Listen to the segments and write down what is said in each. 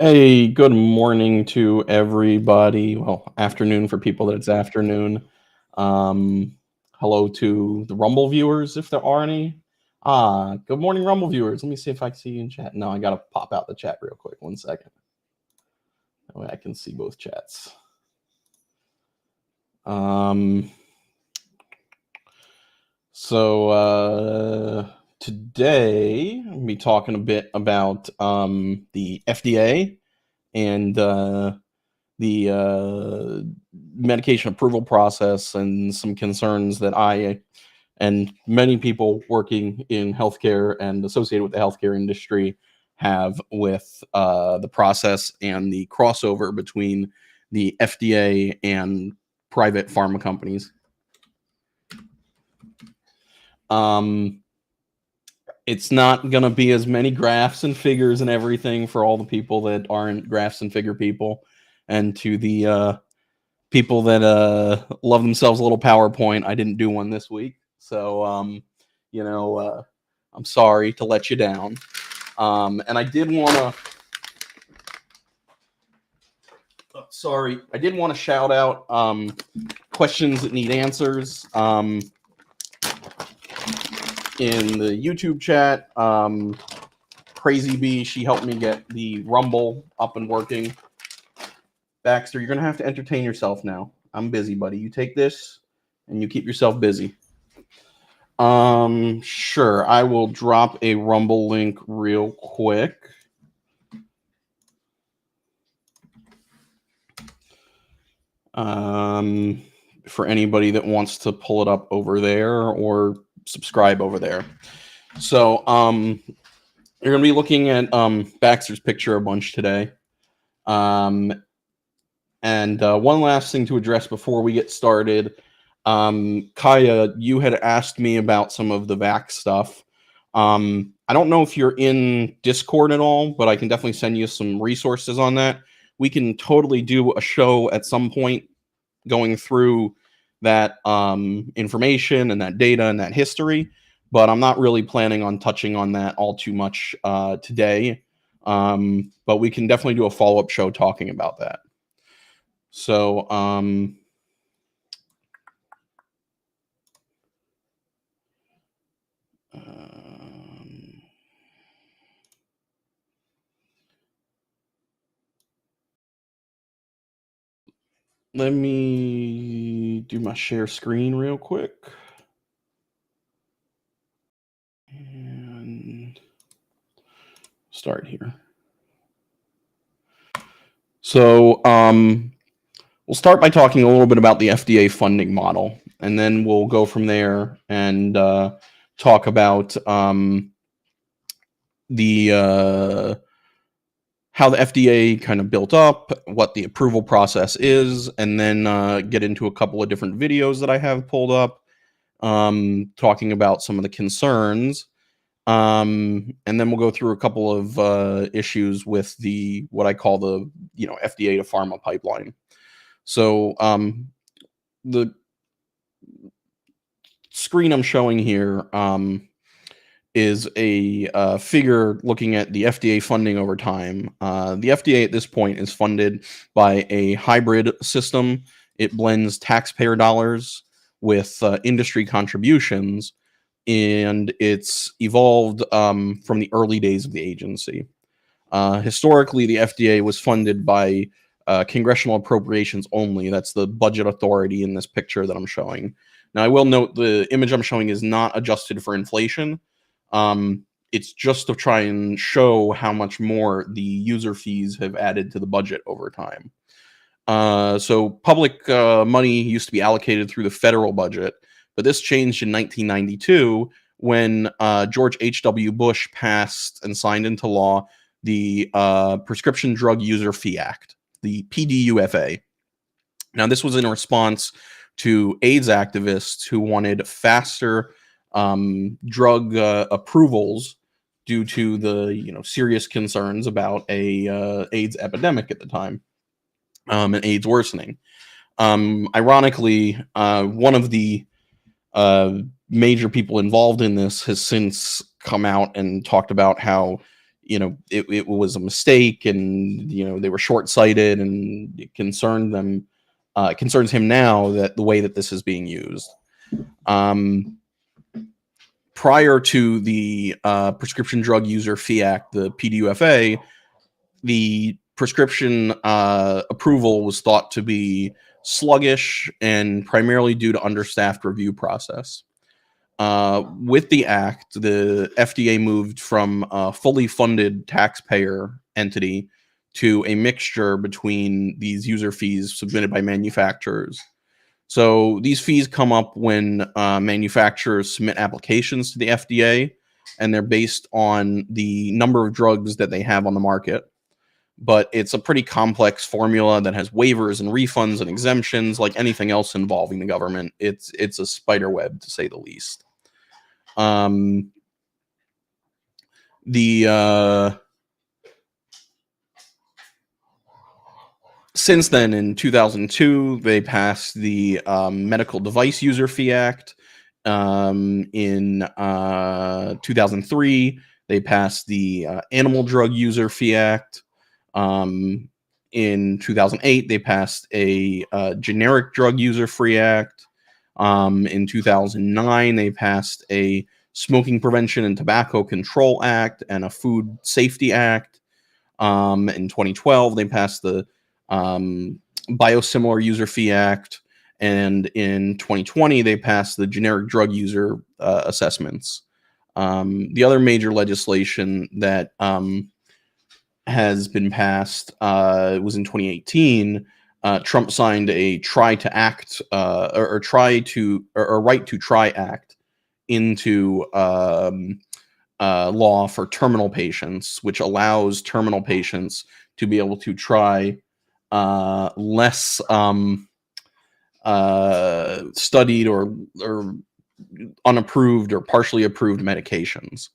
Hey, good morning to everybody. Well, afternoon for people that it's afternoon. Um, Hello to the Rumble viewers, if there are any. Good morning, Rumble viewers. Let me see if I can see you in chat. No, I gotta pop out the chat real quick. 1 second. That way I can see both chats. Um, Today I'm gonna be talking a bit about the FDA and the medication approval process and some concerns that I and many people working in healthcare and associated with the healthcare industry have with the process and the crossover between the FDA and private pharma companies. Um, it's not going to be as many graphs and figures and everything for all the people that aren't graphs and figure people, and to the people that love themselves a little PowerPoint. I didn't do one this week, so I'm sorry to let you down. And I did want to. Sorry, I did want to shout out questions that need answers in the YouTube chat. Crazy Bee, she helped me get the Rumble up and working. Baxter, you're gonna have to entertain yourself now. I'm busy, buddy. You take this and you keep yourself busy. Sure. I will drop a Rumble link real quick. For anybody that wants to pull it up over there or subscribe over there. So, you're gonna be looking at Baxter's picture a bunch today. And one last thing to address before we get started. Kaya, you had asked me about some of the vax stuff. I don't know if you're in Discord at all, but I can definitely send you some resources on that. We can totally do a show at some point going through that information and that data and that history, but I'm not really planning on touching on that all too much today. But we can definitely do a follow-up show talking about that. So, let me do my share screen real quick. And start here. So, we'll start by talking a little bit about the FDA funding model, and then we'll go from there and talk about the how the FDA kind of built up, what the approval process is, and then get into a couple of different videos that I have pulled up, talking about some of the concerns. And then we'll go through a couple of issues with the what I call the FDA to pharma pipeline. So the screen I'm showing here is a figure looking at the FDA funding over time. The FDA at this point is funded by a hybrid system. It blends taxpayer dollars with industry contributions, and it's evolved from the early days of the agency. Historically, the FDA was funded by congressional appropriations only. That's the budget authority in this picture that I'm showing. Now, I will note the image I'm showing is not adjusted for inflation. It's just to try and show how much more the user fees have added to the budget over time. So public money used to be allocated through the federal budget, but this changed in 1992 when George H.W. Bush passed and signed into law the Prescription Drug User Fee Act, the PDUFA. Now, this was in response to AIDS activists who wanted faster drug approvals due to the serious concerns about a AIDS epidemic at the time, and AIDS worsening. Ironically, one of the major people involved in this has since come out and talked about how it was a mistake, and they were short-sighted, and it concerned them. It concerns him now that the way that this is being used. Prior to the Prescription Drug User Fee Act, the PDUFA, the prescription approval was thought to be sluggish and primarily due to understaffed review process. With the act, the FDA moved from a fully funded taxpayer entity to a mixture between these user fees submitted by manufacturers. So these fees come up when manufacturers submit applications to the FDA, and they're based on the number of drugs that they have on the market. But it's a pretty complex formula that has waivers and refunds and exemptions. Like anything else involving the government, it's a spider web, to say the least. Since then, in 2002, they passed the Medical Device User Fee Act. In 2003, they passed the Animal Drug User Fee Act. In 2008, they passed a Generic Drug User Fee Act. In 2009, they passed a Smoking Prevention and Tobacco Control Act and a Food Safety Act. In 2012, they passed the Biosimilar User Fee Act. And in 2020, they passed the Generic Drug User Assessments. The other major legislation that has been passed was in 2018. Trump signed a Right to Try Act into law for terminal patients, which allows terminal patients to be able to try less studied or unapproved or partially approved medications.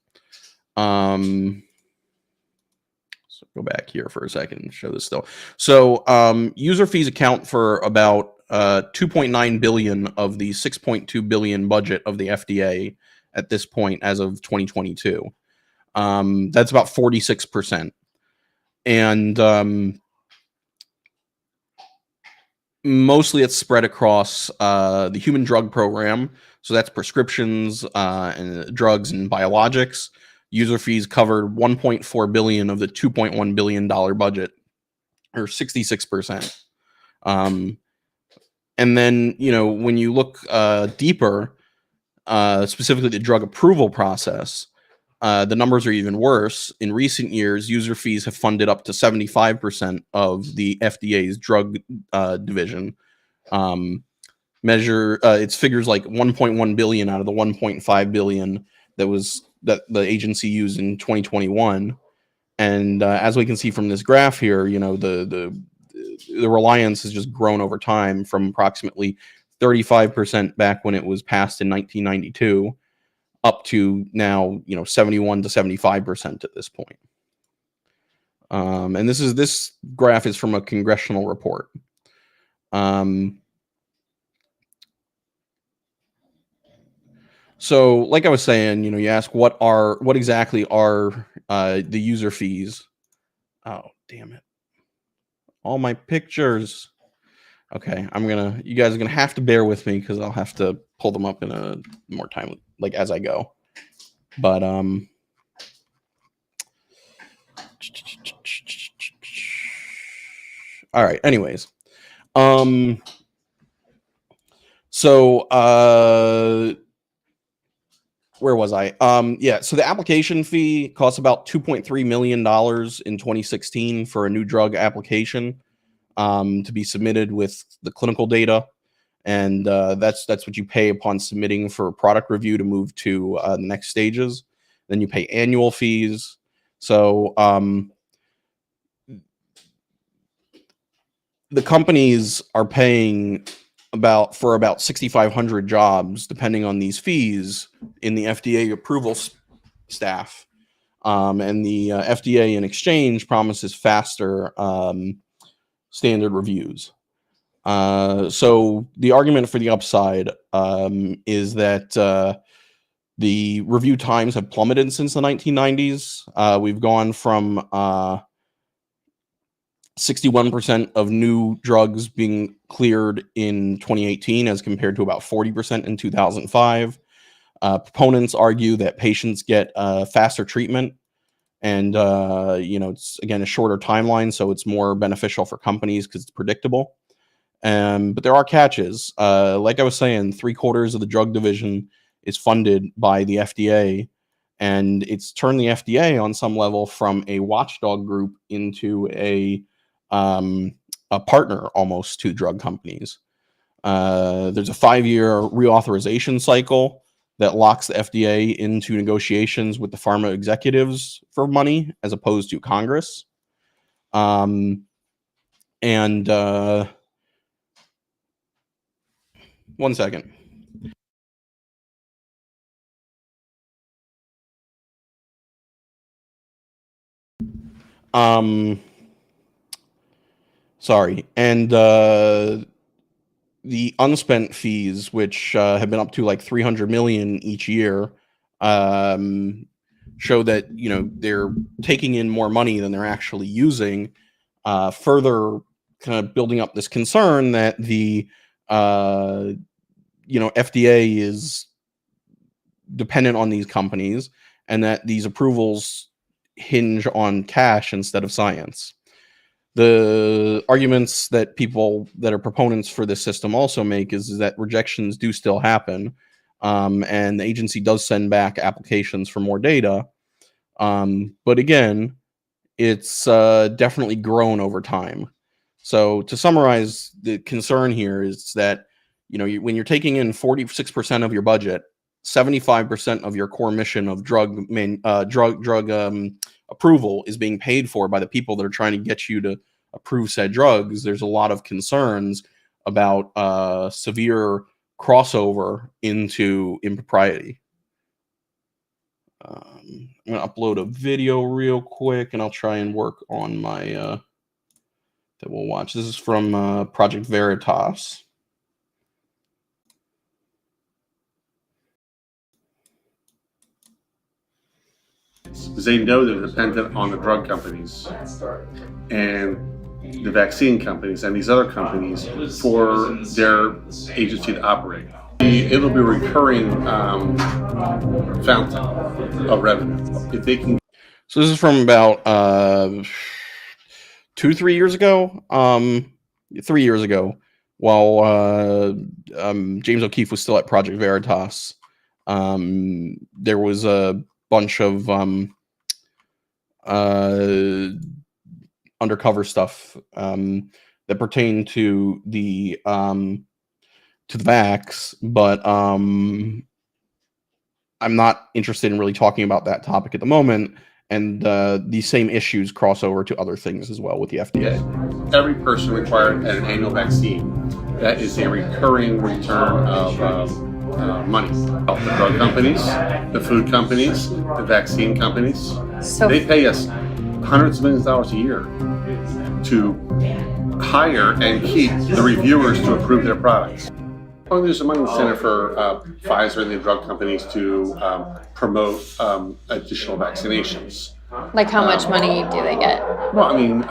So go back here for a second and show this still. So user fees account for about 2.9 billion of the 6.2 billion budget of the FDA at this point as of 2022. That's about 46%. And mostly it's spread across the Human Drug Program. So that's prescriptions and drugs and biologics. User fees covered 1.4 billion of the 2.1 billion dollar budget, or 66%. And then, when you look deeper, specifically the drug approval process, the numbers are even worse. In recent years, user fees have funded up to 75% of the FDA's drug division. It's figures like 1.1 billion out of the 1.5 billion that the agency used in 2021. And as we can see from this graph here, the reliance has just grown over time from approximately 35% back when it was passed in 1992 up to now, 71 to 75% at this point. And this graph is from a congressional report. So, like I was saying, you ask what exactly are the user fees? Oh, damn it! All my pictures. Okay, you guys are gonna have to bear with me because I'll have to pull them up in a more time, like as I go. But all right. Anyways, so where was I? Yeah. So the application fee costs about $2.3 million in 2016 for a new drug application to be submitted with the clinical data. And that's what you pay upon submitting for product review to move to the next stages. Then you pay annual fees. So the companies are paying about 6,500 jobs, depending on these fees, in the FDA approval staff. And the FDA in exchange promises faster standard reviews. So the argument for the upside is that The review times have plummeted since the 1990s. We've gone from 61% of new drugs being cleared in 2018 as compared to about 40% in 2005. Proponents argue that patients get faster treatment and, it's, again, a shorter timeline, so it's more beneficial for companies because it's predictable. But there are catches. Like I was saying, 3/4 of the drug division is funded by the FDA, and it's turned the FDA on some level from a watchdog group into a partner almost to drug companies. There's a 5-year reauthorization cycle that locks the FDA into negotiations with the pharma executives for money as opposed to Congress. And one second. Sorry. And the unspent fees, which have been up to like 300 million each year, show that they're taking in more money than they're actually using. Further, kind of building up this concern that the FDA is dependent on these companies and that these approvals hinge on cash instead of science. The arguments that people that are proponents for this system also make is that rejections do still happen, and the agency does send back applications for more data. But again, it's definitely grown over time. So to summarize, the concern here is that when you're taking in 46% of your budget, 75% of your core mission of drug approval is being paid for by the people that are trying to get you to approve said drugs. There's a lot of concerns about severe crossover into impropriety. I'm going to upload a video real quick, and I'll try and work on my that we'll watch. This is from Project Veritas. Because they know they're dependent on the drug companies and the vaccine companies and these other companies for their agency to operate. It'll be a recurring fountain of revenue. If they can. So this is from about 2-3 years ago. 3 years ago, while James O'Keefe was still at Project Veritas. There was a bunch of undercover stuff that pertained to the vax, but I'm not interested in really talking about that topic at the moment. And these same issues cross over to other things as well with the FDA. Every person required at an annual vaccine, that is a recurring return of money. The drug companies, the food companies, the vaccine companies, they pay us hundreds of millions of dollars a year to hire and keep the reviewers to approve their products. There's a money incentive for Pfizer and the drug companies to promote additional vaccinations. Like how much money do they get? Well, I mean,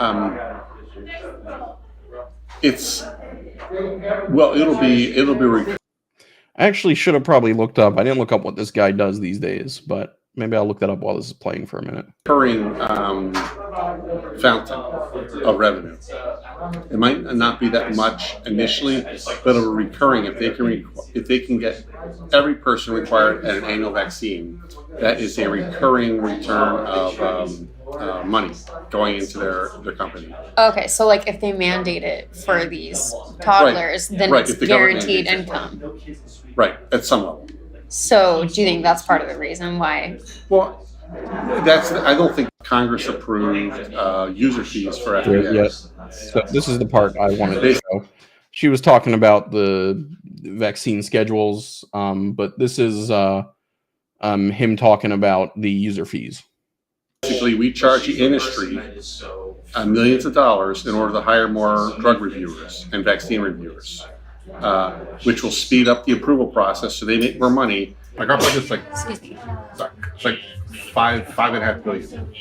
it'll be. I actually should have probably looked up. I didn't look up what this guy does these days, but maybe I'll look that up while this is playing for a minute. Recurring fountain of revenue. It might not be that much initially, but it'll be recurring if they can get every person required at an annual vaccine. That is a recurring return of money going into their company. Okay, so like if they mandate it for these toddlers, then it's guaranteed income. Right, at some level. So do you think that's part of the reason why? Well, I don't think Congress approved user fees for FDA. Yes. So this is the part I wanted to show. She was talking about the vaccine schedules, but this is him talking about the user fees. Basically, we charge the industry millions of dollars in order to hire more drug reviewers and vaccine reviewers, which will speed up the approval process so they make more money Like our budget's like, Excuse me. sorry, it's like $5.5 billion.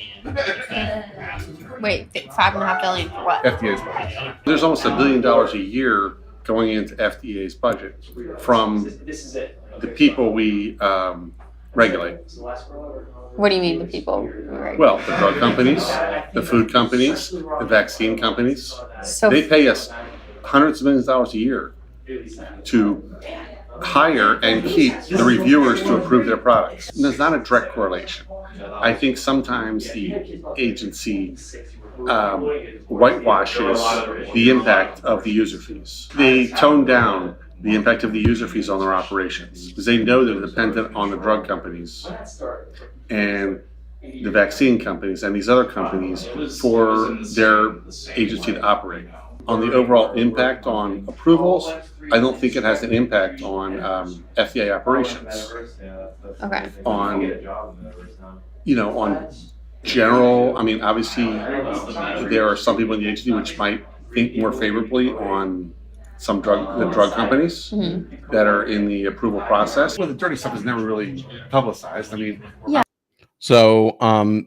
Wait, $5.5 billion for what? FDA's budget. There's almost $1 billion a year going into FDA's budget from the people we regulate. What do you mean, the people? Right. Well, the drug companies, the food companies, the vaccine companies. So They pay us hundreds of millions of dollars a year to hire and keep the reviewers to approve their products. And there's not a direct correlation. I think sometimes the agency whitewashes the impact of the user fees. They tone down the impact of the user fees on their operations because they know they're dependent on the drug companies and the vaccine companies and these other companies for their agency to operate. On the overall impact on approvals, I don't think it has an impact on FDA operations. okay. On general, I mean, obviously there are some people in the agency which might think more favorably on the drug companies that are in the approval process. Well, the dirty stuff is never really publicized. I mean, Yeah. So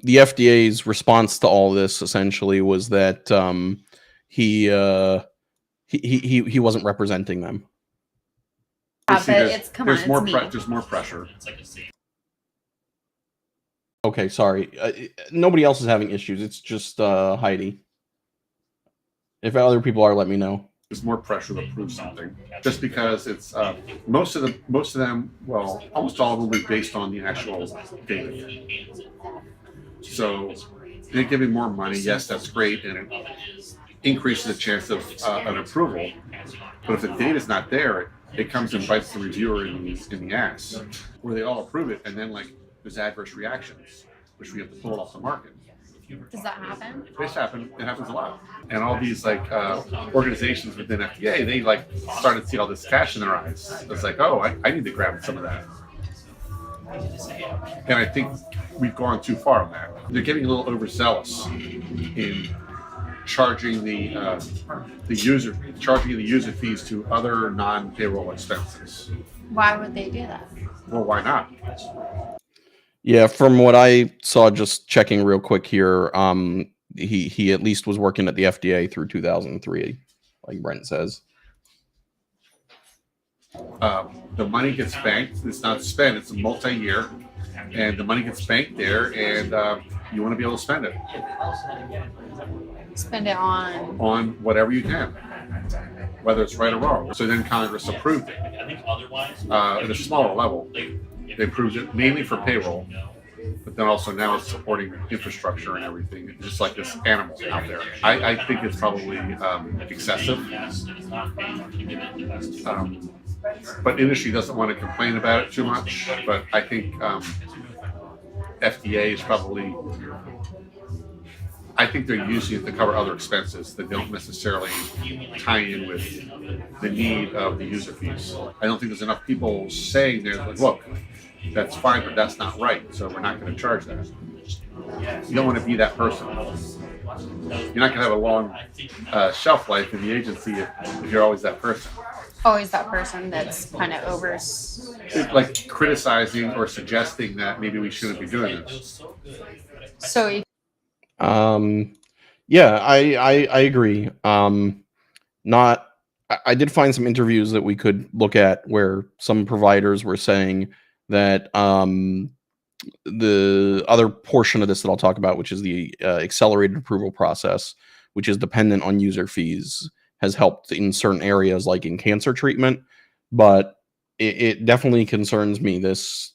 the FDA's response to all this essentially was that he wasn't representing them. But it's there's more pressure. Okay, sorry. Nobody else is having issues. It's just Heidi. If other people are, let me know. There's more pressure to prove something, just because it's most of them. Well, almost all of them will be based on the actual data. So they're giving more money. Yes, that's great, and it increases the chance of an approval. But if the data's not there, it comes and bites the reviewer in the ass, where they all approve it, and then there's adverse reactions, which we have to pull it off the market. Does that happen? It happens a lot. And all these organizations within FDA, they started to see all this cash in their eyes. It's like, oh, I need to grab some of that. And I think we've gone too far on that. They're getting a little overzealous in charging the user fees to other non-payroll expenses. Why would they do that? Well, why not? Yeah, from what I saw, just checking real quick here, he at least was working at the FDA through 2003, like Brent says. The money gets banked. It's not spent. It's a multi-year, and the money gets banked there, and you want to be able to spend it. Spend it on whatever you can, whether it's right or wrong. So then Congress approved it at a smaller level. They approved it mainly for payroll, but then also now it's supporting infrastructure and everything, just like this animal out there. I think it's probably excessive. But industry doesn't want to complain about it too much. But I think FDA is probably, I think they're using it to cover other expenses that don't necessarily tie in with the need of the user fees. I don't think there's enough people saying there, look, that's fine, but that's not right, so we're not going to charge that. You don't want to be that person. You're not going to have a long shelf life in the agency if you're always that person. Always that person that's kind of over... Like criticizing or suggesting that maybe we shouldn't be doing this. So... Yeah, I agree. I did find some interviews that we could look at where some providers were saying that the other portion of this that I'll talk about, which is the accelerated approval process, which is dependent on user fees, has helped in certain areas like in cancer treatment, but it definitely concerns me, this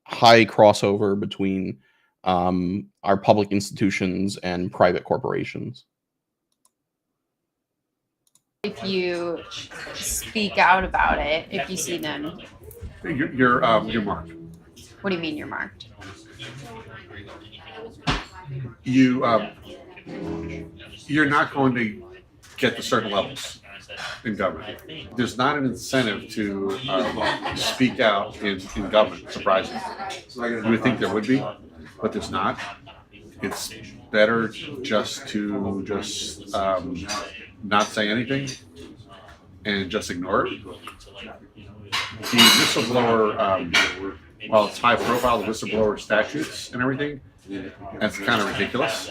high crossover between our public institutions and private corporations. If you speak out about it, if you see them, you're marked. What do you mean you're marked? You're not going to get to certain levels in government. There's not an incentive to speak out in government, surprisingly. You would think there would be, but there's not. It's better just to not say anything and just ignore it. the whistleblower, while it's high profile, the whistleblower statutes and everything, that's kind of ridiculous.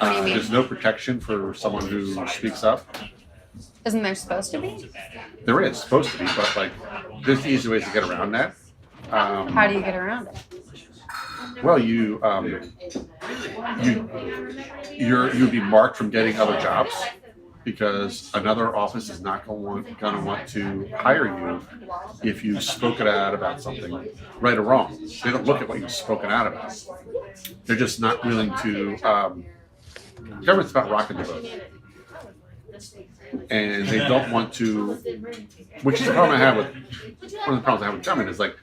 There's no protection for someone who speaks up. Isn't there supposed to be? There is supposed to be, but like there's easy ways to get around that. How do you get around it? Well, you'd be marked from getting other jobs because another office is not going to want to hire you if you've spoken out about something, right or wrong. They don't look at what you've spoken out about. They're just not willing to. Government's about rocking the boat, and they don't want to. Which is the problem I have with one of the problems I have with government is like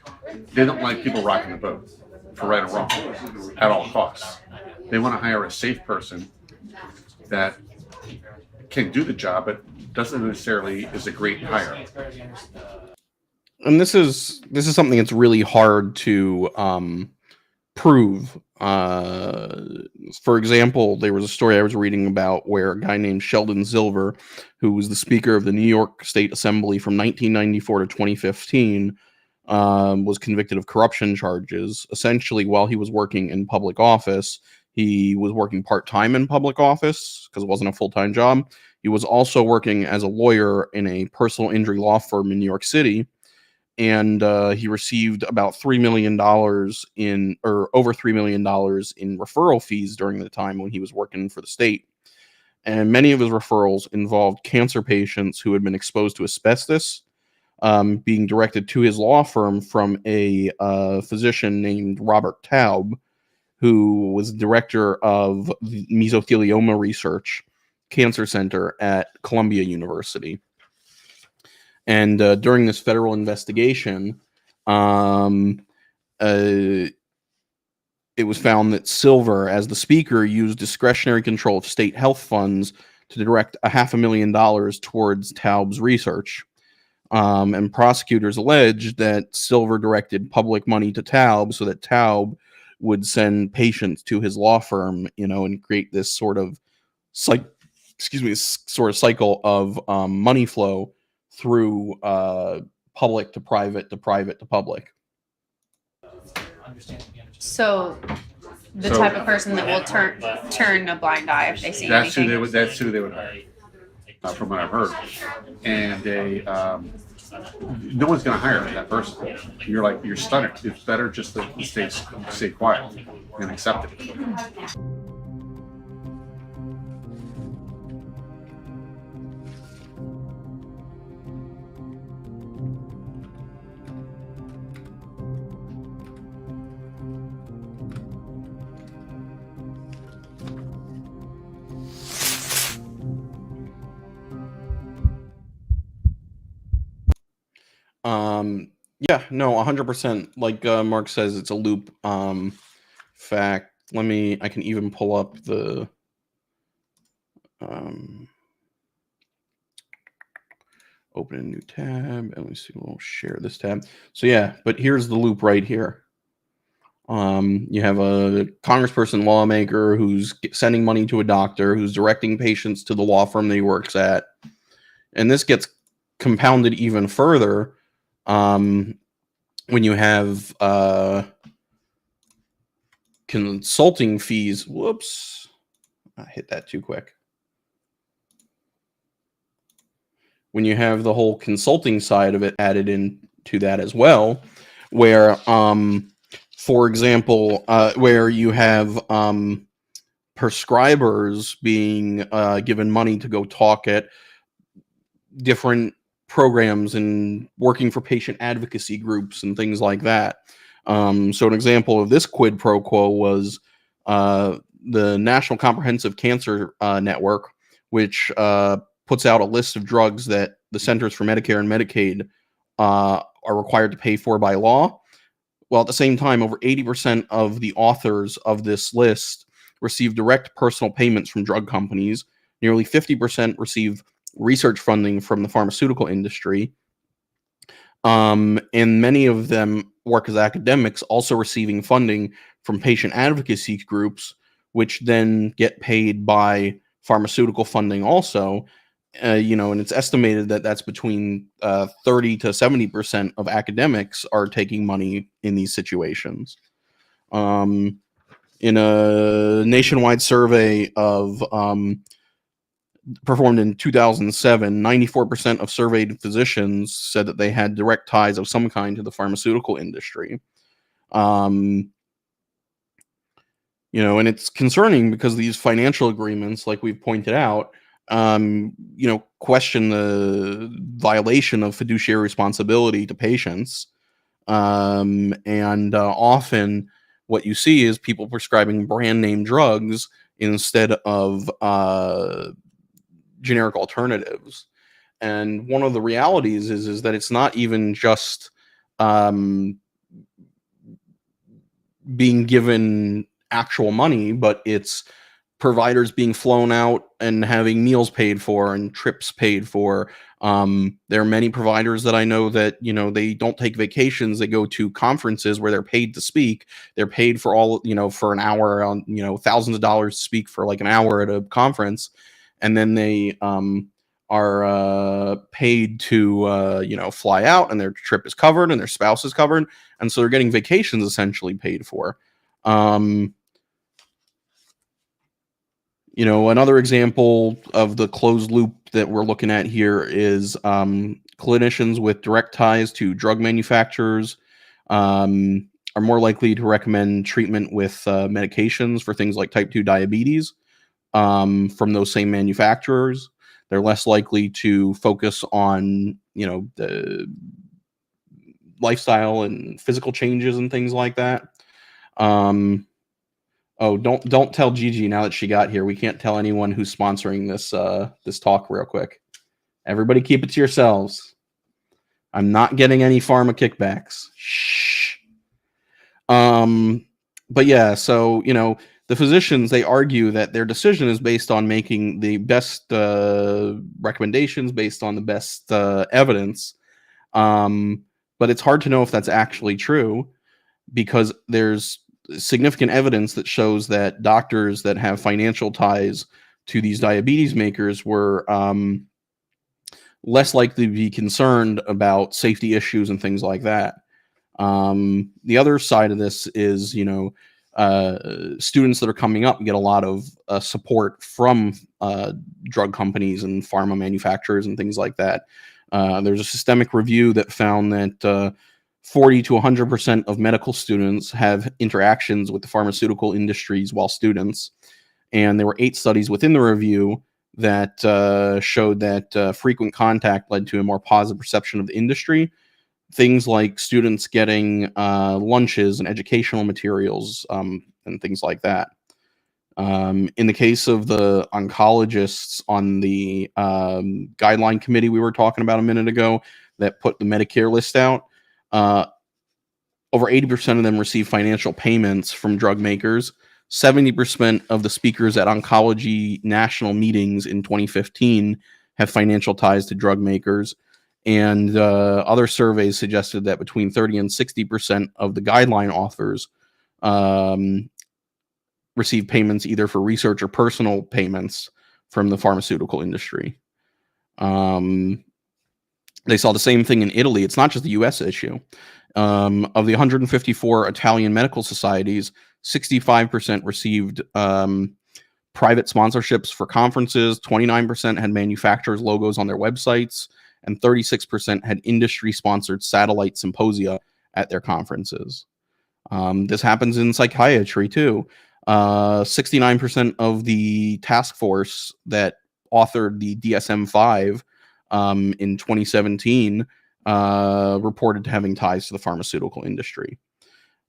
they don't like people rocking the boat for right or wrong at all costs. They want to hire a safe person that can do the job, but doesn't necessarily is a great hire. And this is something that's really hard to prove. For example, there was a story I was reading about where a guy named Sheldon Silver, who was the Speaker of the New York State Assembly from 1994 to 2015, was convicted of corruption charges. Essentially, while he was working in public office, he was working part-time in public office because it wasn't a full-time job. He was also working as a lawyer in a personal injury law firm in New York City. And he received about $3 million over $3 million in referral fees during the time when he was working for the state. And many of his referrals involved cancer patients who had been exposed to asbestos, being directed to his law firm from a physician named Robert Taub, who was director of the Mesothelioma Research Cancer Center at Columbia University. And during this federal investigation, it was found that Silver, as the Speaker, used discretionary control of state health funds to direct $500,000 towards Taub's research. And prosecutors alleged that Silver directed public money to Taub so that Taub would send patients to his law firm, and create this sort of cycle of money flow through public to private to private to public. So the type of person that will turn a blind eye if they see anything. That's who they would hire, from what I've heard. And no one's going to hire that person. You're stunned. It's better just to stay quiet and accept it. Yeah, no, 100%. Like Mark says, it's a loop. Fact, I can even pull up the open a new tab, and let me see, we'll share this tab. So yeah, but here's the loop right here. You have a congressperson lawmaker who's sending money to a doctor who's directing patients to the law firm that he works at. And this gets compounded even further when you have consulting fees. Whoops, I hit that too quick. When you have the whole consulting side of it added into that as well, where, for example, where you have prescribers being given money to go talk at different programs and working for patient advocacy groups and things like that. So an example of this quid pro quo was the National Comprehensive Cancer Network, which puts out a list of drugs that the Centers for Medicare and Medicaid are required to pay for by law. Well, at the same time, over 80% of the authors of this list receive direct personal payments from drug companies. Nearly 50% receive research funding from the pharmaceutical industry. And many of them work as academics, also receiving funding from patient advocacy groups, which then get paid by pharmaceutical funding also. and it's estimated that that's between 30 to 70% of academics are taking money in these situations. In a nationwide survey of performed in 2007, 94% of surveyed physicians said that they had direct ties of some kind to the pharmaceutical industry. And it's concerning because these financial agreements, like we've pointed out, question the violation of fiduciary responsibility to patients. And often what you see is people prescribing brand name drugs instead of generic alternatives. And one of the realities is that it's not even just being given actual money, but it's providers being flown out and having meals paid for and trips paid for. There are many providers that I know that, they don't take vacations. They go to conferences where they're paid to speak. They're paid for for an hour on, thousands of dollars to speak for like an hour at a conference. And then they are paid to, fly out, and their trip is covered and their spouse is covered. And so they're getting vacations essentially paid for. Another example of the closed loop that we're looking at here is clinicians with direct ties to drug manufacturers are more likely to recommend treatment with medications for things like type 2 diabetes from those same manufacturers. They're less likely to focus on, the lifestyle and physical changes and things like that. Oh, don't tell Gigi now that she got here. We can't tell anyone who's sponsoring this talk real quick. Everybody keep it to yourselves. I'm not getting any pharma kickbacks. Shh. But yeah, so, the physicians, they argue that their decision is based on making the best recommendations based on the best evidence. But it's hard to know if that's actually true, because there's significant evidence that shows that doctors that have financial ties to these diabetes makers were less likely to be concerned about safety issues and things like that. The other side of this is, students that are coming up get a lot of support from drug companies and pharma manufacturers and things like that. There's a systemic review that found that 40 to 100% of medical students have interactions with the pharmaceutical industries while students. And there were 8 studies within the review that showed that frequent contact led to a more positive perception of the industry. Things like students getting lunches and educational materials and things like that. In the case of the oncologists on the guideline committee we were talking about a minute ago that put the Medicare list out, over 80% of them receive financial payments from drug makers. 70% of the speakers at oncology national meetings in 2015 have financial ties to drug makers. And other surveys suggested that between 30 and 60% of the guideline authors receive payments either for research or personal payments from the pharmaceutical industry. They saw the same thing in Italy. It's not just a U.S. issue. Of the 154 Italian medical societies, 65% received private sponsorships for conferences, 29% had manufacturers' logos on their websites, and 36% had industry-sponsored satellite symposia at their conferences. This happens in psychiatry, too. 69% of the task force that authored the DSM-5 in 2017 reported having ties to the pharmaceutical industry.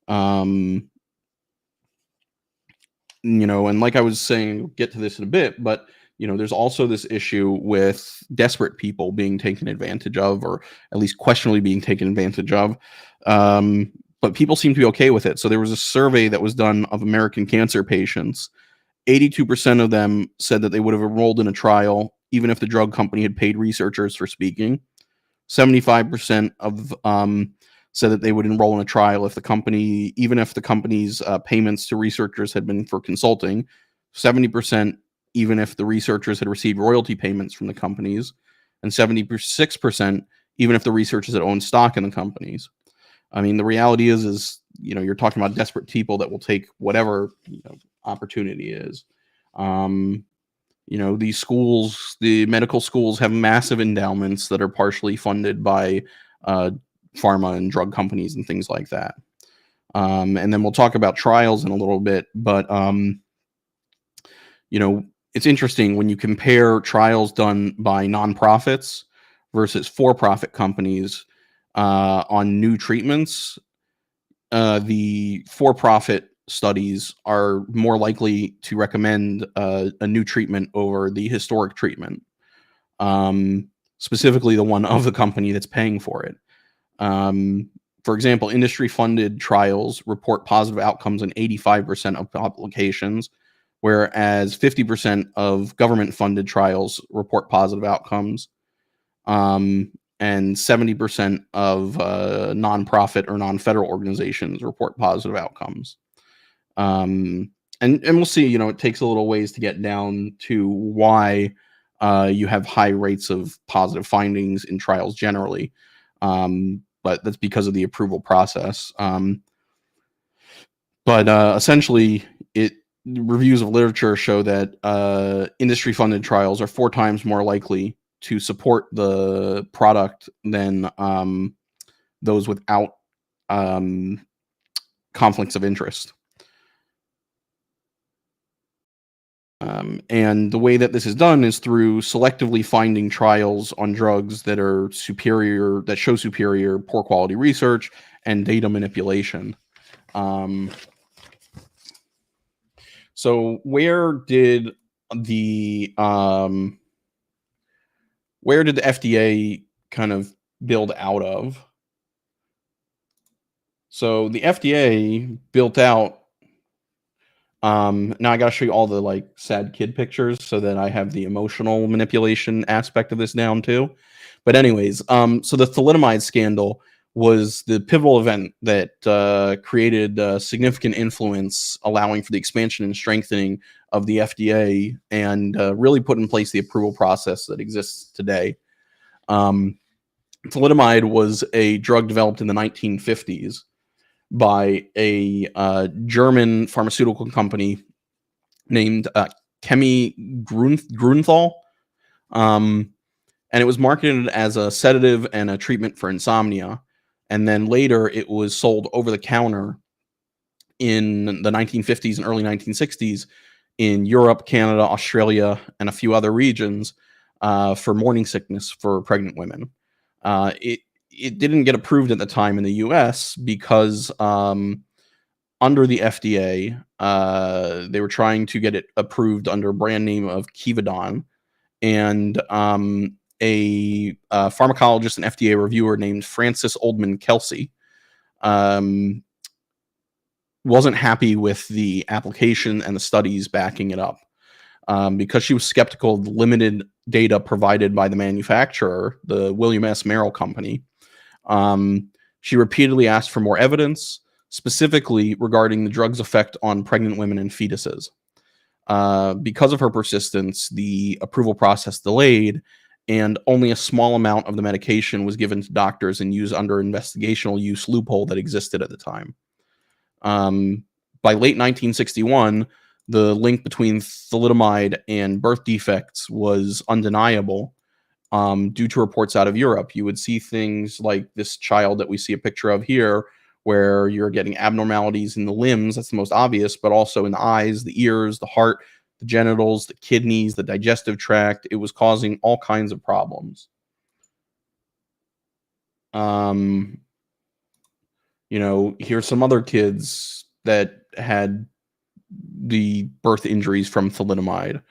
And like I was saying, we'll get to this in a bit, but there's also this issue with desperate people being taken advantage of, or at least questionably being taken advantage of. But people seem to be okay with it. So there was a survey that was done of American cancer patients. 82% of them said that they would have enrolled in a trial even if the drug company had paid researchers for speaking. 75% of said that they would enroll in a trial even if the company's payments to researchers had been for consulting. 70% even if the researchers had received royalty payments from the companies, and 76% even if the researchers had owned stock in the companies. I mean, the reality is you're talking about desperate people that will take whatever opportunity is. These schools, the medical schools, have massive endowments that are partially funded by pharma and drug companies and things like that. And then we'll talk about trials in a little bit, but it's interesting when you compare trials done by nonprofits versus for-profit companies on new treatments. The for-profit studies are more likely to recommend a new treatment over the historic treatment, specifically the one of the company that's paying for it. For example, industry-funded trials report positive outcomes in 85% of publications, whereas 50% of government-funded trials report positive outcomes, and 70% of nonprofit or non-federal organizations report positive outcomes. And we'll see, it takes a little ways to get down to why you have high rates of positive findings in trials generally. But that's because of the approval process. But essentially, reviews of literature show that industry-funded trials are 4 times more likely to support the product than those without conflicts of interest. And the way that this is done is through selectively finding trials on drugs that are superior, that show superior poor quality research and data manipulation. So where did the FDA kind of build out of? So the FDA built out. Now I gotta show you all the sad kid pictures so that I have the emotional manipulation aspect of this down too. But anyways, so the thalidomide scandal was the pivotal event that created significant influence, allowing for the expansion and strengthening of the FDA and really put in place the approval process that exists today. Thalidomide was a drug developed in the 1950s by a German pharmaceutical company named Chemie Grünenthal. And it was marketed as a sedative and a treatment for insomnia. And then later it was sold over the counter in the 1950s and early 1960s in Europe, Canada, Australia, and a few other regions for morning sickness for pregnant women. It didn't get approved at the time in the US because under the FDA, they were trying to get it approved under a brand name of Kivadon, and a pharmacologist and FDA reviewer named Frances Oldman Kelsey wasn't happy with the application and the studies backing it up because she was skeptical of the limited data provided by the manufacturer, the William S. Merrill Company. She repeatedly asked for more evidence, specifically regarding the drug's effect on pregnant women and fetuses. Because of her persistence, the approval process delayed, and only a small amount of the medication was given to doctors and used under investigational use loophole that existed at the time. By late 1961, the link between thalidomide and birth defects was undeniable. Due to reports out of Europe, you would see things like this child that we see a picture of here, where you're getting abnormalities in the limbs. That's the most obvious, but also in the eyes, the ears, the heart, the genitals, the kidneys, the digestive tract. It was causing all kinds of problems. Here's some other kids that had the birth injuries from thalidomide.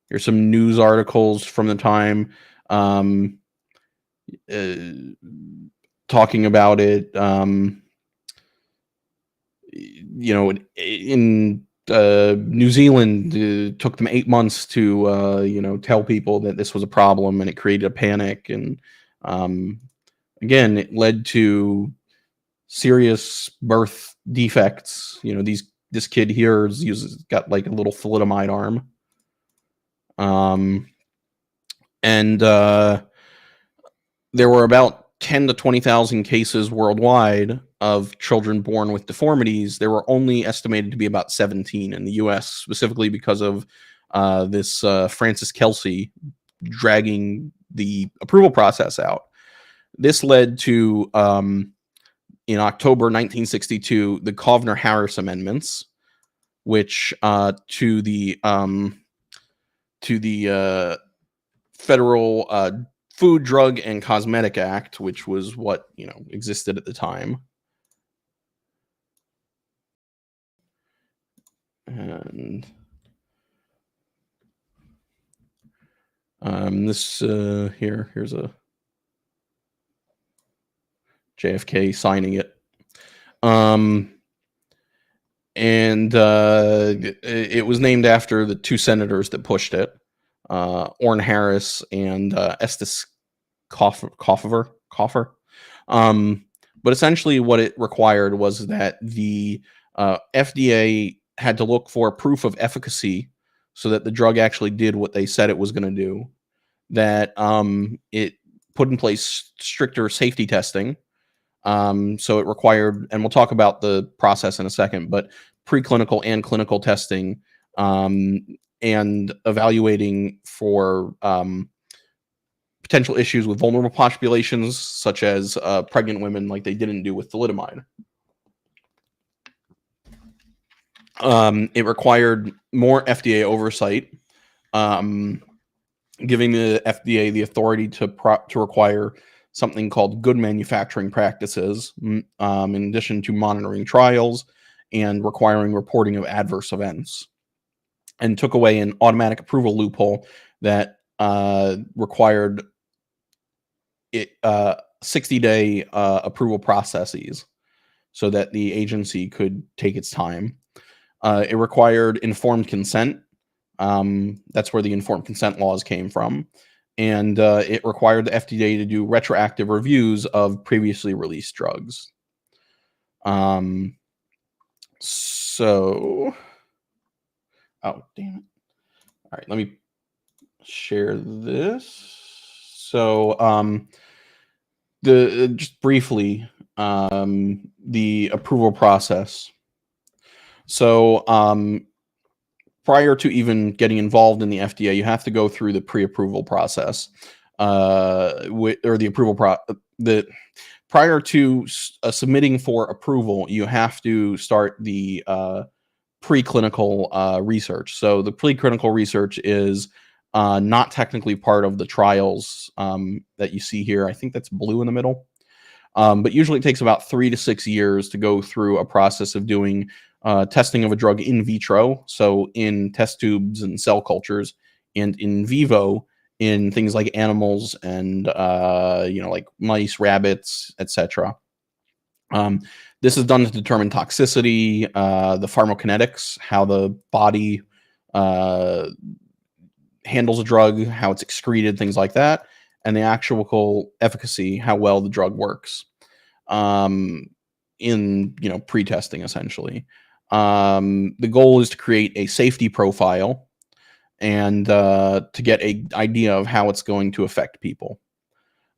Here's some news articles from the time talking about it. In New Zealand, it took them 8 months to tell people that this was a problem, and it created a panic. And again, it led to serious birth defects. These this kid here got like a little thalidomide arm. And there were about 10 to 20,000 cases worldwide of children born with deformities. There were only estimated to be about 17 in the U.S., specifically because of this Francis Kelsey dragging the approval process out. This led to, in October 1962, the Kovner-Harris Amendments, which to the Federal Food, Drug, and Cosmetic Act, which was what existed at the time. And this here's a JFK signing it. And it was named after the two senators that pushed it, Orrin Harris and Estes Coffer. But essentially what it required was that the FDA had to look for proof of efficacy so that the drug actually did what they said it was going to do, that it put in place stricter safety testing. So it required, and we'll talk about the process in a second, but preclinical and clinical testing, and evaluating for potential issues with vulnerable populations, such as pregnant women, like they didn't do with thalidomide. It required more FDA oversight, giving the FDA the authority to require something called good manufacturing practices, in addition to monitoring trials and requiring reporting of adverse events, and took away an automatic approval loophole that required 60-day approval processes so that the agency could take its time. It required informed consent. That's where the informed consent laws came from. And it required the FDA to do retroactive reviews of previously released drugs. Oh, damn it. All right, let me share this. So, just briefly, the approval process. So, prior to even getting involved in the FDA, you have to go through the pre-approval process, or the approval prior to submitting for approval, you have to start the preclinical research. So the preclinical research is not technically part of the trials that you see here. I think that's blue in the middle. But usually it takes about 3 to 6 years to go through a process of doing testing of a drug in vitro, so in test tubes and cell cultures, and in vivo in things like animals and like mice, rabbits, etc. This is done to determine toxicity, the pharmacokinetics, how the body handles a drug, how it's excreted, things like that, and the actual efficacy, how well the drug works in pre-testing, essentially. The goal is to create a safety profile and to get an idea of how it's going to affect people.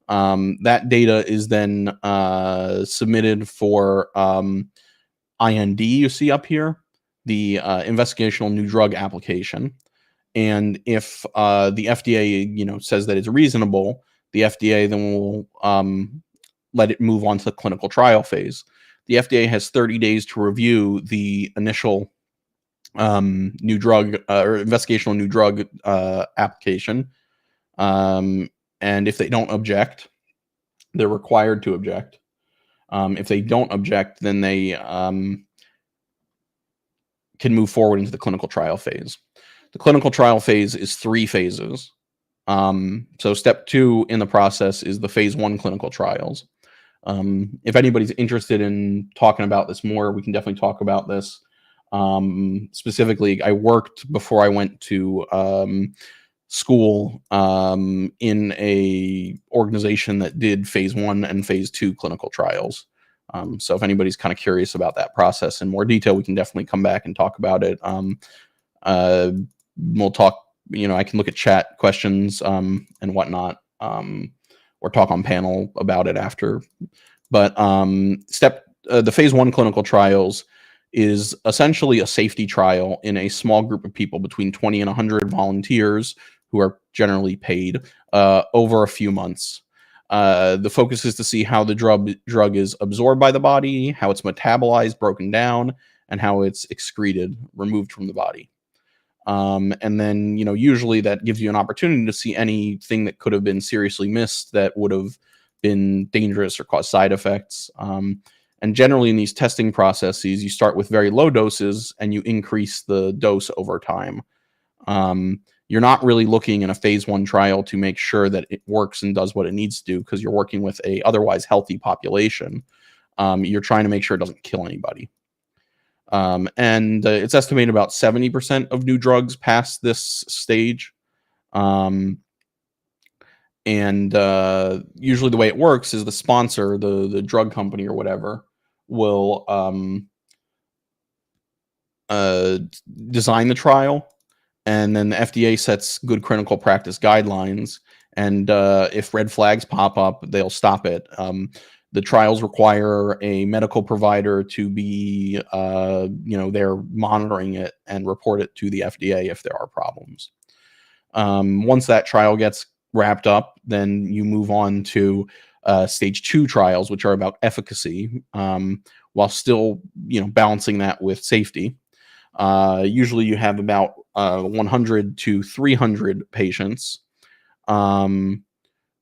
That data is then submitted for IND, you see up here, the investigational new drug application. And if the FDA, says that it's reasonable, the FDA then will let it move on to the clinical trial phase. The FDA has 30 days to review the initial new drug or investigational new drug application. And if they don't object, they're required to object. If they don't object, then they can move forward into the clinical trial phase. The clinical trial phase is 3 phases. So step 2 in the process is the phase 1 clinical trials. If anybody's interested in talking about this more, we can definitely talk about this. Specifically, I worked before I went to school in a organization that did phase 1 and phase 2 clinical trials. So if anybody's kind of curious about that process in more detail, we can definitely come back and talk about it. We'll talk, I can look at chat questions and whatnot, or talk on panel about it after. But the phase 1 clinical trials is essentially a safety trial in a small group of people, between 20 and 100 volunteers who are generally paid, over a few months. The focus is to see how the drug is absorbed by the body, how it's metabolized, broken down, and how it's excreted, removed from the body. And then, usually that gives you an opportunity to see anything that could have been seriously missed that would have been dangerous or caused side effects. And generally in these testing processes, you start with very low doses and you increase the dose over time. You're not really looking in a phase 1 trial to make sure that it works and does what it needs to do, because you're working with a otherwise healthy population. You're trying to make sure it doesn't kill anybody. And it's estimated about 70% of new drugs pass this stage. And usually the way it works is the sponsor, the drug company or whatever, will design the trial, and then the FDA sets good clinical practice guidelines. And if red flags pop up, they'll stop it. The trials require a medical provider to be, they're monitoring it and report it to the FDA if there are problems. Once that trial gets wrapped up, then you move on to stage 2 trials, which are about efficacy, while still, balancing that with safety. Usually you have about 100 to 300 patients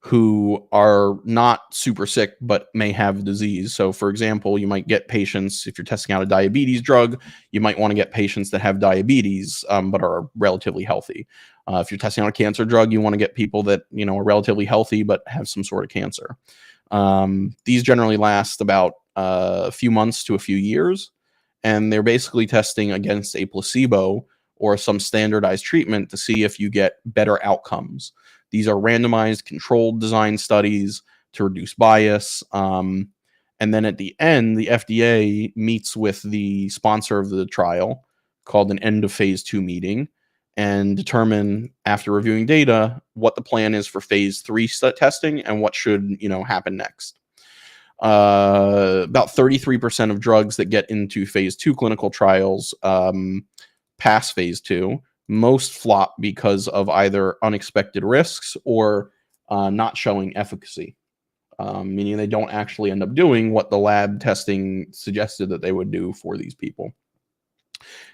who are not super sick but may have disease. So for example, you might get patients, if you're testing out a diabetes drug, you might want to get patients that have diabetes but are relatively healthy. If you're testing out a cancer drug, you want to get people that are relatively healthy but have some sort of cancer. These generally last about a few months to a few years, and they're basically testing against a placebo or some standardized treatment to see if you get better outcomes. These are randomized, controlled design studies to reduce bias. And then at the end, the FDA meets with the sponsor of the trial, called an end of phase 2 meeting, and determine, after reviewing data, what the plan is for phase 3 testing and what should happen next. About 33% of drugs that get into phase 2 clinical trials pass phase 2. Most flop because of either unexpected risks or not showing efficacy, meaning they don't actually end up doing what the lab testing suggested that they would do for these people.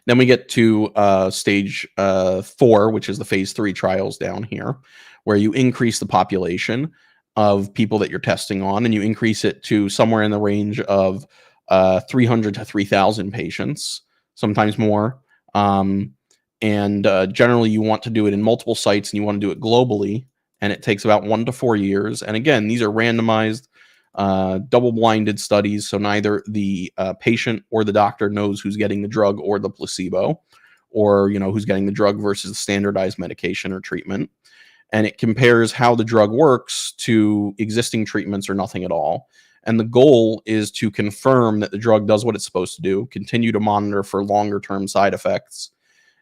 Then we get to stage 4, which is the phase 3 trials down here, where you increase the population of people that you're testing on, and you increase it to somewhere in the range of 300 to 3,000 patients, sometimes more. And generally you want to do it in multiple sites, and you want to do it globally, and it takes about 1 to 4 years. And again, these are randomized, double-blinded studies, so neither the patient or the doctor knows who's getting the drug or the placebo, or who's getting the drug versus the standardized medication or treatment. And it compares how the drug works to existing treatments or nothing at all. And the goal is to confirm that the drug does what it's supposed to do, continue to monitor for longer-term side effects,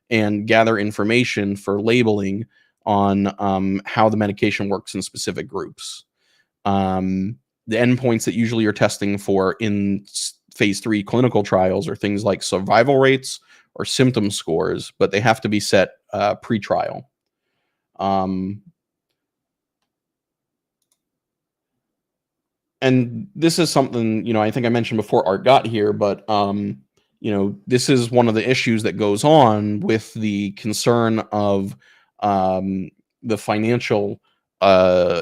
and gather information for labeling on how the medication works in specific groups. The endpoints that usually you're testing for in phase 3 clinical trials are things like survival rates or symptom scores, but they have to be set pre-trial. And this is something, I think I mentioned before Art got here, but this is one of the issues that goes on with the concern of the financial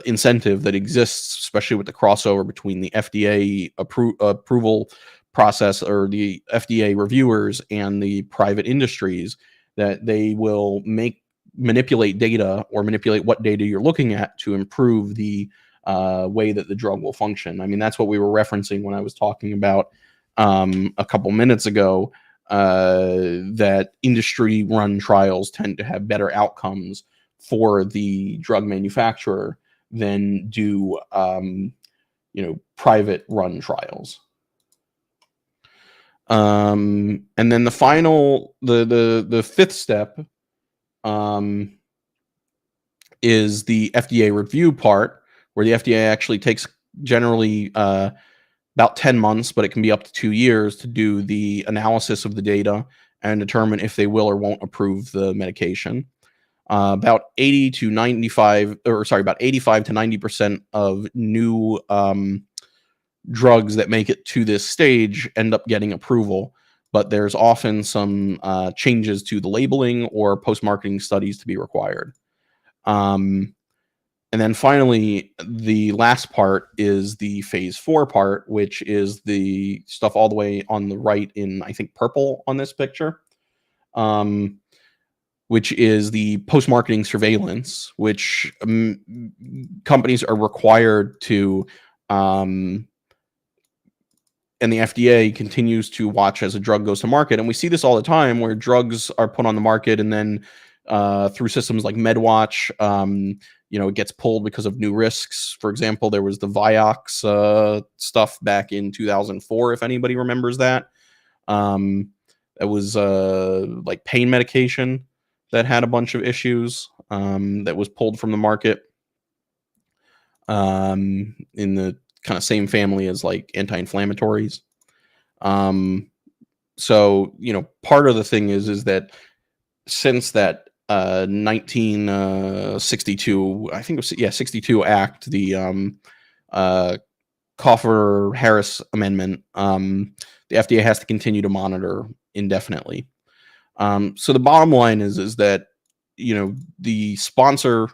incentive that exists, especially with the crossover between the FDA approval process, or the FDA reviewers, and the private industries, that they will manipulate data, or manipulate what data you're looking at, to improve the way that the drug will function. I mean, that's what we were referencing when I was talking about a couple minutes ago, that industry-run trials tend to have better outcomes for the drug manufacturer than do private-run trials. And then the fifth step is the FDA review part, where the FDA actually takes generally about 10 months, but it can be up to 2 years to do the analysis of the data and determine if they will or won't approve the medication. About 85 to 90% of new drugs that make it to this stage end up getting approval, but there's often some changes to the labeling or post-marketing studies to be required. And then finally, the last part is the phase 4 part, which is the stuff all the way on the right in, I think, purple on this picture, which is the post-marketing surveillance, which companies are required to, and the FDA continues to watch as a drug goes to market. And we see this all the time where drugs are put on the market and then through systems like MedWatch, it gets pulled because of new risks. For example, there was the Vioxx stuff back in 2004, if anybody remembers that. That was like pain medication that had a bunch of issues that was pulled from the market in the kind of same family as like anti-inflammatories. So, part of the thing is that since that 1962, I think it was 62 Act, the Coffer-Harris Amendment, the FDA has to continue to monitor indefinitely. So the bottom line is that the sponsor,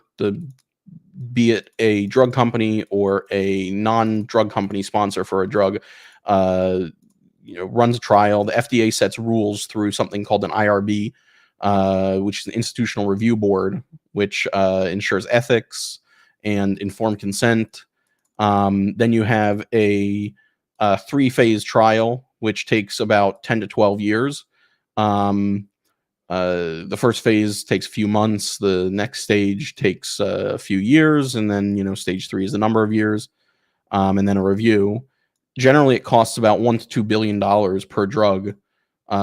be it a drug company or a non-drug company sponsor for a drug, runs a trial. The FDA sets rules through something called an IRB, which is an institutional review board, which ensures ethics and informed consent. Then you have a 3-phase trial, which takes about 10 to 12 years. The first phase takes a few months. The next stage takes a few years. And then, stage 3 is the number of years. And then a review. Generally, it costs about $1 to $2 billion per drug,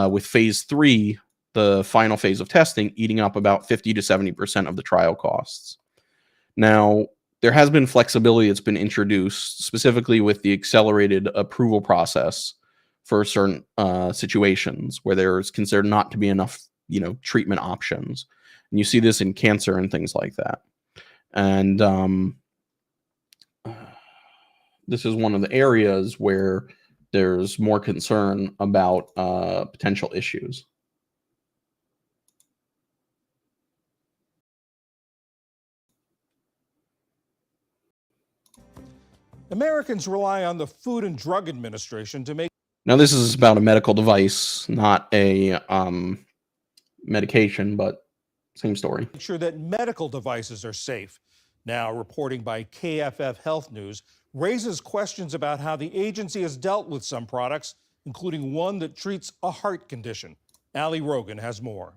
with phase 3, the final phase of testing, eating up about 50 to 70% of the trial costs. Now, there has been flexibility that's been introduced, specifically with the accelerated approval process for certain situations where there's considered not to be enough, treatment options. And you see this in cancer and things like that. And this is one of the areas where there's more concern about potential issues. Americans rely on the Food and Drug Administration to make... Now, this is about a medical device, not a medication, but same story. Make sure that medical devices are safe. Now, reporting by KFF Health News raises questions about how the agency has dealt with some products, including one that treats a heart condition. Ali Rogan has more.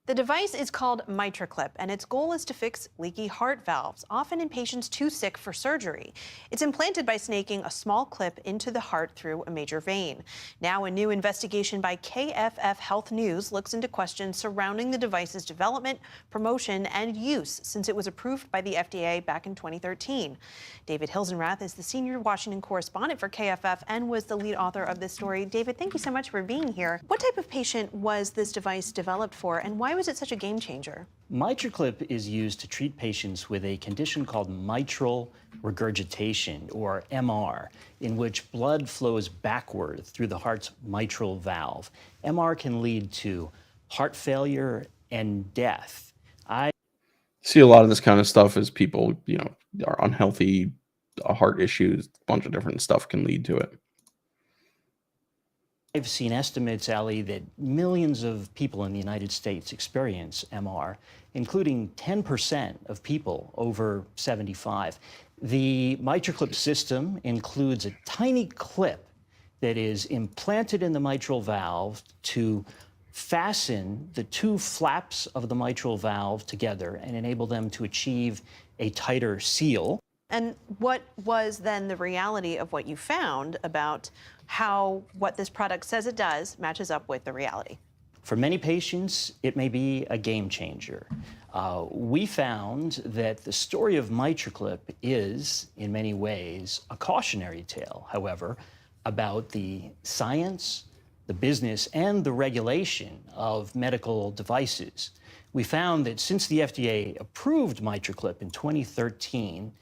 The device is called MitraClip, and its goal is to fix leaky heart valves, often in patients too sick for surgery. It's implanted by snaking a small clip into the heart through a major vein. Now, a new investigation by KFF Health News looks into questions surrounding the device's development, promotion, and use since it was approved by the FDA back in 2013. David Hilsenrath is the senior Washington correspondent for KFF and was the lead author of this story. David, thank you so much for being here. What type of patient was this device developed for, and why was it such a game changer? MitraClip is used to treat patients with a condition called mitral regurgitation, or MR, in which blood flows backward through the heart's mitral valve. MR can lead to heart failure and death. I see a lot of this kind of stuff as people, are unhealthy, heart issues, a bunch of different stuff can lead to it. I've seen estimates, Ali, that millions of people in the United States experience MR, including 10% of people over 75. The MitraClip system includes a tiny clip that is implanted in the mitral valve to fasten the 2 flaps of the mitral valve together and enable them to achieve a tighter seal. And what was then the reality of what you found about how what this product says it does matches up with the reality? For many patients, it may be a game changer. We found that the story of MitraClip is, in many ways, a cautionary tale, however, about the science, the business, and the regulation of medical devices. We found that since the FDA approved MitraClip in 2013,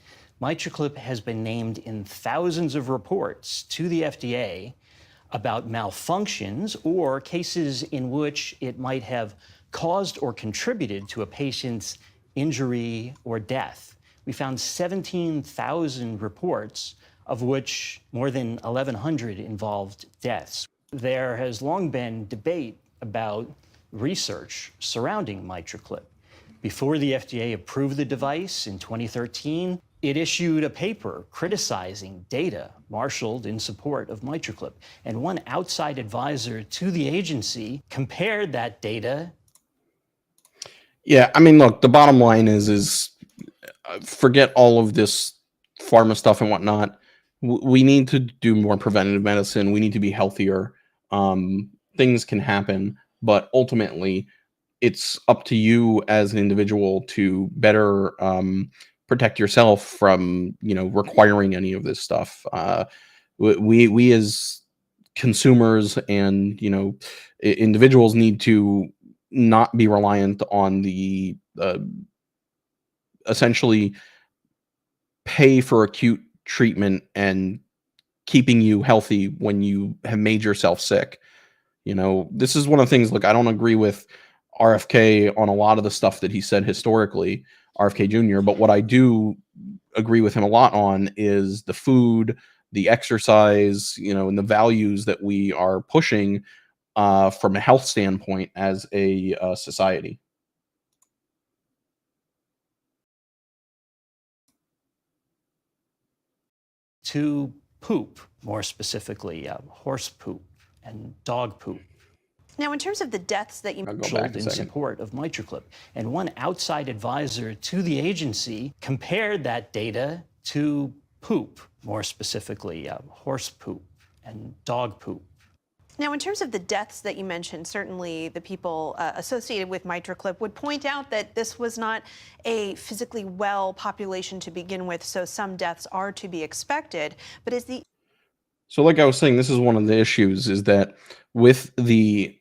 MitraClip has been named in thousands of reports to the FDA about malfunctions or cases in which it might have caused or contributed to a patient's injury or death. We found 17,000 reports, of which more than 1,100 involved deaths. There has long been debate about research surrounding MitraClip. Before the FDA approved the device in 2013, it issued a paper criticizing data marshaled in support of MitraClip. And one outside advisor to the agency compared that data. Yeah, I mean, look, the bottom line is forget all of this pharma stuff and whatnot. We need to do more preventative medicine. We need to be healthier. Things can happen, but ultimately, it's up to you as an individual to better protect yourself from, requiring any of this stuff. We as consumers and individuals need to not be reliant on the essentially pay for acute treatment and keeping you healthy when you have made yourself sick. This is one of the things. Look, I don't agree with RFK on a lot of the stuff that he said historically, RFK Jr., but what I do agree with him a lot on is the food, the exercise, and the values that we are pushing from a health standpoint as a society. To poop, more specifically, horse poop and dog poop. Now, in terms of the deaths that you mentioned in support of MitraClip, and one outside advisor to the agency compared that data to poop, more specifically, horse poop and dog poop. Now, in terms of the deaths that you mentioned, certainly the people associated with MitraClip would point out that this was not a physically well population to begin with, so some deaths are to be expected. But So like I was saying, this is one of the issues, is that with the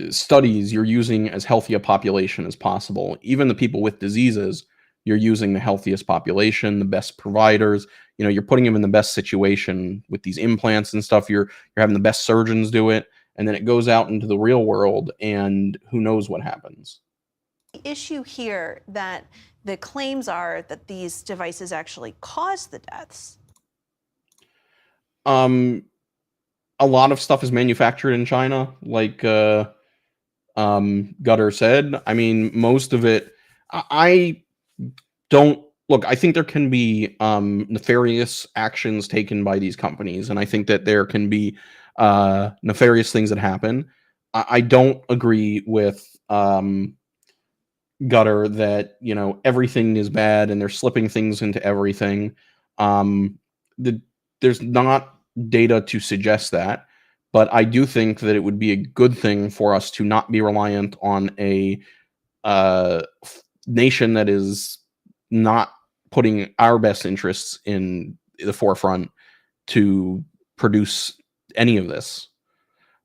studies, you're using as healthy a population as possible. Even the people with diseases, you're using the healthiest population, the best providers. You're putting them in the best situation with these implants and stuff. You're having the best surgeons do it, and then it goes out into the real world, and who knows what happens. The issue here that the claims are that these devices actually cause the deaths. A lot of stuff is manufactured in China, like Gutter said. I mean, most of it. I don't look. I think there can be nefarious actions taken by these companies, and I think that there can be nefarious things that happen. I don't agree with Gutter that everything is bad and they're slipping things into everything. There's not data to suggest that, but I do think that it would be a good thing for us to not be reliant on a nation that is not putting our best interests in the forefront to produce any of this.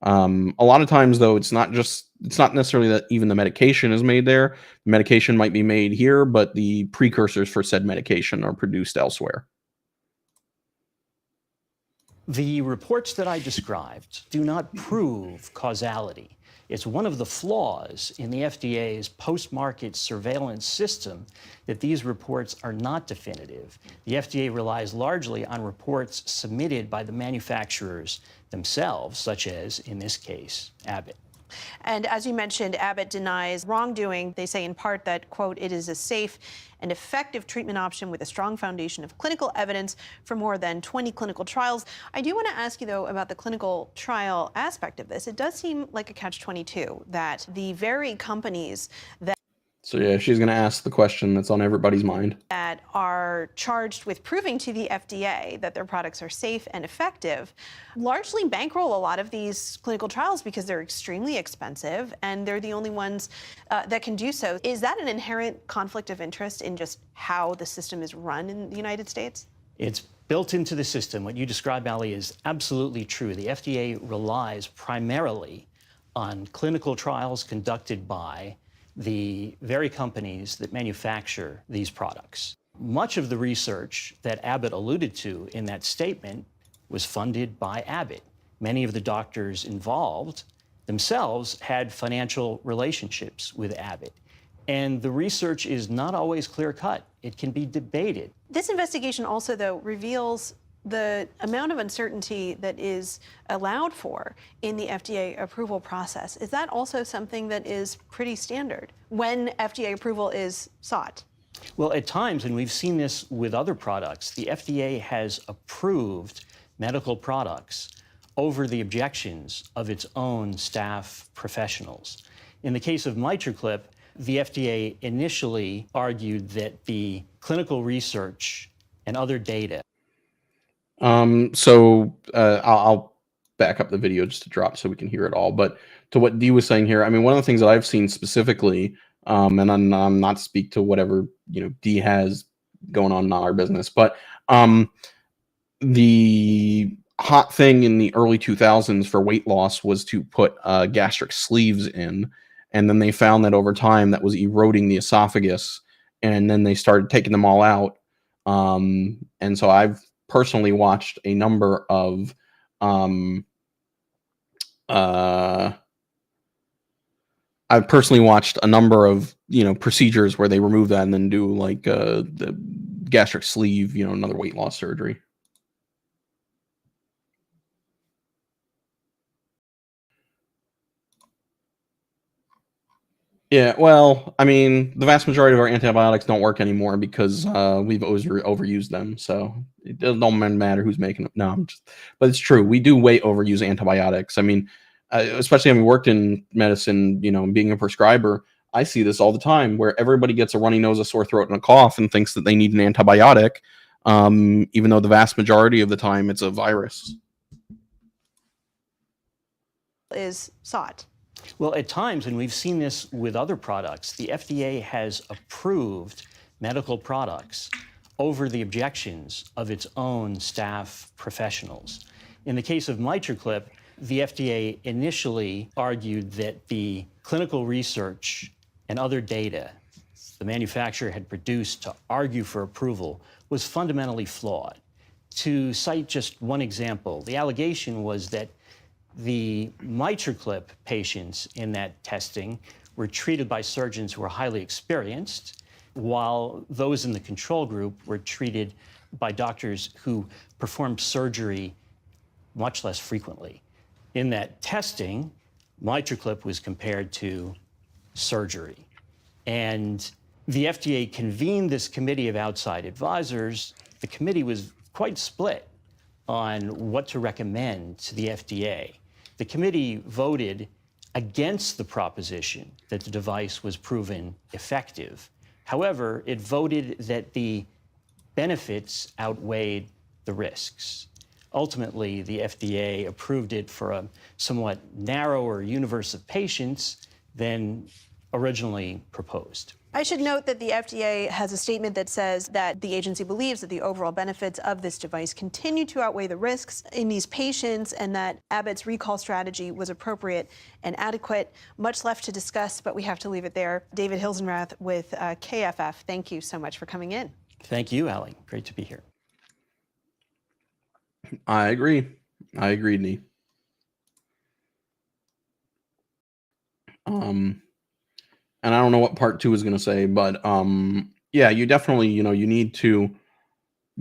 A lot of times, though, it's not necessarily that even the medication is made there. The medication might be made here, but the precursors for said medication are produced elsewhere. The reports that I described do not prove causality. It's one of the flaws in the FDA's post-market surveillance system that these reports are not definitive. The FDA relies largely on reports submitted by the manufacturers themselves, such as, in this case, Abbott. And as you mentioned, Abbott denies wrongdoing. They say in part that, quote, it is a safe and effective treatment option with a strong foundation of clinical evidence for more than 20 clinical trials. I do want to ask you, though, about the clinical trial aspect of this. It does seem like a catch-22 that the very companies that So yeah, she's going to ask the question that's on everybody's mind. That are charged with proving to the FDA that their products are safe and effective largely bankroll a lot of these clinical trials because they're extremely expensive and they're the only ones that can do so. Is that an inherent conflict of interest in just how the system is run in the United States? It's built into the system. What you described, Ali, is absolutely true. The FDA relies primarily on clinical trials conducted by the very companies that manufacture these products. Much of the research that Abbott alluded to in that statement was funded by Abbott. Many of the doctors involved themselves had financial relationships with Abbott. And the research is not always clear-cut. It can be debated. This investigation also, though, reveals the amount of uncertainty that is allowed for in the FDA approval process. Is that also something that is pretty standard when FDA approval is sought? Well, at times, and we've seen this with other products, the FDA has approved medical products over the objections of its own staff professionals. In the case of MitraClip, the FDA initially argued that the clinical research and other data. I'll back up the video just to drop so we can hear it all. But to what Dee was saying here, I mean, one of the things that I've seen specifically, and I'm not to speak to whatever Dee has going on, not our business, but the hot thing in the early 2000s for weight loss was to put gastric sleeves in, and then they found that over time that was eroding the esophagus, and then they started taking them all out. And so I've personally watched a number of procedures where they remove that and then do like the gastric sleeve, another weight loss surgery. Yeah, well, I mean, the vast majority of our antibiotics don't work anymore because we've overused them. So it doesn't matter who's making them. No, but it's true. We do way overuse antibiotics. I mean, especially having worked in medicine, being a prescriber, I see this all the time where everybody gets a runny nose, a sore throat, and a cough and thinks that they need an antibiotic, even though the vast majority of the time it's a virus. Is sought. Well, at times, and we've seen this with other products, the FDA has approved medical products over the objections of its own staff professionals. In the case of MitraClip, the FDA initially argued that the clinical research and other data the manufacturer had produced to argue for approval was fundamentally flawed. To cite just one example, the allegation was that the MitraClip patients in that testing were treated by surgeons who were highly experienced, while those in the control group were treated by doctors who performed surgery much less frequently. In that testing, MitraClip was compared to surgery. And the FDA convened this committee of outside advisors. The committee was quite split on what to recommend to the FDA. The committee voted against the proposition that the device was proven effective. However, it voted that the benefits outweighed the risks. Ultimately, the FDA approved it for a somewhat narrower universe of patients than originally proposed. I should note that the FDA has a statement that says that the agency believes that the overall benefits of this device continue to outweigh the risks in these patients and that Abbott's recall strategy was appropriate and adequate. Much left to discuss, but we have to leave it there. David Hilsenrath with KFF, thank you so much for coming in. Thank you, Ali. Great to be here. I agree, Nee. And I don't know what part 2 is going to say, but yeah, you definitely, you need to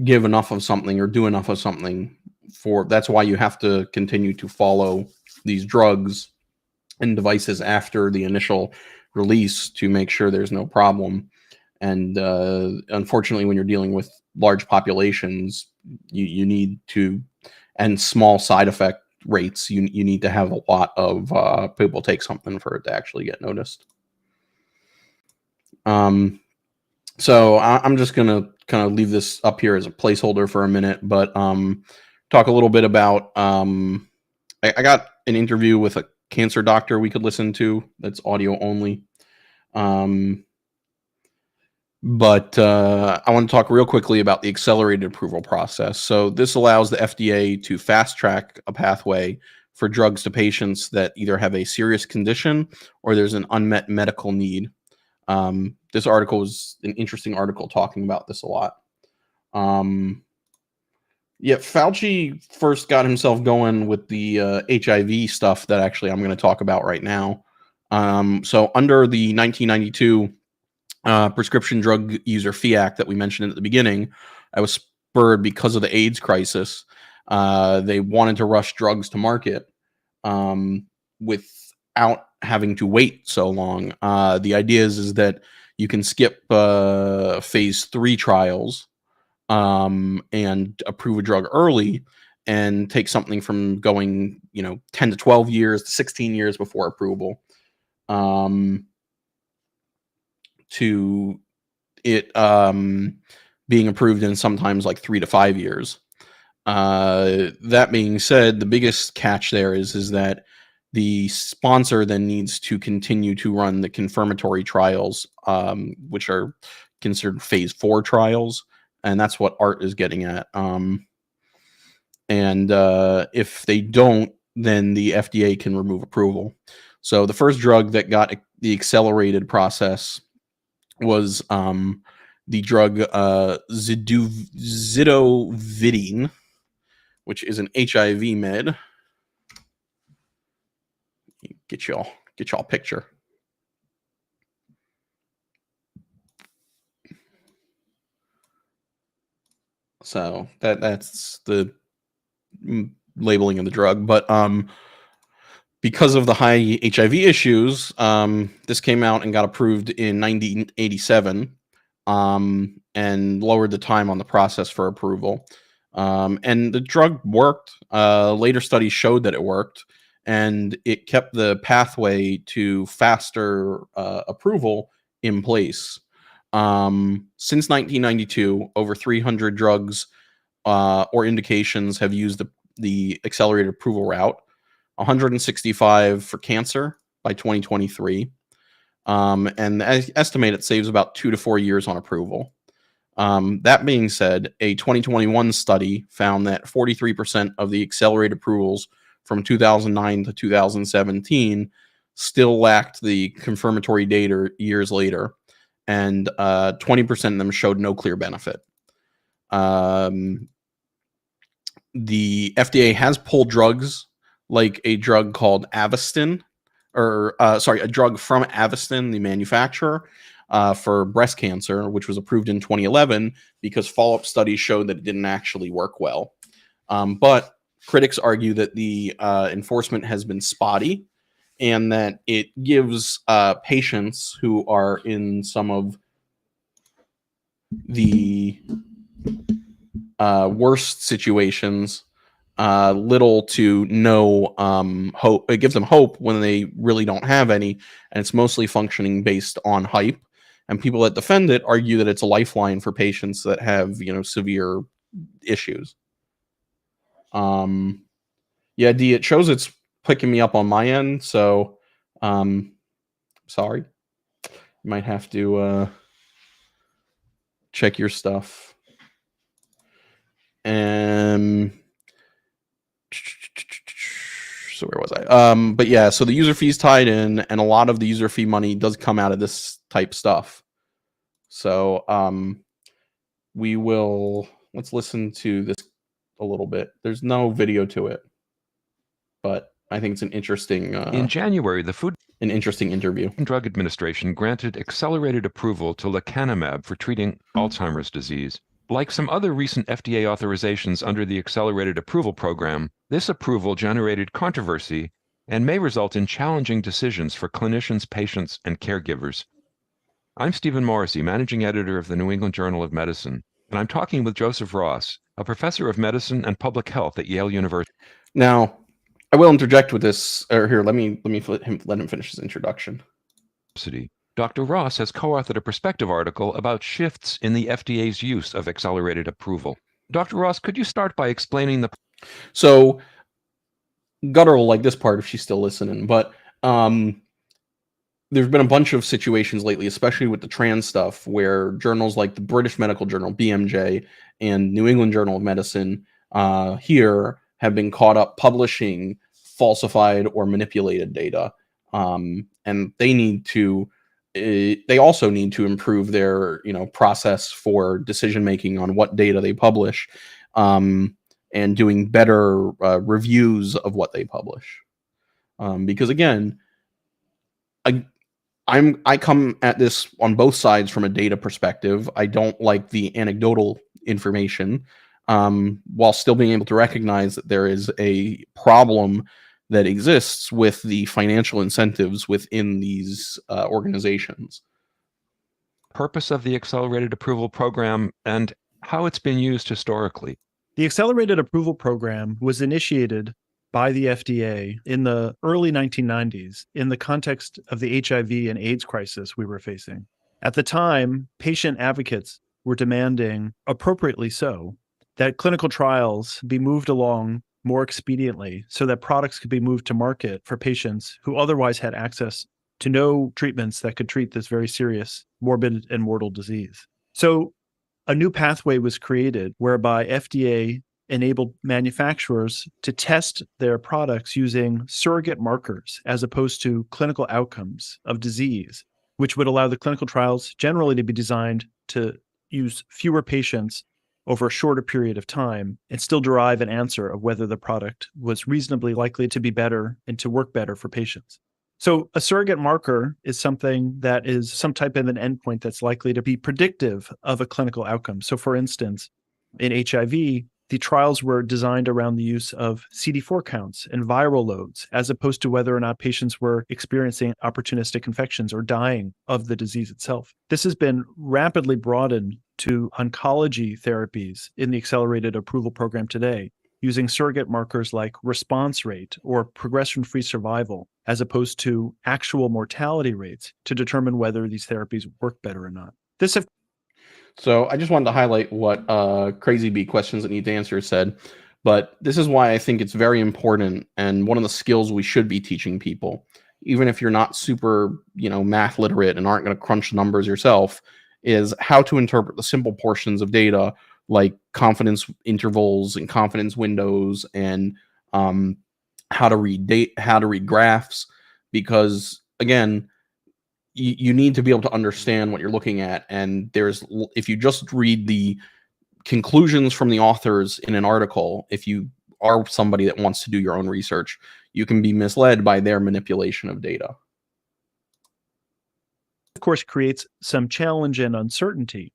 give enough of something or do enough of something that's why you have to continue to follow these drugs and devices after the initial release to make sure there's no problem. And unfortunately, when you're dealing with large populations, you need to, and small side effect rates, you need to have a lot of people take something for it to actually get noticed. So I'm just going to kind of leave this up here as a placeholder for a minute, but talk a little bit about I got an interview with a cancer doctor we could listen to that's audio only. But I want to talk real quickly about the accelerated approval process. So this allows the FDA to fast track a pathway for drugs to patients that either have a serious condition or there's an unmet medical need. This article is an interesting article talking about this a lot. Fauci first got himself going with the HIV stuff that actually I'm going to talk about right now. So under the 1992 Prescription Drug User Fee Act that we mentioned at the beginning, I was spurred because of the AIDS crisis. They wanted to rush drugs to market without having to wait so long. The idea is that you can skip phase 3 trials and approve a drug early and take something from going 10 to 12 years to 16 years before approval to it being approved in sometimes like 3 to 5 years. That being said, the biggest catch there is that the sponsor then needs to continue to run the confirmatory trials, which are considered phase 4 trials, and that's what Art is getting at. And if they don't, then the FDA can remove approval. So the first drug that got the accelerated process was the drug zidovudine, which is an HIV med. Get y'all a picture. So that's the labeling of the drug, but because of the high HIV issues, this came out and got approved in 1987 and lowered the time on the process for approval. And the drug worked. Later studies showed that it worked, and it kept the pathway to faster approval in place. Since 1992, over 300 drugs or indications have used the accelerated approval route. 165 for cancer by 2023. And estimate it saves about 2 to 4 years on approval. That being said, a 2021 study found that 43% of the accelerated approvals from 2009 to 2017 still lacked the confirmatory data years later, and 20% of them showed no clear benefit. The FDA has pulled drugs like a drug called Avastin, a drug from Avastin, the manufacturer, for breast cancer, which was approved in 2011 because follow-up studies showed that it didn't actually work well. But critics argue that the enforcement has been spotty and that it gives patients who are in some of the worst situations little to no hope. It gives them hope when they really don't have any, and it's mostly functioning based on hype. And people that defend it argue that it's a lifeline for patients that have severe issues. Yeah, D, it shows it's picking me up on my end, so sorry. You might have to check your stuff. So where was I? But yeah, so the user fee's tied in, and a lot of the user fee money does come out of this type stuff. So let's listen to this a little bit. There's no video to it, but I think it's an interesting. In January, the Food an interesting interview. and Drug Administration granted accelerated approval to lecanemab for treating Alzheimer's disease. Like some other recent FDA authorizations under the Accelerated Approval Program, this approval generated controversy and may result in challenging decisions for clinicians, patients, and caregivers. I'm Stephen Morrissey, managing editor of the New England Journal of Medicine, and I'm talking with Joseph Ross, a professor of medicine and public health at Yale University. Now, I will interject with this. Or here, let me let him finish his introduction. Dr. Ross has co-authored a perspective article about shifts in the FDA's use of accelerated approval. Dr. Ross, could you start by explaining the... So Gutter will like this part if she's still listening, but there's been a bunch of situations lately, especially with the trans stuff, where journals like the British Medical Journal, BMJ, and New England Journal of Medicine here have been caught up publishing falsified or manipulated data. And they need to, they also need to improve their, process for decision making on what data they publish, and doing better reviews of what they publish. Because again, I come at this on both sides from a data perspective. I don't like the anecdotal information, while still being able to recognize that there is a problem that exists with the financial incentives within these organizations. Purpose of the accelerated approval program and how it's been used historically. The accelerated approval program was initiated by the FDA in the early 1990s in the context of the HIV and AIDS crisis we were facing. At the time, patient advocates were demanding, appropriately so, that clinical trials be moved along more expediently so that products could be moved to market for patients who otherwise had access to no treatments that could treat this very serious, morbid, and mortal disease. So a new pathway was created whereby FDA enabled manufacturers to test their products using surrogate markers as opposed to clinical outcomes of disease, which would allow the clinical trials generally to be designed to use fewer patients over a shorter period of time and still derive an answer of whether the product was reasonably likely to be better and to work better for patients. So a surrogate marker is something that is some type of an endpoint that's likely to be predictive of a clinical outcome. So for instance, in HIV, the trials were designed around the use of CD4 counts and viral loads, as opposed to whether or not patients were experiencing opportunistic infections or dying of the disease itself. This has been rapidly broadened to oncology therapies in the accelerated approval program today, using surrogate markers like response rate or progression-free survival, as opposed to actual mortality rates to determine whether these therapies work better or not. So I just wanted to highlight what Crazy Bee Questions That Need to Answer said, but this is why I think it's very important and one of the skills we should be teaching people, even if you're not super, math literate and aren't going to crunch numbers yourself, is how to interpret the simple portions of data like confidence intervals and confidence windows and how to read graphs, because again, you need to be able to understand what you're looking at. And if you just read the conclusions from the authors in an article, if you are somebody that wants to do your own research, you can be misled by their manipulation of data. Of course, creates some challenge and uncertainty.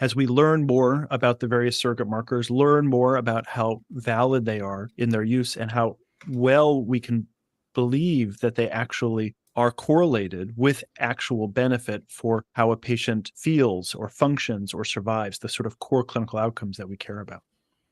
As we learn more about the various surrogate markers, learn more about how valid they are in their use and how well we can believe that they actually are correlated with actual benefit for how a patient feels or functions or survives, the sort of core clinical outcomes that we care about.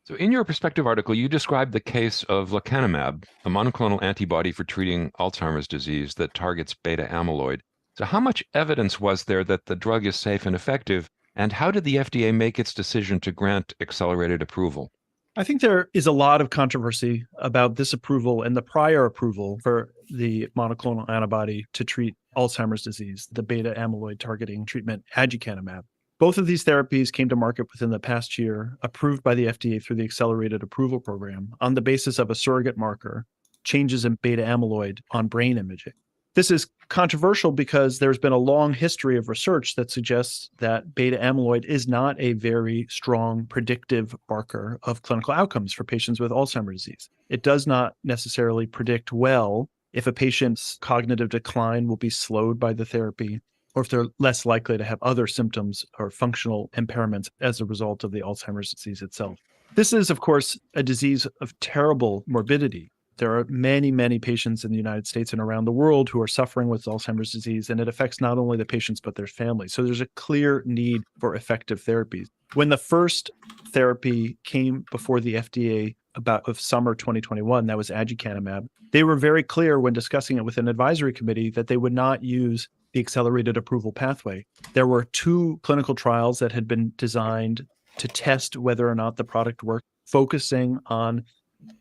So in your perspective article, you described the case of lecanemab, a monoclonal antibody for treating Alzheimer's disease that targets beta amyloid. So how much evidence was there that the drug is safe and effective, and how did the FDA make its decision to grant accelerated approval? I think there is a lot of controversy about this approval and the prior approval for the monoclonal antibody to treat Alzheimer's disease, the beta amyloid targeting treatment aducanumab. Both of these therapies came to market within the past year, approved by the FDA through the accelerated approval program on the basis of a surrogate marker, changes in beta amyloid on brain imaging. This is controversial because there's been a long history of research that suggests that beta amyloid is not a very strong predictive marker of clinical outcomes for patients with Alzheimer's disease. It does not necessarily predict well if a patient's cognitive decline will be slowed by the therapy, or if they're less likely to have other symptoms or functional impairments as a result of the Alzheimer's disease itself. This is, of course, a disease of terrible morbidity. There are many, many patients in the United States and around the world who are suffering with Alzheimer's disease, and it affects not only the patients, but their families. So there's a clear need for effective therapies. When the first therapy came before the FDA about of summer 2021, that was aducanumab, they were very clear when discussing it with an advisory committee that they would not use the accelerated approval pathway. There were 2 clinical trials that had been designed to test whether or not the product worked, focusing on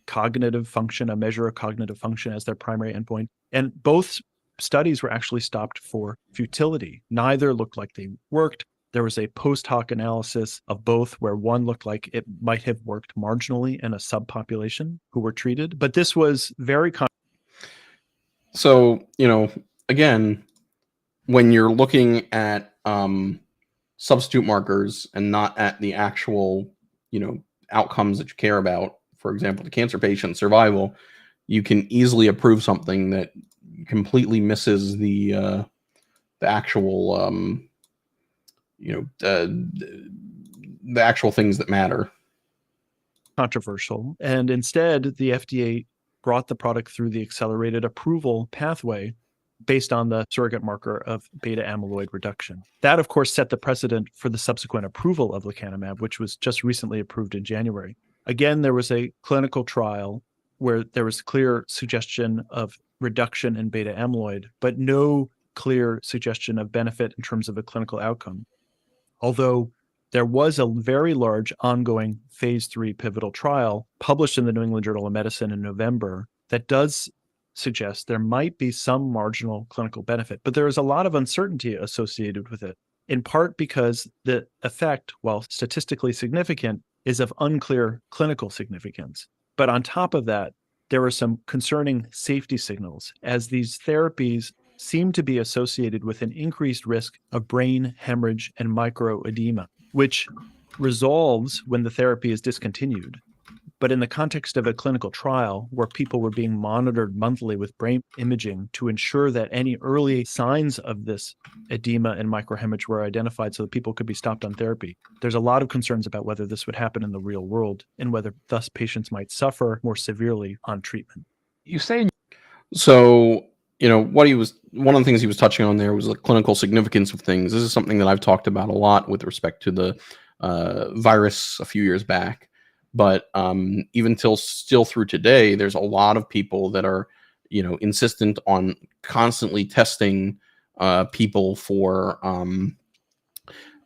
cognitive function, a measure of cognitive function as their primary endpoint. And both studies were actually stopped for futility. Neither looked like they worked. There was a post hoc analysis of both where one looked like it might have worked marginally in a subpopulation who were treated. But this was very So, again, when you're looking at substitute markers and not at the actual, outcomes that you care about, for example, the cancer patient survival, you can easily approve something that completely misses the actual, the actual things that matter. controversial. And instead, the FDA brought the product through the accelerated approval pathway based on the surrogate marker of beta amyloid reduction. That, of course, set the precedent for the subsequent approval of lecanemab, which was just recently approved in January. Again, there was a clinical trial where there was clear suggestion of reduction in beta amyloid, but no clear suggestion of benefit in terms of a clinical outcome. Although there was a very large ongoing phase 3 pivotal trial published in the New England Journal of Medicine in November that does suggest there might be some marginal clinical benefit, but there is a lot of uncertainty associated with it, in part because the effect, while statistically significant, is of unclear clinical significance. But on top of that, there are some concerning safety signals, as these therapies seem to be associated with an increased risk of brain hemorrhage and microedema, which resolves when the therapy is discontinued. But in the context of a clinical trial where people were being monitored monthly with brain imaging to ensure that any early signs of this edema and microhemorrhage were identified so that people could be stopped on therapy, there's a lot of concerns about whether this would happen in the real world and whether thus patients might suffer more severely on treatment. You say So, one of the things he was touching on there was the clinical significance of things. This is something that I've talked about a lot with respect to the virus a few years back. But even still through today, there's a lot of people that are, insistent on constantly testing people for,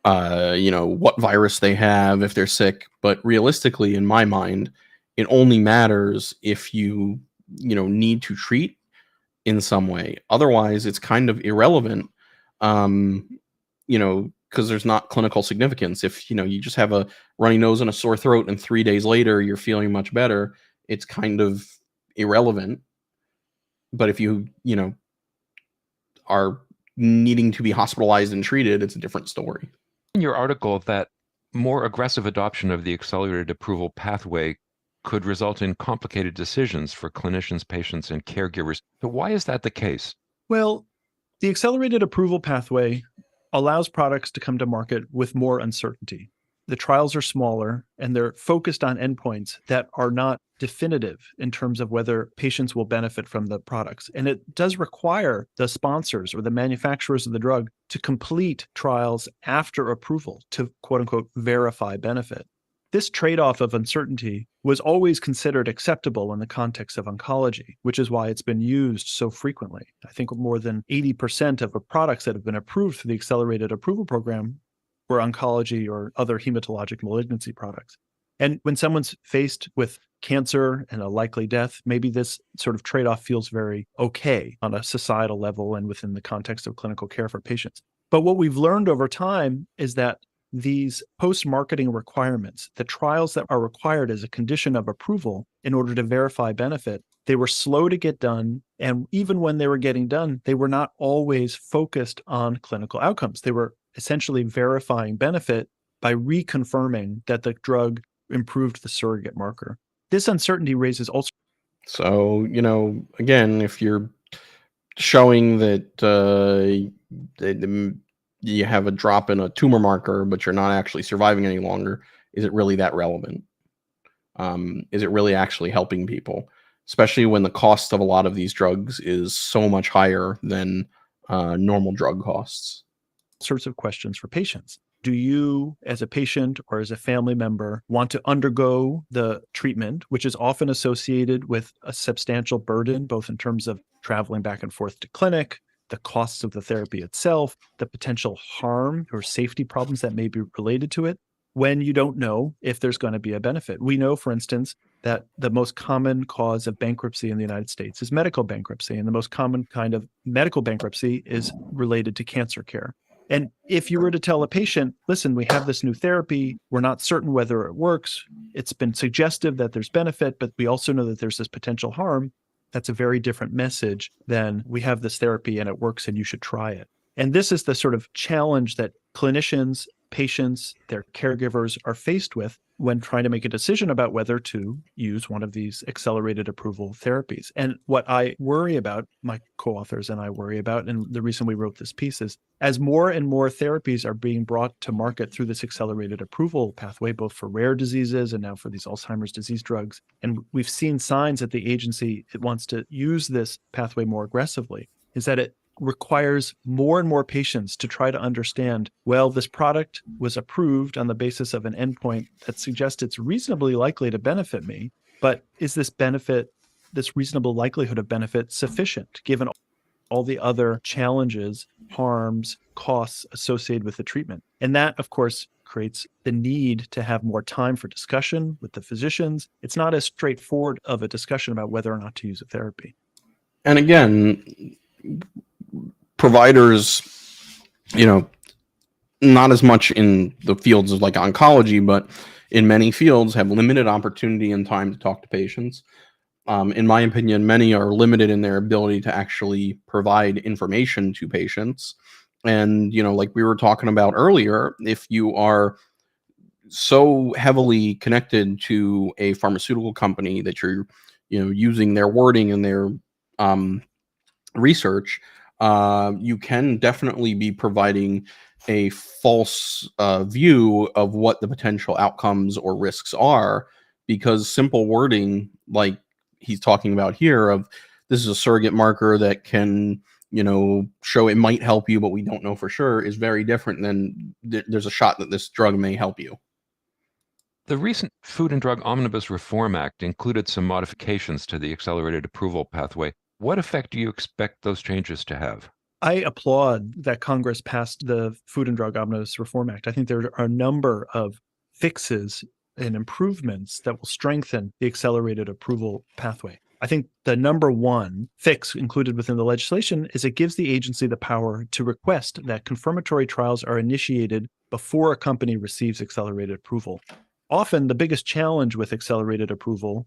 what virus they have, if they're sick. But realistically, in my mind, it only matters if you, need to treat in some way. Otherwise, it's kind of irrelevant, because there's not clinical significance. If, you just have a runny nose and a sore throat and 3 days later you're feeling much better, it's kind of irrelevant. But if you, are needing to be hospitalized and treated, it's a different story. in your article that more aggressive adoption of the accelerated approval pathway could result in complicated decisions for clinicians, patients, and caregivers. But why is that the case? Well, the accelerated approval pathway allows products to come to market with more uncertainty. The trials are smaller and they're focused on endpoints that are not definitive in terms of whether patients will benefit from the products. And it does require the sponsors or the manufacturers of the drug to complete trials after approval to, quote unquote, verify benefit. This trade-off of uncertainty was always considered acceptable in the context of oncology, which is why it's been used so frequently. I think more than 80% of the products that have been approved through the accelerated approval program were oncology or other hematologic malignancy products. And when someone's faced with cancer and a likely death, maybe this sort of trade-off feels very okay on a societal level and within the context of clinical care for patients. But what we've learned over time is that these post-marketing requirements, the trials that are required as a condition of approval in order to verify benefit, they were slow to get done. And even when they were getting done, they were not always focused on clinical outcomes. They were essentially verifying benefit by reconfirming that the drug improved the surrogate marker. This uncertainty raises also. So, again, if you're showing that you have a drop in a tumor marker, but you're not actually surviving any longer, is it really that relevant? Is it really actually helping people? Especially when the cost of a lot of these drugs is so much higher than normal drug costs. Sorts of questions for patients. Do you, as a patient or as a family member, want to undergo the treatment, which is often associated with a substantial burden, both in terms of traveling back and forth to clinic, the costs of the therapy itself, the potential harm or safety problems that may be related to it, when you don't know if there's going to be a benefit. We know, for instance, that the most common cause of bankruptcy in the United States is medical bankruptcy, and the most common kind of medical bankruptcy is related to cancer care. And if you were to tell a patient, listen, we have this new therapy, we're not certain whether it works, it's been suggestive that there's benefit, but we also know that there's this potential harm, that's a very different message than we have this therapy and it works and you should try it. And this is the sort of challenge that clinicians, patients, their caregivers are faced with when trying to make a decision about whether to use one of these accelerated approval therapies. And what I worry about, my co-authors and I worry about, and the reason we wrote this piece is, as more and more therapies are being brought to market through this accelerated approval pathway, both for rare diseases and now for these Alzheimer's disease drugs, and we've seen signs that the agency wants to use this pathway more aggressively, is that it requires more and more patients to try to understand, well, this product was approved on the basis of an endpoint that suggests it's reasonably likely to benefit me, but is this benefit, this reasonable likelihood of benefit, sufficient given all the other challenges, harms, costs associated with the treatment? And that, of course, creates the need to have more time for discussion with the physicians. It's not as straightforward of a discussion about whether or not to use a therapy. And again, providers, not as much in the fields of like oncology, but in many fields have limited opportunity and time to talk to patients. In my opinion, many are limited in their ability to actually provide information to patients. And, like we were talking about earlier, if you are so heavily connected to a pharmaceutical company that you're, using their wording and their research, you can definitely be providing a false view of what the potential outcomes or risks are, because simple wording, like he's talking about here, of this is a surrogate marker that can, show it might help you, but we don't know for sure, is very different than there's a shot that this drug may help you. The recent Food and Drug Omnibus Reform Act included some modifications to the accelerated approval pathway. What effect do you expect those changes to have? I applaud that Congress passed the Food and Drug Omnibus Reform Act. I think there are a number of fixes and improvements that will strengthen the accelerated approval pathway. I think the number one fix included within the legislation is it gives the agency the power to request that confirmatory trials are initiated before a company receives accelerated approval. Often the biggest challenge with accelerated approval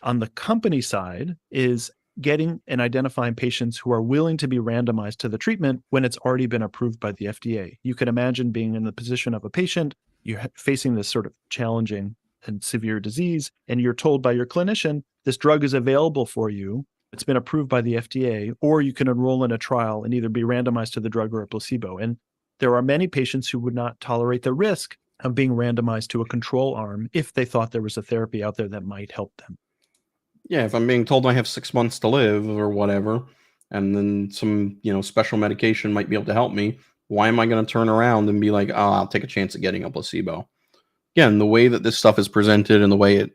on the company side is getting and identifying patients who are willing to be randomized to the treatment when it's already been approved by the FDA. You can imagine being in the position of a patient, you're facing this sort of challenging and severe disease, and you're told by your clinician, this drug is available for you, it's been approved by the FDA, or you can enroll in a trial and either be randomized to the drug or a placebo. And there are many patients who would not tolerate the risk of being randomized to a control arm if they thought there was a therapy out there that might help them. Yeah, if I'm being told I have 6 months to live or whatever, and then some, special medication might be able to help me, why am I going to turn around and be like, oh, I'll take a chance at getting a placebo? Again, the way that this stuff is presented and the way it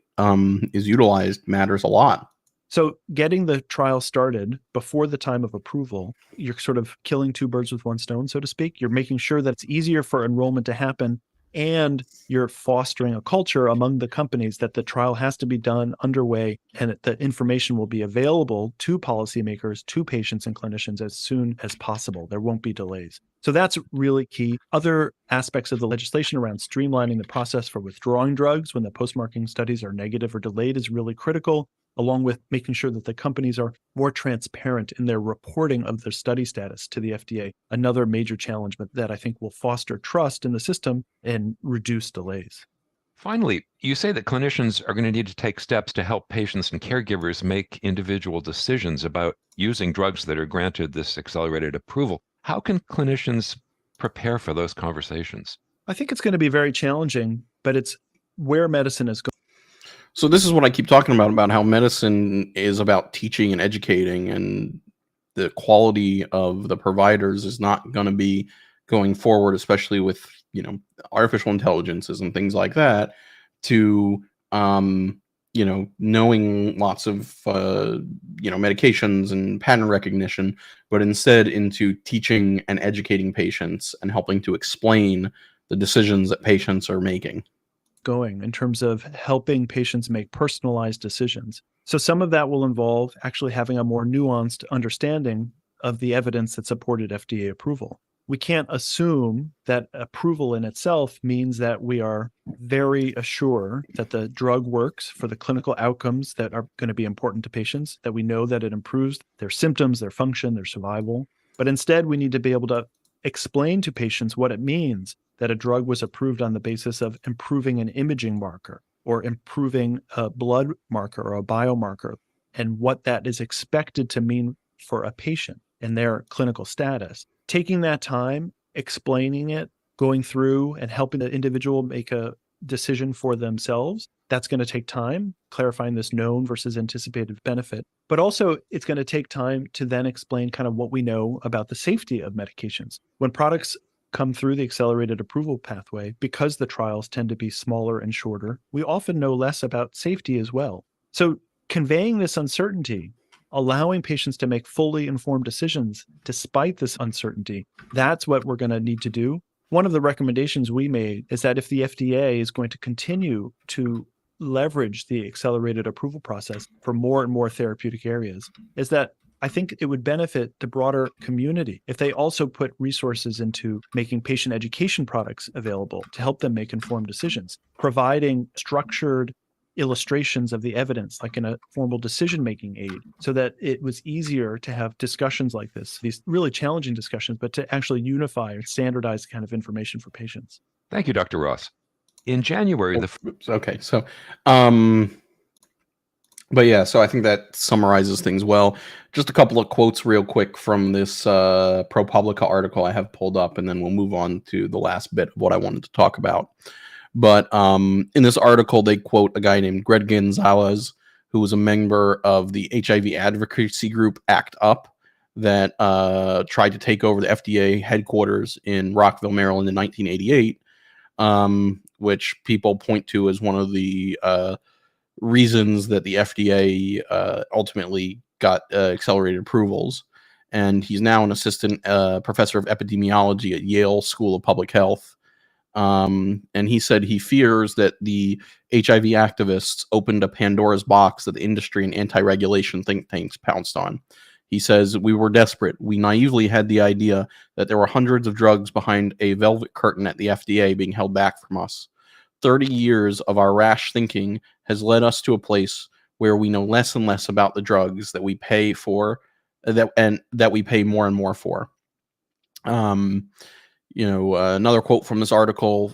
is utilized matters a lot. So getting the trial started before the time of approval, you're sort of killing two birds with one stone, so to speak. You're making sure that it's easier for enrollment to happen, and you're fostering a culture among the companies that the trial has to be done underway and that information will be available to policymakers, to patients and clinicians as soon as possible. There won't be delays. So that's really key. Other aspects of the legislation around streamlining the process for withdrawing drugs when the post-marketing studies are negative or delayed is really critical, along with making sure that the companies are more transparent in their reporting of their study status to the FDA. Another major challenge, but that I think will foster trust in the system and reduce delays. Finally, you say that clinicians are going to need to take steps to help patients and caregivers make individual decisions about using drugs that are granted this accelerated approval. How can clinicians prepare for those conversations? I think it's going to be very challenging, but it's where medicine is going. So this is what I keep talking about how medicine is about teaching and educating, and the quality of the providers is not going to be going forward, especially with, artificial intelligences and things like that, to knowing lots of medications and pattern recognition, but instead into teaching and educating patients and helping to explain the decisions that patients are making. Going in terms of helping patients make personalized decisions. So some of that will involve actually having a more nuanced understanding of the evidence that supported FDA approval. We can't assume that approval in itself means that we are very assured that the drug works for the clinical outcomes that are going to be important to patients, that we know that it improves their symptoms, their function, their survival. But instead, we need to be able to explain to patients what it means that a drug was approved on the basis of improving an imaging marker or improving a blood marker or a biomarker, and what that is expected to mean for a patient and their clinical status. Taking that time, explaining it, going through and helping the individual make a decision for themselves, that's going to take time, clarifying this known versus anticipated benefit. But also, it's going to take time to then explain kind of what we know about the safety of medications. When products come through the accelerated approval pathway, because the trials tend to be smaller and shorter, we often know less about safety as well. So conveying this uncertainty, allowing patients to make fully informed decisions despite this uncertainty, that's what we're going to need to do. One of the recommendations we made is that if the FDA is going to continue to leverage the accelerated approval process for more and more therapeutic areas, is that I think it would benefit the broader community if they also put resources into making patient education products available to help them make informed decisions, providing structured illustrations of the evidence, like in a formal decision-making aid, so that it was easier to have discussions like this, these really challenging discussions, but to actually unify or standardize kind of information for patients. Thank you, Dr. Ross. In January, okay, so but yeah, so I think that summarizes things well. Just a couple of quotes real quick from this ProPublica article I have pulled up, and then we'll move on to the last bit of what I wanted to talk about. But in this article, they quote a guy named Greg Gonzalez, who was a member of the HIV advocacy group ACT UP that tried to take over the FDA headquarters in Rockville, Maryland in 1988, which people point to as one of the reasons that the FDA ultimately got accelerated approvals. And he's now an assistant professor of epidemiology at Yale School of Public Health. And he said he fears that the HIV activists opened a Pandora's box that the industry and anti-regulation think tanks pounced on. He says, "We were desperate. We naively had the idea that there were hundreds of drugs behind a velvet curtain at the FDA being held back from us. 30 years of our rash thinking has led us to a place where we know less and less about the drugs that we pay for, that we pay more and more for." Another quote from this article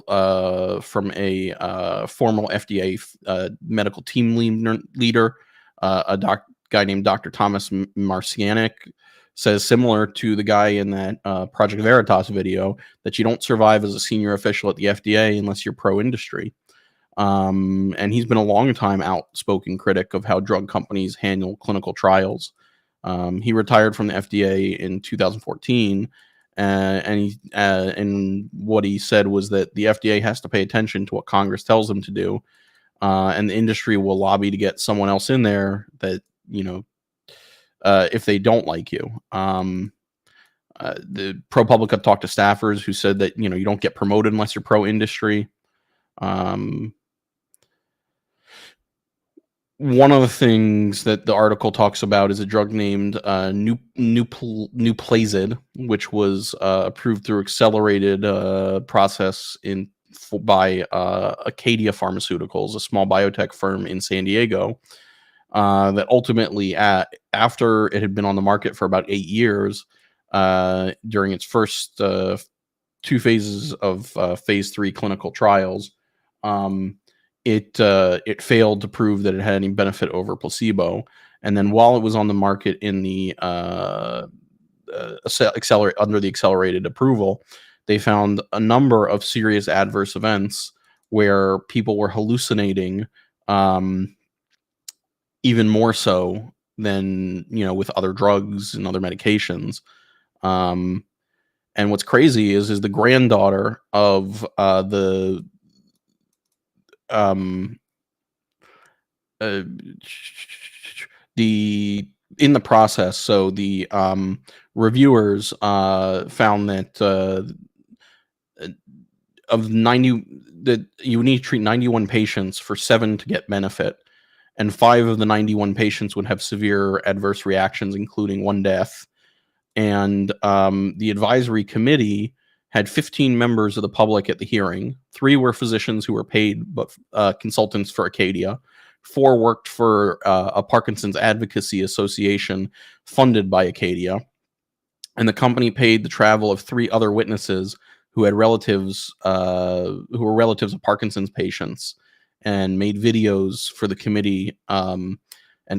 from a formal FDA medical team leader, guy named Dr. Thomas Marcianic, says, similar to the guy in that Project Veritas video, that you don't survive as a senior official at the FDA unless you're pro-industry. And he's been a long time outspoken critic of how drug companies handle clinical trials. He retired from the FDA in 2014. And what he said was that the FDA has to pay attention to what Congress tells them to do, and the industry will lobby to get someone else in there that, if they don't like you. The ProPublica talked to staffers who said that, you don't get promoted unless you're pro-industry. One of the things that the article talks about is a drug named Nuplazid, which was approved through accelerated process by Acadia Pharmaceuticals, a small biotech firm in San Diego, that ultimately, after it had been on the market for about 8 years, during its first 2 phases of phase 3 clinical trials, it failed to prove that it had any benefit over placebo. And then while it was on the market in the under the accelerated approval, they found a number of serious adverse events where people were hallucinating, even more so than with other drugs and other medications. And what's crazy is the granddaughter of in the process, so the reviewers found that of 90 that you need to treat 91 patients for 7 to get benefit, and 5 of the 91 patients would have severe adverse reactions, including 1 death. And the advisory committee had 15 members of the public at the hearing. 3 were physicians who were paid, but consultants for Acadia. 4 worked for a Parkinson's advocacy association funded by Acadia. And the company paid the travel of 3 other witnesses who had relatives who were relatives of Parkinson's patients, and made videos for the committee. And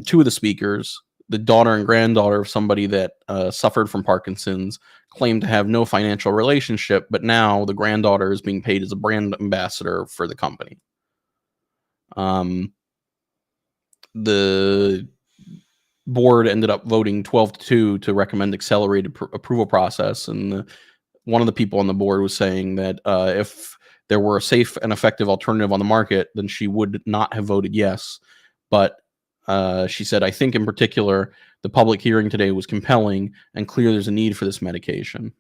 2 of the speakers, the daughter and granddaughter of somebody that suffered from Parkinson's, claimed to have no financial relationship, but now the granddaughter is being paid as a brand ambassador for the company. The board ended up voting 12-2 to recommend accelerated approval process, and one of the people on the board was saying that if there were a safe and effective alternative on the market, then she would not have voted yes. But she said, I think in particular, the public hearing today was compelling and clear there's a need for this medication.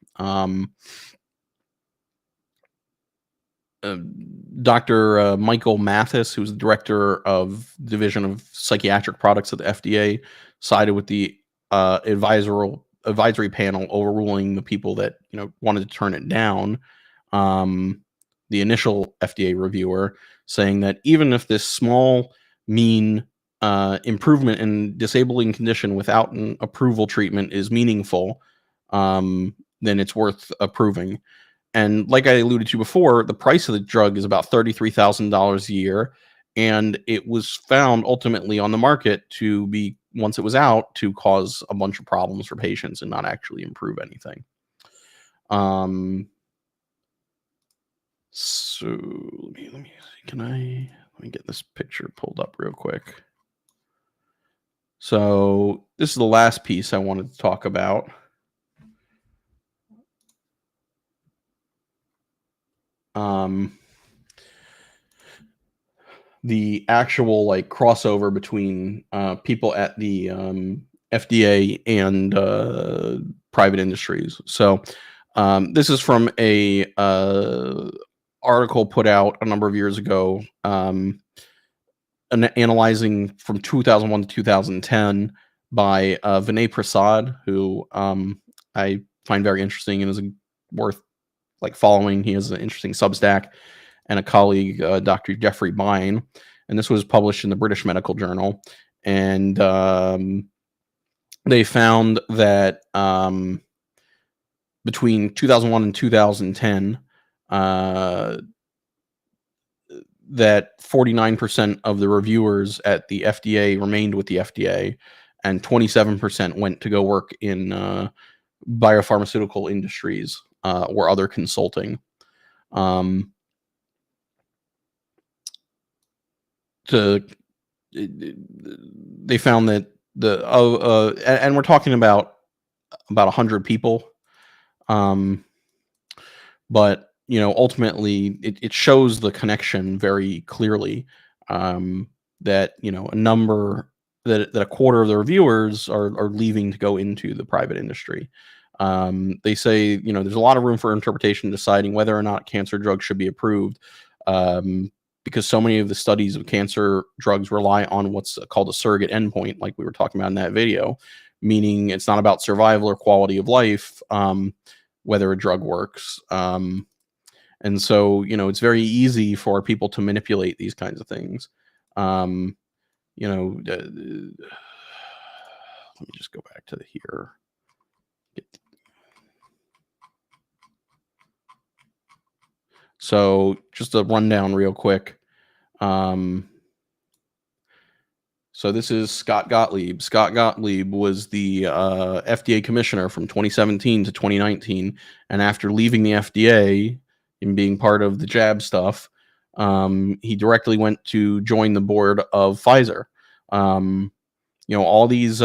Dr. Michael Mathis, who's the director of Division of Psychiatric Products at the FDA, sided with the advisory panel, overruling the people that wanted to turn it down. The initial FDA reviewer saying that even if this small, mean improvement in disabling condition without an approval treatment is meaningful, then it's worth approving. And like I alluded to before, the price of the drug is about $33,000 a year, and it was found ultimately on the market to be, once it was out, to cause a bunch of problems for patients and not actually improve anything. So let me get this picture pulled up real quick. So this is the last piece I wanted to talk about. The actual crossover between people at the FDA and private industries. So this is from a article put out a number of years ago, analyzing from 2001 to 2010 by Vinay Prasad, who I find very interesting and is worth following. He has an interesting Substack, and a colleague, Dr. Jeffrey Bine, and this was published in the British Medical Journal. And they found that between 2001 and 2010, that 49% of the reviewers at the FDA remained with the FDA, and 27% went to go work in biopharmaceutical industries or other consulting. They found that and we're talking about 100 people, but ultimately it shows the connection very clearly, that a number that a quarter of the reviewers are leaving to go into the private industry. They say there's a lot of room for interpretation deciding whether or not cancer drugs should be approved, because so many of the studies of cancer drugs rely on what's called a surrogate endpoint, like we were talking about in that video, meaning it's not about survival or quality of life, whether a drug works. And so, it's very easy for people to manipulate these kinds of things. Let me just go back to here. So just a rundown real quick. So this is Scott Gottlieb. Scott Gottlieb was the FDA commissioner from 2017 to 2019. And after leaving the FDA and being part of the jab stuff, he directly went to join the board of Pfizer. All these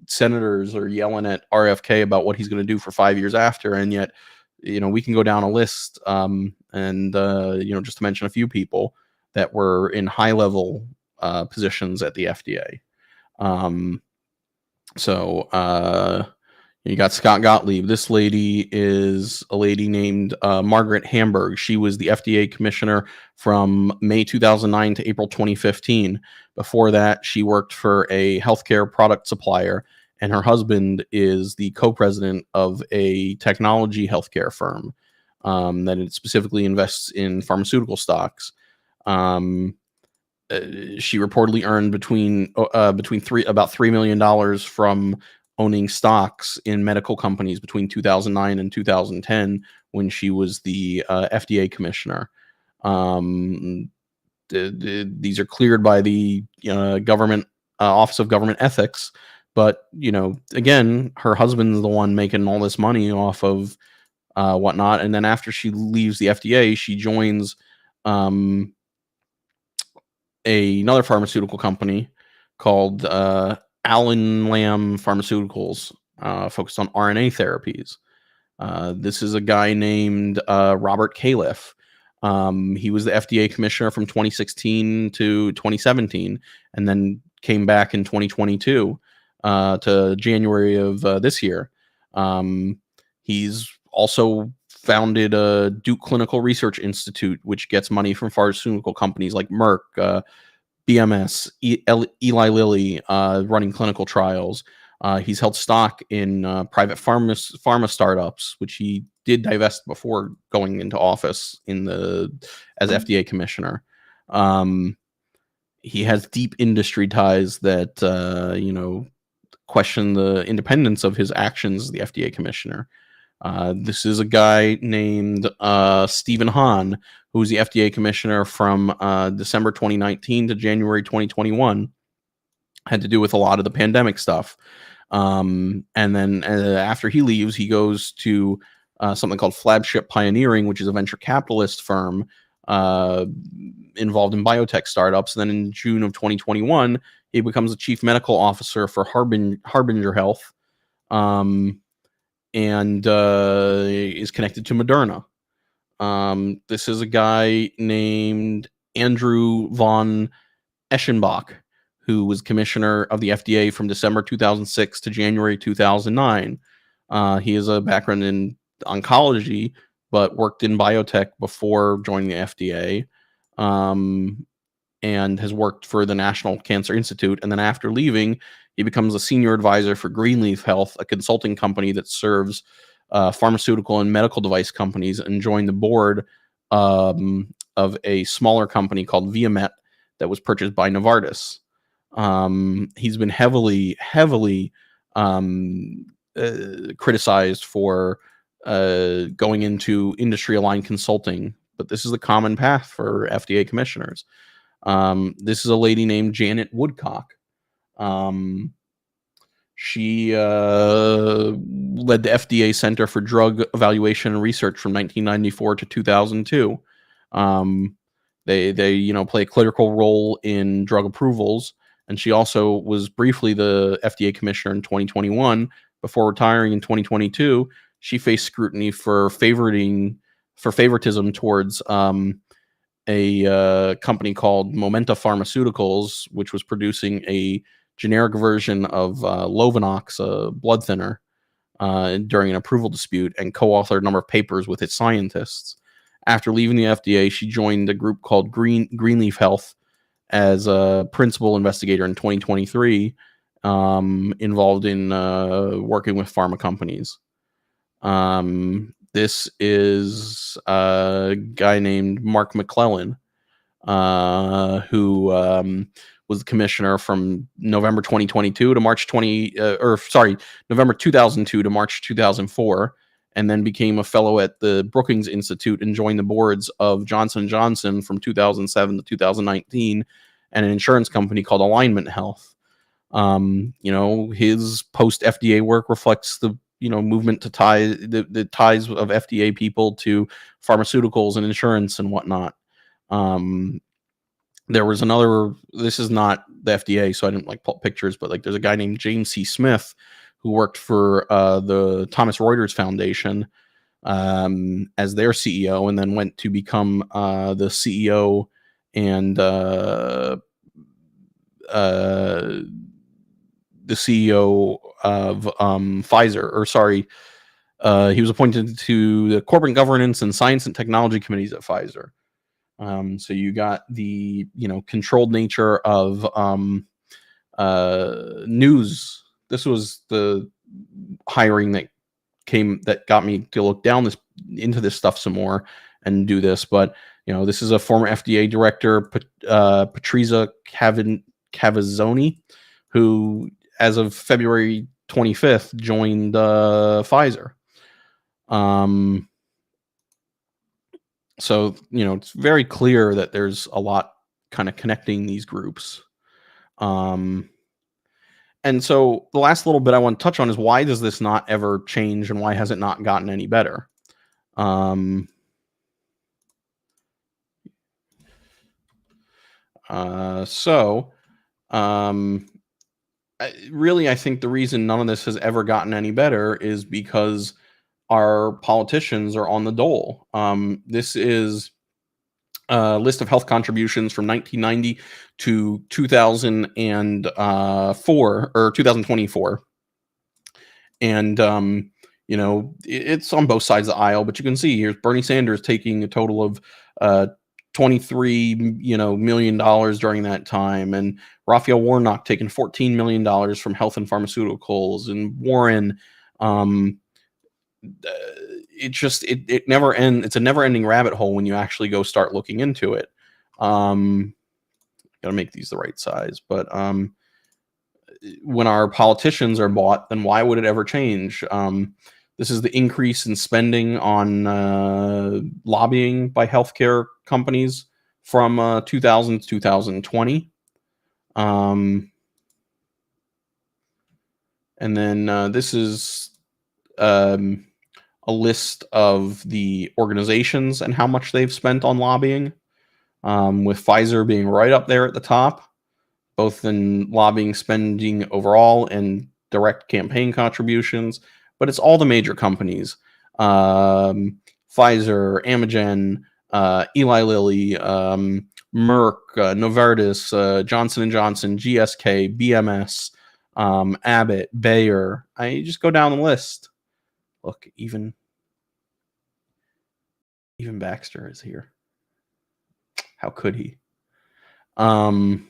senators are yelling at RFK about what he's going to do for 5 years after, and yet we can go down a list, and just to mention a few people that were in high level positions at the FDA. You got Scott Gottlieb. This lady is a lady named Margaret Hamburg. She was the FDA commissioner from May 2009 to April 2015. Before that, she worked for a healthcare product supplier, and her husband is the co-president of a technology healthcare firm that it specifically invests in pharmaceutical stocks. She reportedly earned between about $3 million from owning stocks in medical companies between 2009 and 2010 when she was the FDA commissioner. These are cleared by the government Office of Government Ethics, but again, her husband's the one making all this money off of whatnot. And then after she leaves the FDA, she joins another pharmaceutical company called Allen Lamb Pharmaceuticals, focused on RNA therapies. This is a guy named Robert Califf. He was the FDA commissioner from 2016 to 2017, and then came back in 2022 to January of this year. He's also founded a Duke Clinical Research Institute, which gets money from pharmaceutical companies like Merck, BMS, Eli Lilly, running clinical trials. He's held stock in private pharma startups, which he did divest before going into office as FDA commissioner. He has deep industry ties that question the independence of his actions as the FDA commissioner. This is a guy named Stephen Hahn, who was the FDA commissioner from December 2019 to January 2021. Had to do with a lot of the pandemic stuff. And then after he leaves, he goes to something called Flagship Pioneering, which is a venture capitalist firm involved in biotech startups. And then in June of 2021, he becomes the chief medical officer for Harbinger Health, and is connected to Moderna. This is a guy named Andrew von Eschenbach, who was commissioner of the FDA from December 2006 to January 2009. He has a background in oncology, but worked in biotech before joining the FDA, and has worked for the National Cancer Institute. And then after leaving, he becomes a senior advisor for Greenleaf Health, a consulting company that serves pharmaceutical and medical device companies, and joined the board of a smaller company called Viamet that was purchased by Novartis. He's been heavily criticized for going into industry-aligned consulting, but this is the common path for FDA commissioners. This is a lady named Janet Woodcock. She led the FDA Center for Drug Evaluation and Research from 1994 to 2002. They play a critical role in drug approvals, and she also was briefly the FDA commissioner in 2021 before retiring in 2022. She faced scrutiny for favoritism towards a company called Momenta Pharmaceuticals, which was producing a generic version of Lovenox, a blood thinner, during an approval dispute, and co-authored a number of papers with its scientists. After leaving the FDA, she joined a group called Greenleaf Health as a principal investigator in 2023, involved in working with pharma companies. This is a guy named Mark McClellan, who was the commissioner from November 2022 to November 2002 to March 2004, and then became a fellow at the Brookings Institute and joined the boards of Johnson & Johnson from 2007 to 2019, and an insurance company called Alignment Health. His post-FDA work reflects the movement to tie the ties of FDA people to pharmaceuticals and insurance and whatnot. There was another, this is not the FDA, so I didn't pull pictures, but there's a guy named James C. Smith who worked for the Thomas Reuters Foundation as their CEO, and then went to become the CEO and the CEO of Pfizer, or sorry, he was appointed to the Corporate Governance and Science and Technology Committees at Pfizer. So you got the controlled nature of news. This was the hiring that got me to look into this stuff some more and do this. But this is a former FDA director, Patrizia Cavazzoni, who, as of February 25th, joined Pfizer. So it's very clear that there's a lot kind of connecting these groups. And so the last little bit I want to touch on is, why does this not ever change, and why has it not gotten any better? Really, I think the reason none of this has ever gotten any better is because our politicians are on the dole. This is a list of health contributions from 1990 to 2004 or 2024. And, it's on both sides of the aisle, but you can see here's Bernie Sanders taking a total of $23 million during that time, and Raphael Warnock taking $14 million from health and pharmaceuticals, and Warren. It never ends. It's a never-ending rabbit hole when you actually go start looking into it. Gotta make these the right size, but when our politicians are bought, then why would it ever change? This is the increase in spending on lobbying by healthcare companies from 2000 to 2020. And then this is a list of the organizations and how much they've spent on lobbying, with Pfizer being right up there at the top, both in lobbying spending overall and direct campaign contributions. But it's all the major companies: Pfizer, Amgen, Eli Lilly, Merck, Novartis, Johnson & Johnson, GSK, BMS, Abbott, Bayer. I just go down the list. Look, even Baxter is here. How could he? And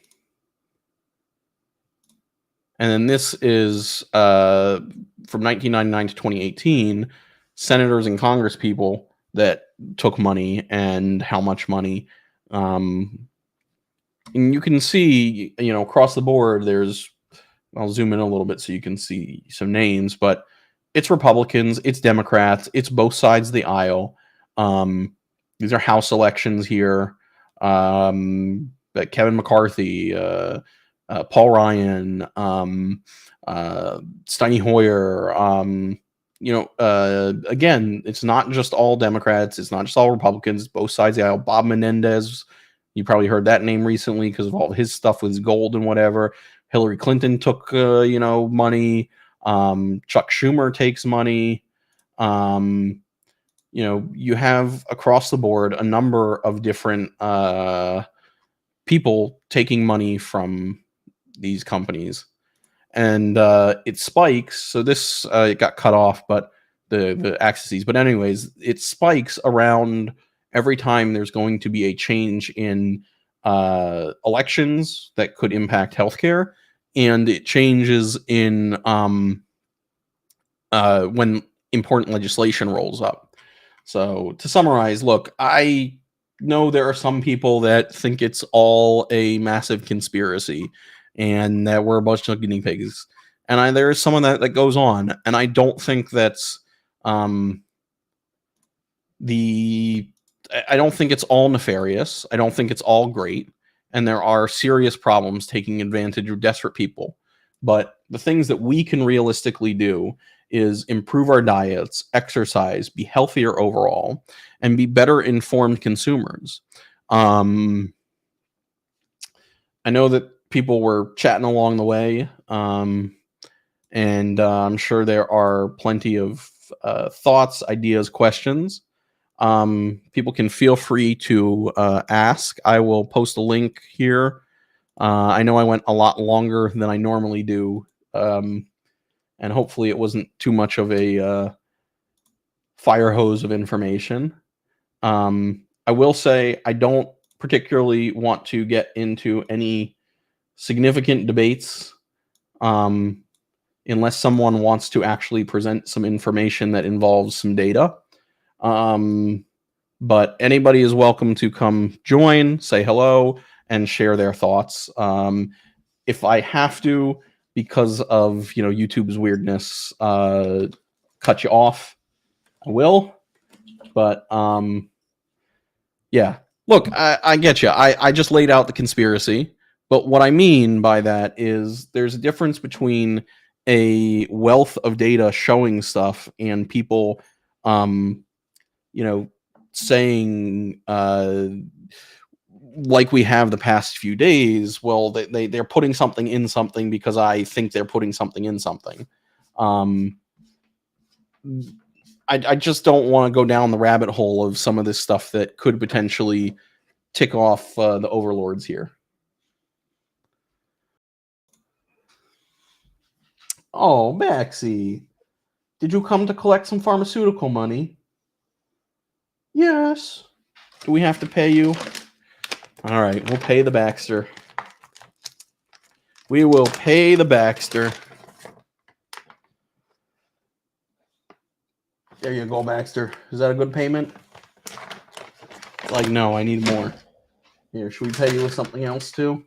then this is from 1999 to 2018, senators and Congress people that took money and how much money. And you can see, across the board, I'll zoom in a little bit so you can see some names, but it's Republicans, it's Democrats, it's both sides of the aisle. These are House elections here. Kevin McCarthy, Paul Ryan, Steny Hoyer. Again, it's not just all Democrats. It's not just all Republicans. It's both sides of the aisle. Bob Menendez, you probably heard that name recently because of all his stuff with gold and whatever. Hillary Clinton took, money. Chuck Schumer takes money. You have across the board a number of different people taking money from these companies, and it spikes. So this it got cut off, but the axes. But anyways, it spikes around every time there's going to be a change in elections that could impact healthcare, and it changes in when important legislation rolls up. So to summarize, look, I know there are some people that think it's all a massive conspiracy and that we're a bunch of guinea pigs. And there is some of that goes on. And I don't think that's I don't think it's all nefarious. I don't think it's all great. And there are serious problems taking advantage of desperate people. But the things that we can realistically do is improve our diets, exercise, be healthier overall, and be better informed consumers. I know that people were chatting along the way, and I'm sure there are plenty of thoughts, ideas, questions. People can feel free to ask. I will post a link here I know I went a lot longer than I normally do, and hopefully it wasn't too much of a fire hose of information. I will say I don't particularly want to get into any significant debates unless someone wants to actually present some information that involves some data. But anybody is welcome to come join, say hello, and share their thoughts. If I have to, because of YouTube's weirdness, cut you off, I will. But yeah, look, I get you. I just laid out the conspiracy, but what I mean by that is there's a difference between a wealth of data showing stuff and people, saying like we have the past few days. Well, they're putting something in something because I think they're putting something in something. I just don't want to go down the rabbit hole of some of this stuff that could potentially tick off the overlords here. Oh, Maxie, did you come to collect some pharmaceutical money? Yes. Do we have to pay you? All right, we'll pay the Baxter. We will pay the Baxter. There you go, Baxter. Is that a good payment? Like, no, I need more. Here, should we pay you with something else too?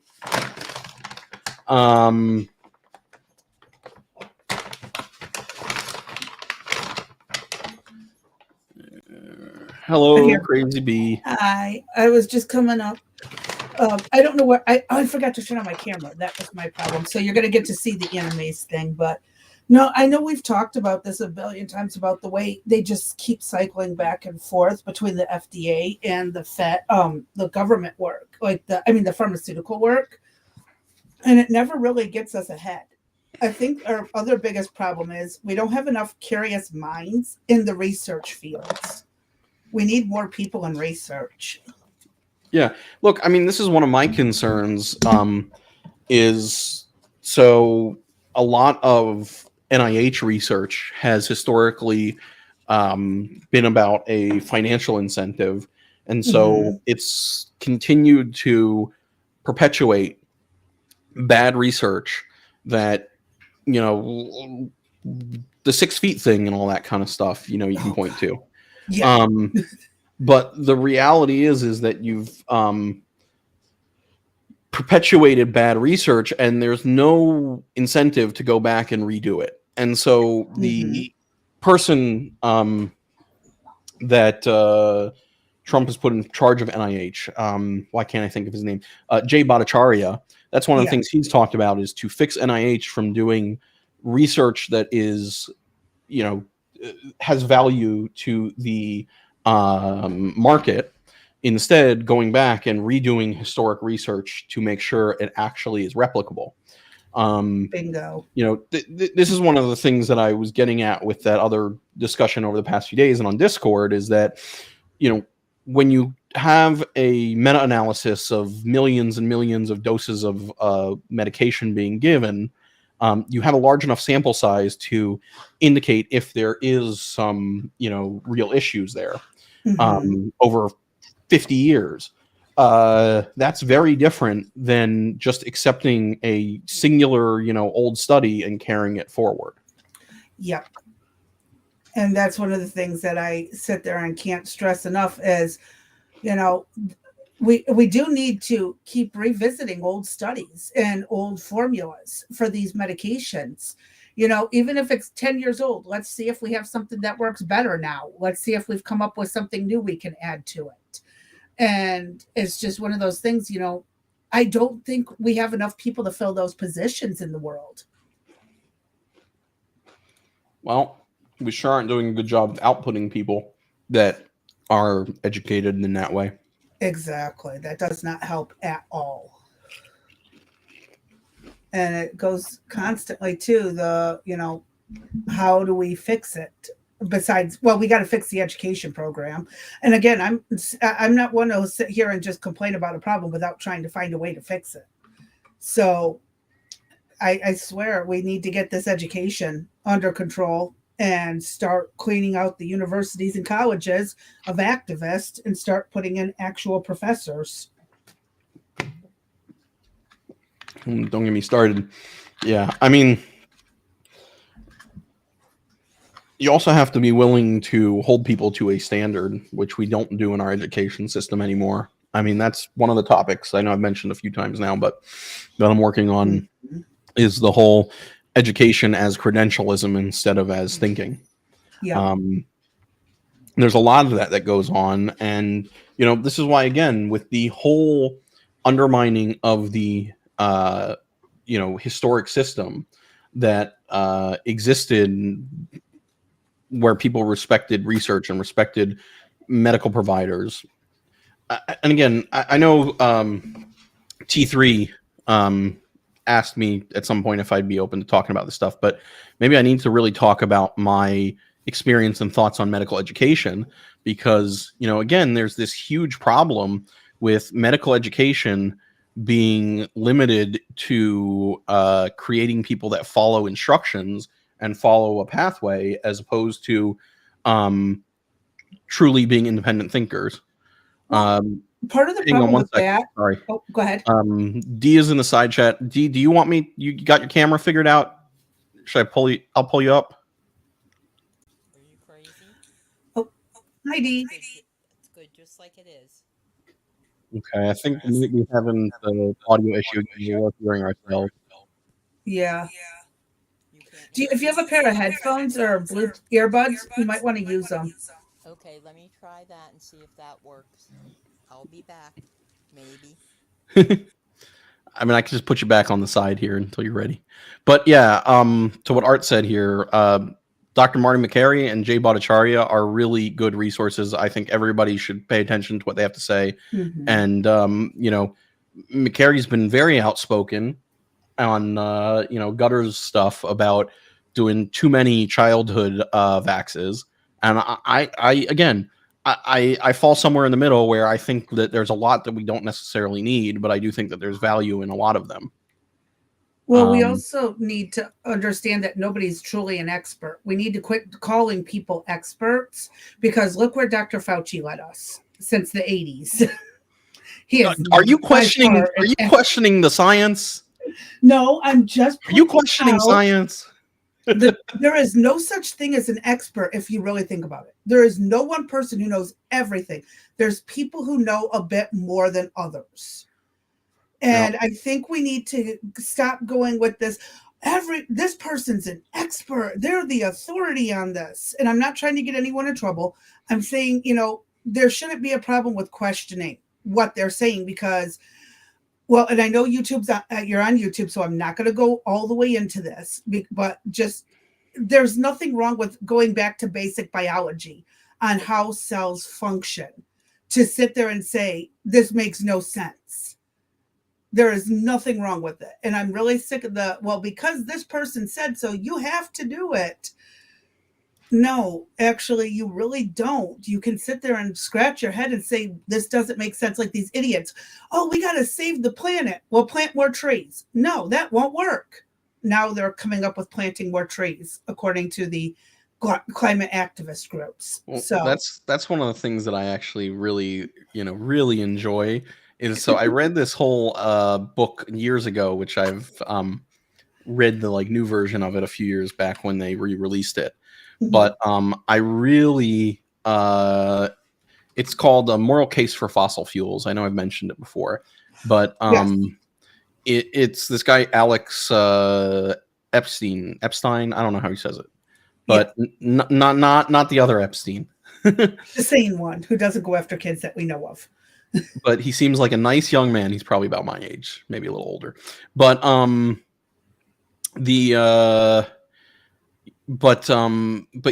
Hello, Here. Crazy Bee. I was just coming up. I don't know where I forgot to turn on my camera. That was my problem. So you're going to get to see the animes thing, but no, I know we've talked about this a billion times about the way they just keep cycling back and forth between the FDA and the government work, the pharmaceutical work, and it never really gets us ahead. I think our other biggest problem is we don't have enough curious minds in the research fields. We need more people in research. Yeah. Look, I mean, this is one of my concerns, is so a lot of NIH research has historically been about a financial incentive. And so it's continued to perpetuate bad research that, the 6 feet thing and all that kind of stuff, you can point to. Yeah. But the reality is that you've perpetuated bad research and there's no incentive to go back and redo it. And so the person that Trump has put in charge of NIH, why can't I think of his name? Jay Bhattacharya. That's one of the things he's talked about, is to fix NIH from doing research that is, has value to the market, instead going back and redoing historic research to make sure it actually is replicable. Bingo. This is one of the things that I was getting at with that other discussion over the past few days and on Discord, is that, when you have a meta-analysis of millions and millions of doses of medication being given, you have a large enough sample size to indicate if there is some, real issues there. Over 50 years. That's very different than just accepting a singular, old study and carrying it forward. Yep. And that's one of the things that I sit there and can't stress enough is, we do need to keep revisiting old studies and old formulas for these medications. Even if it's 10 years old, let's see if we have something that works better now. Let's see if we've come up with something new we can add to it. And it's just one of those things, I don't think we have enough people to fill those positions in the world. Well, we sure aren't doing a good job of outputting people that are educated in that way. Exactly. That does not help at all. And it goes constantly to the, how do we fix it? Besides, we got to fix the education program. And again, I'm not one to sit here and just complain about a problem without trying to find a way to fix it. So I swear we need to get this education under control and start cleaning out the universities and colleges of activists and start putting in actual professors. Don't get me started. Yeah, I mean, you also have to be willing to hold people to a standard, which we don't do in our education system anymore. I mean, that's one of the topics I know I've mentioned a few times now, but that I'm working on is the whole education as credentialism instead of as thinking. Yeah. There's a lot of that goes on, and this is why, again, with the whole undermining of the historic system that existed, where people respected research and respected medical providers. And again, I know T3 asked me at some point if I'd be open to talking about this stuff, but maybe I need to really talk about my experience and thoughts on medical education, because, again, there's this huge problem with medical education being limited to creating people that follow instructions and follow a pathway, as opposed to truly being independent thinkers. Part of the problem with that. Sorry. Oh, go ahead. D is in the side chat. D, do you want me? You got your camera figured out? Should I pull you? I'll pull you up. Are you crazy? Oh, hi, D. It's good, just like it is. Okay, I think we're having the audio issue again. We're hearing ourselves. Yeah. If you have a pair of headphones or blue earbuds, you might want to use them. Okay, let me try that and see if that works. I'll be back. Maybe. I mean, I can just put you back on the side here until you're ready. But yeah, to what Art said here, Dr. Marty McCary and Jay Bhattacharya are really good resources. I think everybody should pay attention to what they have to say. Mm-hmm. And, McCary's been very outspoken on, Gutter's stuff about doing too many childhood vaxes. And I fall somewhere in the middle, where I think that there's a lot that we don't necessarily need, but I do think that there's value in a lot of them. Well, we also need to understand that nobody's truly an expert. We need to quit calling people experts, because look where Dr. Fauci led us since the 80s. Are you questioning the science? No, I'm just. Are you questioning science? There is no such thing as an expert if you really think about it. There is no one person who knows everything. There's people who know a bit more than others. And I think we need to stop going with this. This person's an expert. They're the authority on this. And I'm not trying to get anyone in trouble. I'm saying, there shouldn't be a problem with questioning what they're saying, because, well, and I know you're on YouTube, so I'm not going to go all the way into this, but just there's nothing wrong with going back to basic biology on how cells function. To sit there and say, this makes no sense. There is nothing wrong with it. And I'm really sick of because this person said so, you have to do it. No, actually, you really don't. You can sit there and scratch your head and say, this doesn't make sense, like these idiots. Oh, we got to save the planet. Well, plant more trees. No, that won't work. Now they're coming up with planting more trees, according to the climate activist groups. Well, so that's one of the things that I actually really enjoy. So I read this whole book years ago, which I've read the new version of it a few years back when they re-released it. Mm-hmm. But I really it's called A Moral Case for Fossil Fuels. I know I've mentioned it before, but it's this guy Alex Epstein. I don't know how he says it, but not the other Epstein. The sane one who doesn't go after kids that we know of. But he seems like a nice young man. He's probably about my age, maybe a little older. But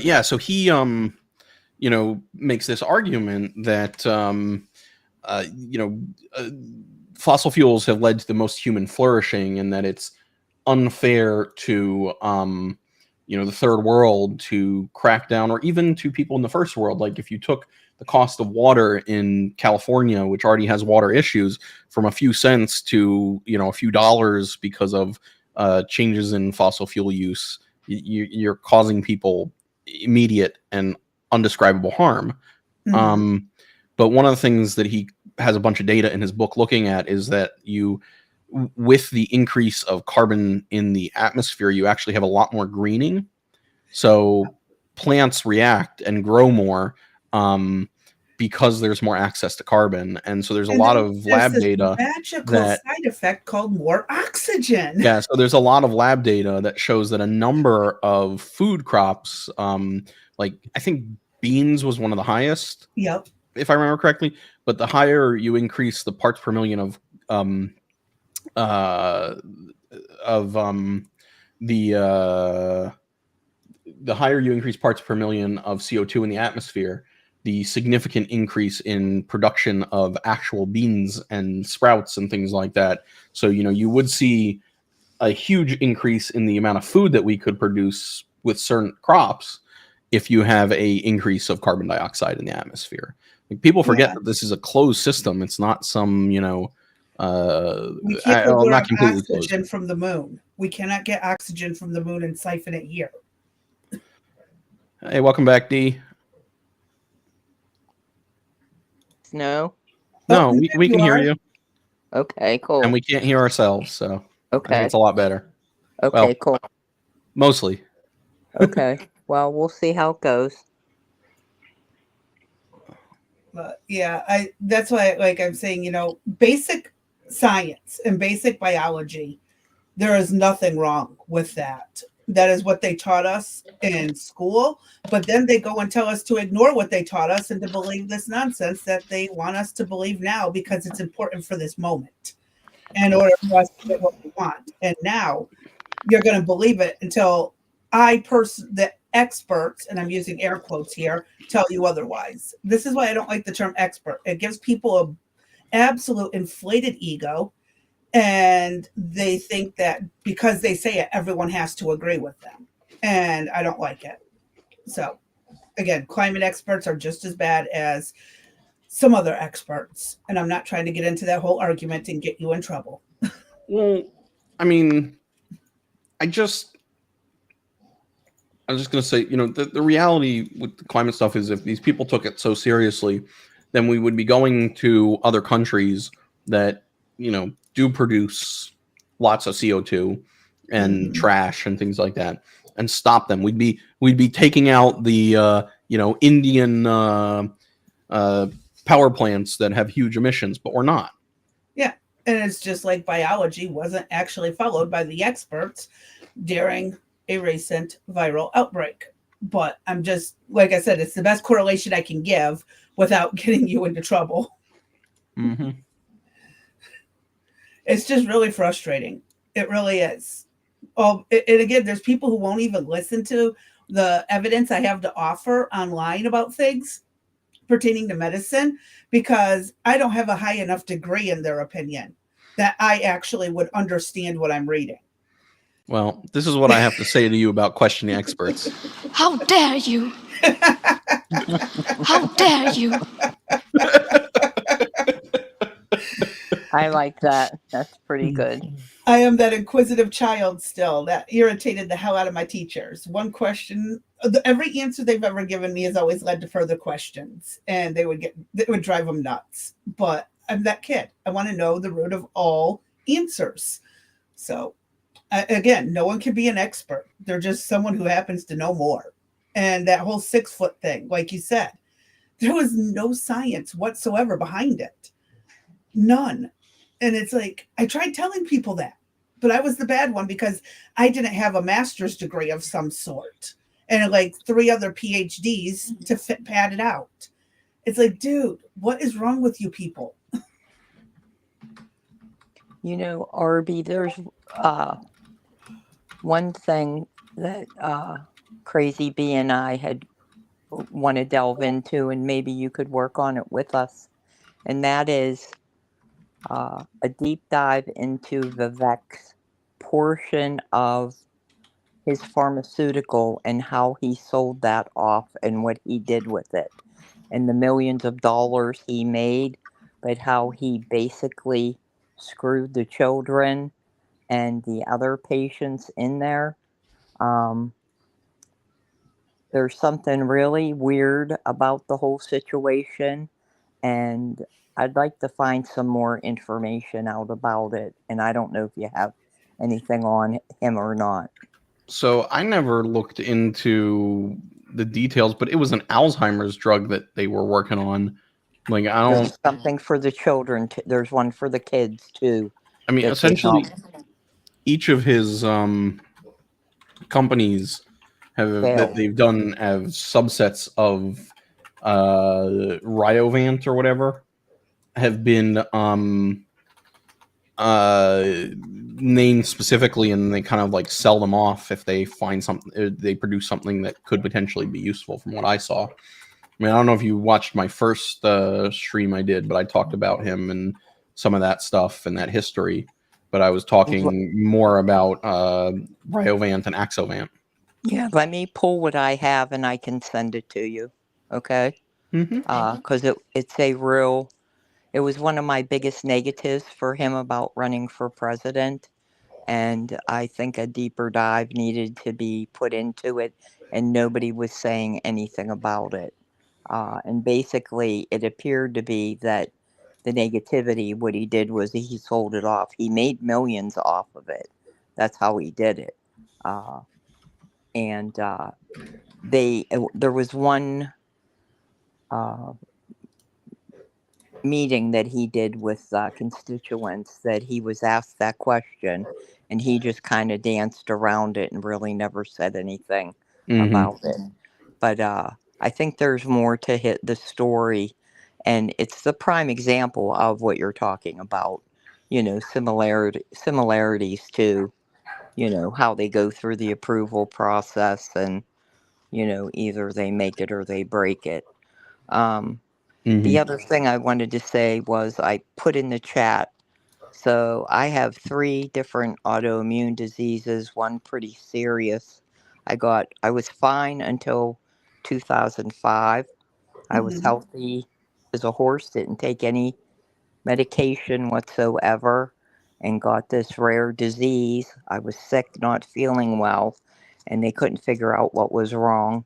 yeah, so he makes this argument that fossil fuels have led to the most human flourishing, and that it's unfair to the third world to crack down, or even to people in the first world. Like, if you took the cost of water in California, which already has water issues, from a few cents to a few dollars because of changes in fossil fuel use. You're causing people immediate and undescribable harm. But one of the things that he has a bunch of data in his book looking at is that with the increase of carbon in the atmosphere, you actually have a lot more greening. So plants react and grow more because there's more access to carbon. And so there's a lot of lab data magical side effect called more oxygen. Yeah, so there's a lot of lab data that shows that a number of food crops, like I think beans was one of the highest, Yep. if I remember correctly, but the higher you increase the parts per million of the higher you increase parts per million of CO2 in the atmosphere, the significant increase in production of actual beans and sprouts and things like that. So, you would see a huge increase in the amount of food that we could produce with certain crops if you have a increase of carbon dioxide in the atmosphere. Like, people forget that this is a closed system. It's not some, we can't not completely oxygen closed. from the moon. We cannot get oxygen from the moon and siphon it here. Hey, welcome back, D. No. No, we can hear you. Okay, cool. And we can't hear ourselves, so I think Okay. it's a lot better. Okay, Well, cool. mostly. Okay. Well, we'll see how it goes. But yeah, that's why, like I'm saying, basic science and basic biology, there is nothing wrong with that. That is what they taught us in school. But then they go and tell us to ignore what they taught us and to believe this nonsense that they want us to believe now because it's important for this moment in order for us to get what we want. And now you're going to believe it until the experts, and I'm using air quotes here, tell you otherwise. This is why I don't like the term expert. It gives people an absolute inflated ego, and they think that because they say it, everyone has to agree with them. And I don't like it. So again, climate experts are just as bad as some other experts. And I'm not trying to get into that whole argument and get you in trouble. Well, I mean, I'm just going to say, the reality with the climate stuff is if these people took it so seriously, then we would be going to other countries that, do produce lots of CO2 and trash and things like that and stop them. We'd be taking out the, Indian power plants that have huge emissions, but we're not. Yeah. And it's just like biology wasn't actually followed by the experts during a recent viral outbreak. But I'm just, like I said, it's the best correlation I can give without getting you into trouble. Mm-hmm. It's just really frustrating. It really is. Oh, and again, there's people who won't even listen to the evidence I have to offer online about things pertaining to medicine because I don't have a high enough degree in their opinion that I actually would understand what I'm reading. Well, this is what I have to say to you about questioning experts. How dare you? How dare you? I like that. That's pretty good. I am that inquisitive child still that irritated the hell out of my teachers. One question, every answer they've ever given me has always led to further questions, and it would drive them nuts. But I'm that kid. I want to know the root of all answers. So again, no one can be an expert. They're just someone who happens to know more. And that whole 6 foot thing, like you said, there was no science whatsoever behind it. None. And it's like, I tried telling people that, but I was the bad one because I didn't have a master's degree of some sort and like 3 other PhDs to pad it out. It's like, dude, what is wrong with you people? Arby, there's one thing that Crazy B and I had want to delve into, and maybe you could work on it with us, and that is a deep dive into Vivek's portion of his pharmaceutical and how he sold that off and what he did with it. and the millions of dollars he made, but how he basically screwed the children and the other patients in there. Um, there's something really weird about the whole situation, and I'd like to find some more information out about it. And I don't know if you have anything on him or not. So I never looked into the details, but it was an Alzheimer's drug that they were working on. Like, I don't. There's something for the children. There's one for the kids too. I mean, That did not essentially, each of his companies that fail. they've done as subsets of Ryovant or whatever have been named specifically, and they kind of like sell them off if they find something, they produce something that could potentially be useful from what I saw. I mean, I don't know if you watched my first stream I did, but I talked about him and some of that stuff and that history. But I was talking more about Ryovant and Axovant. Yeah, let me pull what I have and I can send it to you. Okay? Because it was one of my biggest negatives for him about running for president. And I think a deeper dive needed to be put into it, and nobody was saying anything about it. And basically, it appeared to be that the negativity, what he did was he sold it off. He made millions off of it. That's how he did it. And there was one meeting that he did with constituents that he was asked that question, and he just kind of danced around it and really never said anything about it. But I think there's more to hit the story, and it's the prime example of what you're talking about. Similarities to how they go through the approval process, and either they make it or they break it. The other thing I wanted to say was I put in the chat. So I have 3 different autoimmune diseases, one pretty serious. I was fine until 2005. I was healthy as a horse, didn't take any medication whatsoever, and got this rare disease. I was sick, not feeling well, and they couldn't figure out what was wrong.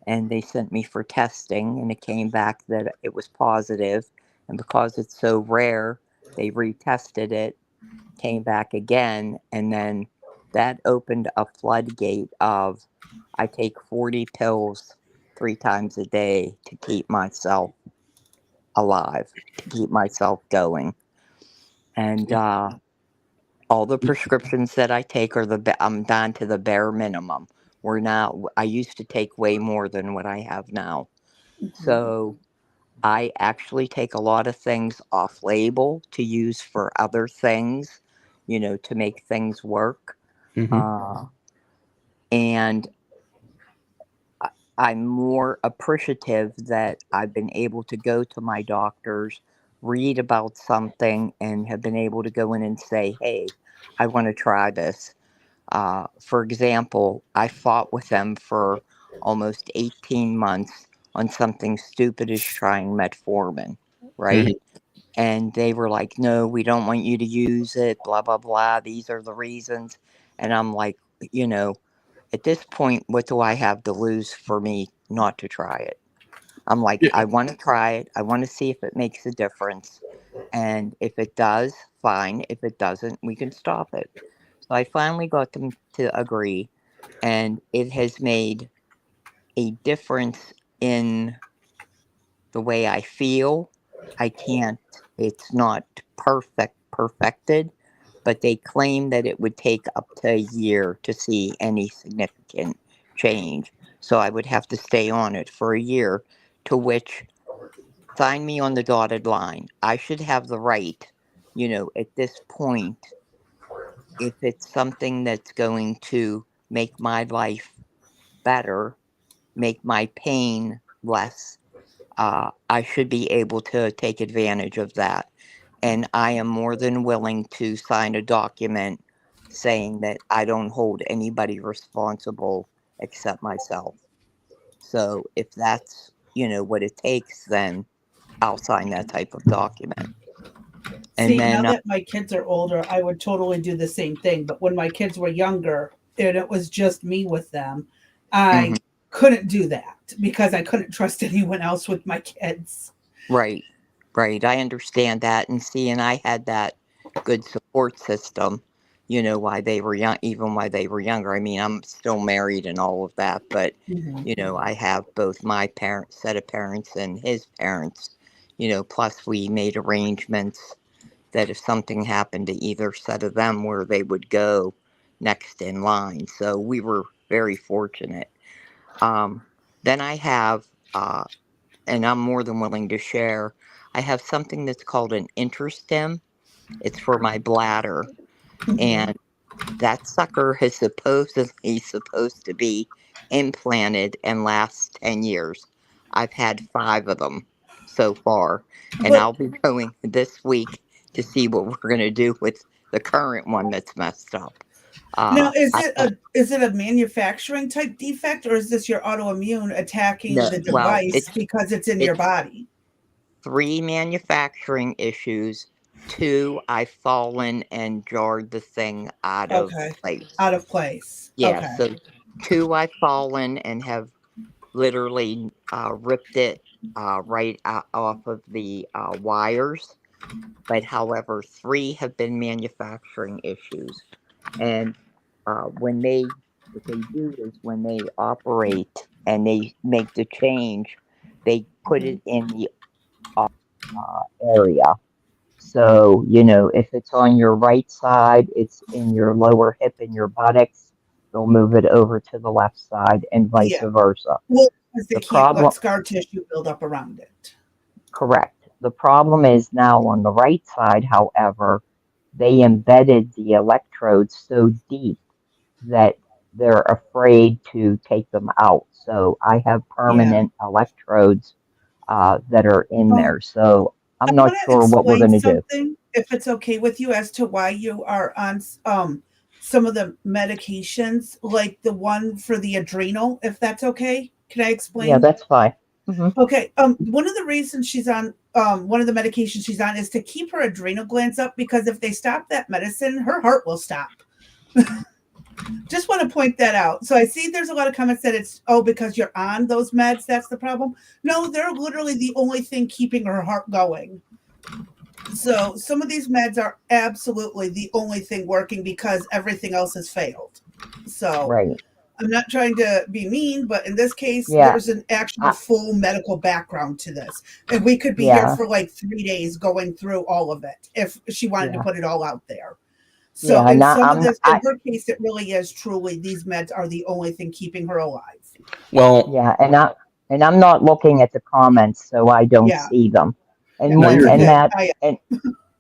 And they sent me for testing, and it came back that it was positive. And because it's so rare, they retested it, came back again, and then that opened a floodgate of I take 40 pills 3 times a day to keep myself alive, to keep myself going. And all the prescriptions that I take I'm down to the bare minimum. I used to take way more than what I have now. So I actually take a lot of things off label to use for other things, to make things work. And I'm more appreciative that I've been able to go to my doctors, read about something, and have been able to go in and say, hey, I want to try this. For example, I fought with them for almost 18 months on something stupid as trying metformin, right? And they were like, no, we don't want you to use it, blah, blah, blah. These are the reasons. And I'm like, at this point, what do I have to lose for me not to try it? I'm like, Yeah. I want to try it. I want to see if it makes a difference. And if it does, fine. If it doesn't, we can stop it. So I finally got them to agree, and it has made a difference in the way I feel. It's not perfected, but they claim that it would take up to a year to see any significant change. So I would have to stay on it for a year, to which sign me on the dotted line. I should have the right, at this point, if it's something that's going to make my life better, make my pain less, I should be able to take advantage of that. And I am more than willing to sign a document saying that I don't hold anybody responsible except myself. So if that's what it takes, then I'll sign that type of document. See, And then now that my kids are older, I would totally do the same thing. But when my kids were younger and it was just me with them, I mhm, couldn't do that because I couldn't trust anyone else with my kids. right, right. I understand that. And see, and I had that good support system, while they were young, even while they were younger. I mean, I'm still married and all of that, but, Mhm. I have both my set of parents and his parents, plus we made arrangements that if something happened to either set of them, where they would go next in line. So we were very fortunate. Um, then I have, and I'm more than willing to share, I have something that's called an interstim. It's for my bladder. Mhm. And that sucker is supposedly supposed to be implanted and last 10 years. I've had 5 of them so far, and But I'll be going this week to see what we're going to do with the current one that's messed up. now, I have is it a manufacturing type defect, or is this your autoimmune attacking no, the well, device because it's in your it's body? 3 manufacturing issues. 2, I've fallen and jarred the thing out of Okay, place. out of place. Yeah, Okay, so 2, I've fallen and have literally ripped it right off of the wires. But however, 3 have been manufacturing issues. And what they do is when they operate and they make the change, they put mhm. it in the area. So, if it's on your right side, it's in your lower hip and your buttocks. They'll move it over to the left side and vice Yeah. versa. Well, because they The can't let problem, scar tissue build up around it. correct. The problem is now on the right side, however, they embedded the electrodes so deep that they're afraid to take them out. So I have Yeah. permanent electrodes that are in Um, there. So I I'm not want to sure what we're explain going to do. something, if it's okay with you, as to why you are on some of the medications, like the one for the adrenal, if that's okay. Can I Yeah, explain? that's fine. Hmm. Okay. One of the reasons she's on one of the medications she's on is to keep her adrenal glands up because if they stop that medicine, her heart will stop. Just want to point that out. So I see there's a lot of comments that it's because you're on those meds, that's the problem. No, they're literally the only thing keeping her heart going. So some of these meds are absolutely the only thing working because everything else has failed. So Right. I'm not trying to be mean, but in this case, Yeah. there's an actual I, full medical background to this. And we could be here yeah. for like 3 days going through all of it if she wanted to Yeah. put it all out there. So Yeah. in Not, some of this, in her case, it really is truly these meds are the only thing keeping her alive. Well, yeah. And I'm not looking at the comments, so I don't Yeah. see them. Yeah. And no, That's you're and good. okay. that, and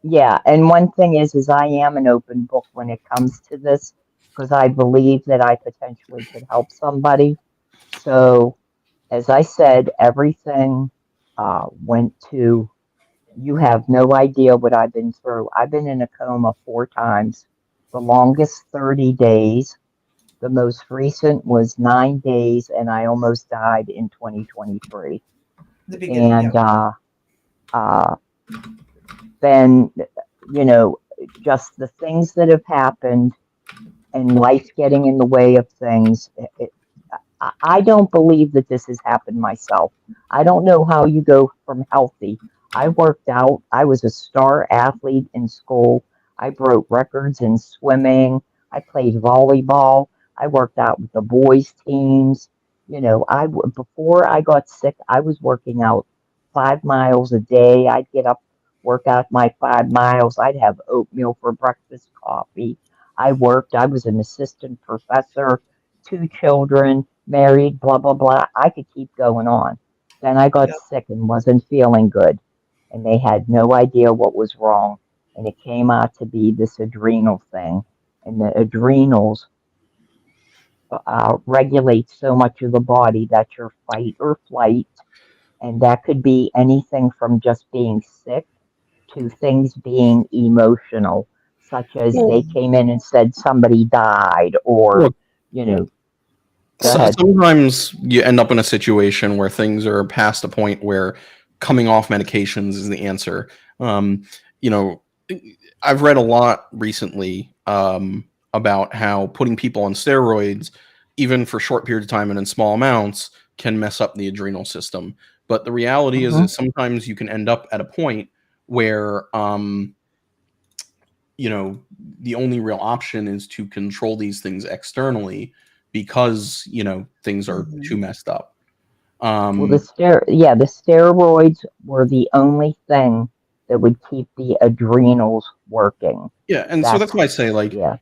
yeah. And one thing is I am an open book when it comes to this because I believe that I potentially could help somebody. So, as I said, everything went to, you have no idea what I've been through. I've been in a coma 4 times, the longest 30 days. The most recent was 9 days, and I almost died in 2023. The beginning. And Yep. uh, then, you know, just the things that have happened and life getting in the way of things. I don't believe that this has happened myself. I don't know how you go from healthy. I worked out. I was a star athlete in school. I broke records in swimming. I played volleyball. I worked out with the boys teams. Before I got sick, I was working out 5 miles a day. I'd get up, work out my 5 miles. I'd have oatmeal for breakfast, coffee. I worked. I was an assistant professor, 2 children, married, blah, blah, blah. I could keep going on. Then I got Yep. sick and wasn't feeling good, and they had no idea what was wrong. And it came out to be this adrenal thing. And the adrenals regulate so much of the body that you're fight or flight. And that could be anything from just being sick to things being emotional, such as they Well, came in and said somebody died, or, look, you know, Go ahead. Sometimes you end up in a situation where things are past a point where coming off medications is the answer. You know, I've read a lot recently about how putting people on steroids, even for short periods of time and in small amounts, can mess up the adrenal system. But the reality is Mm-hmm. that sometimes you can end up at a point where you know, the only real option is to control these things externally because, you know, things are too messed up. Well, Um, the steroids were the only thing that would keep the adrenals working. yeah, and so That's that's why I say, like, yeah,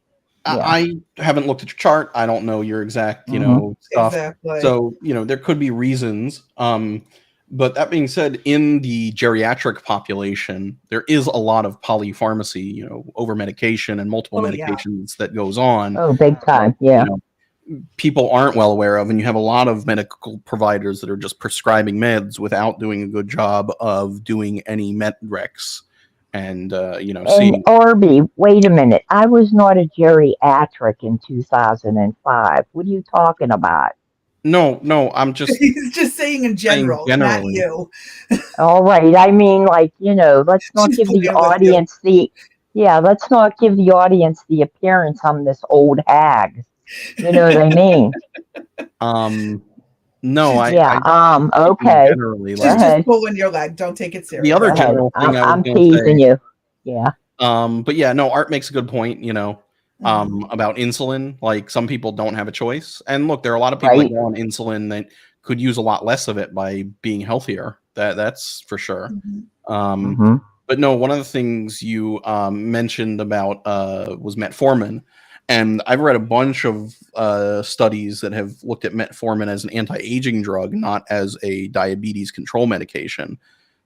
yeah. I haven't looked at your chart. I don't know your exact, you Mm-hmm. know, stuff. Exactly. So, you know, there could be reasons. But that being said, in the geriatric population, there is a lot of polypharmacy, you know, over medication and multiple Oh yeah. medications that goes on. Oh, big time. You Yeah. know, people aren't well aware of, and you have a lot of medical providers that are just prescribing meds without doing a good job of doing any med recs. And you know, And see, Arby, wait a minute. I was not a geriatric in 2005. What are you talking about? no, I'm just He's just saying in saying general, not generally. you. All right. I mean, like, let's not She's give the playing with you. audience let's not give the audience the appearance I'm this old hag. You know what I mean? No, She's Yeah. speaking Okay. generally, Go she's like, just ahead. pulling your leg. Don't take it the Go other serious. ahead. general thing I was I'm going to teasing say. you. Yeah. But yeah, no, Art makes a good point, you know, Mhm. about insulin. Like, some people don't have a choice. And look, there are a lot of people that Right. go on insulin that could use a lot less of it by being healthier. That's for sure. Mhm. Um, Mm-hmm. but no, one of the things you mentioned about was metformin. And I've read a bunch of studies that have looked at metformin as an anti-aging drug, not as a diabetes control medication,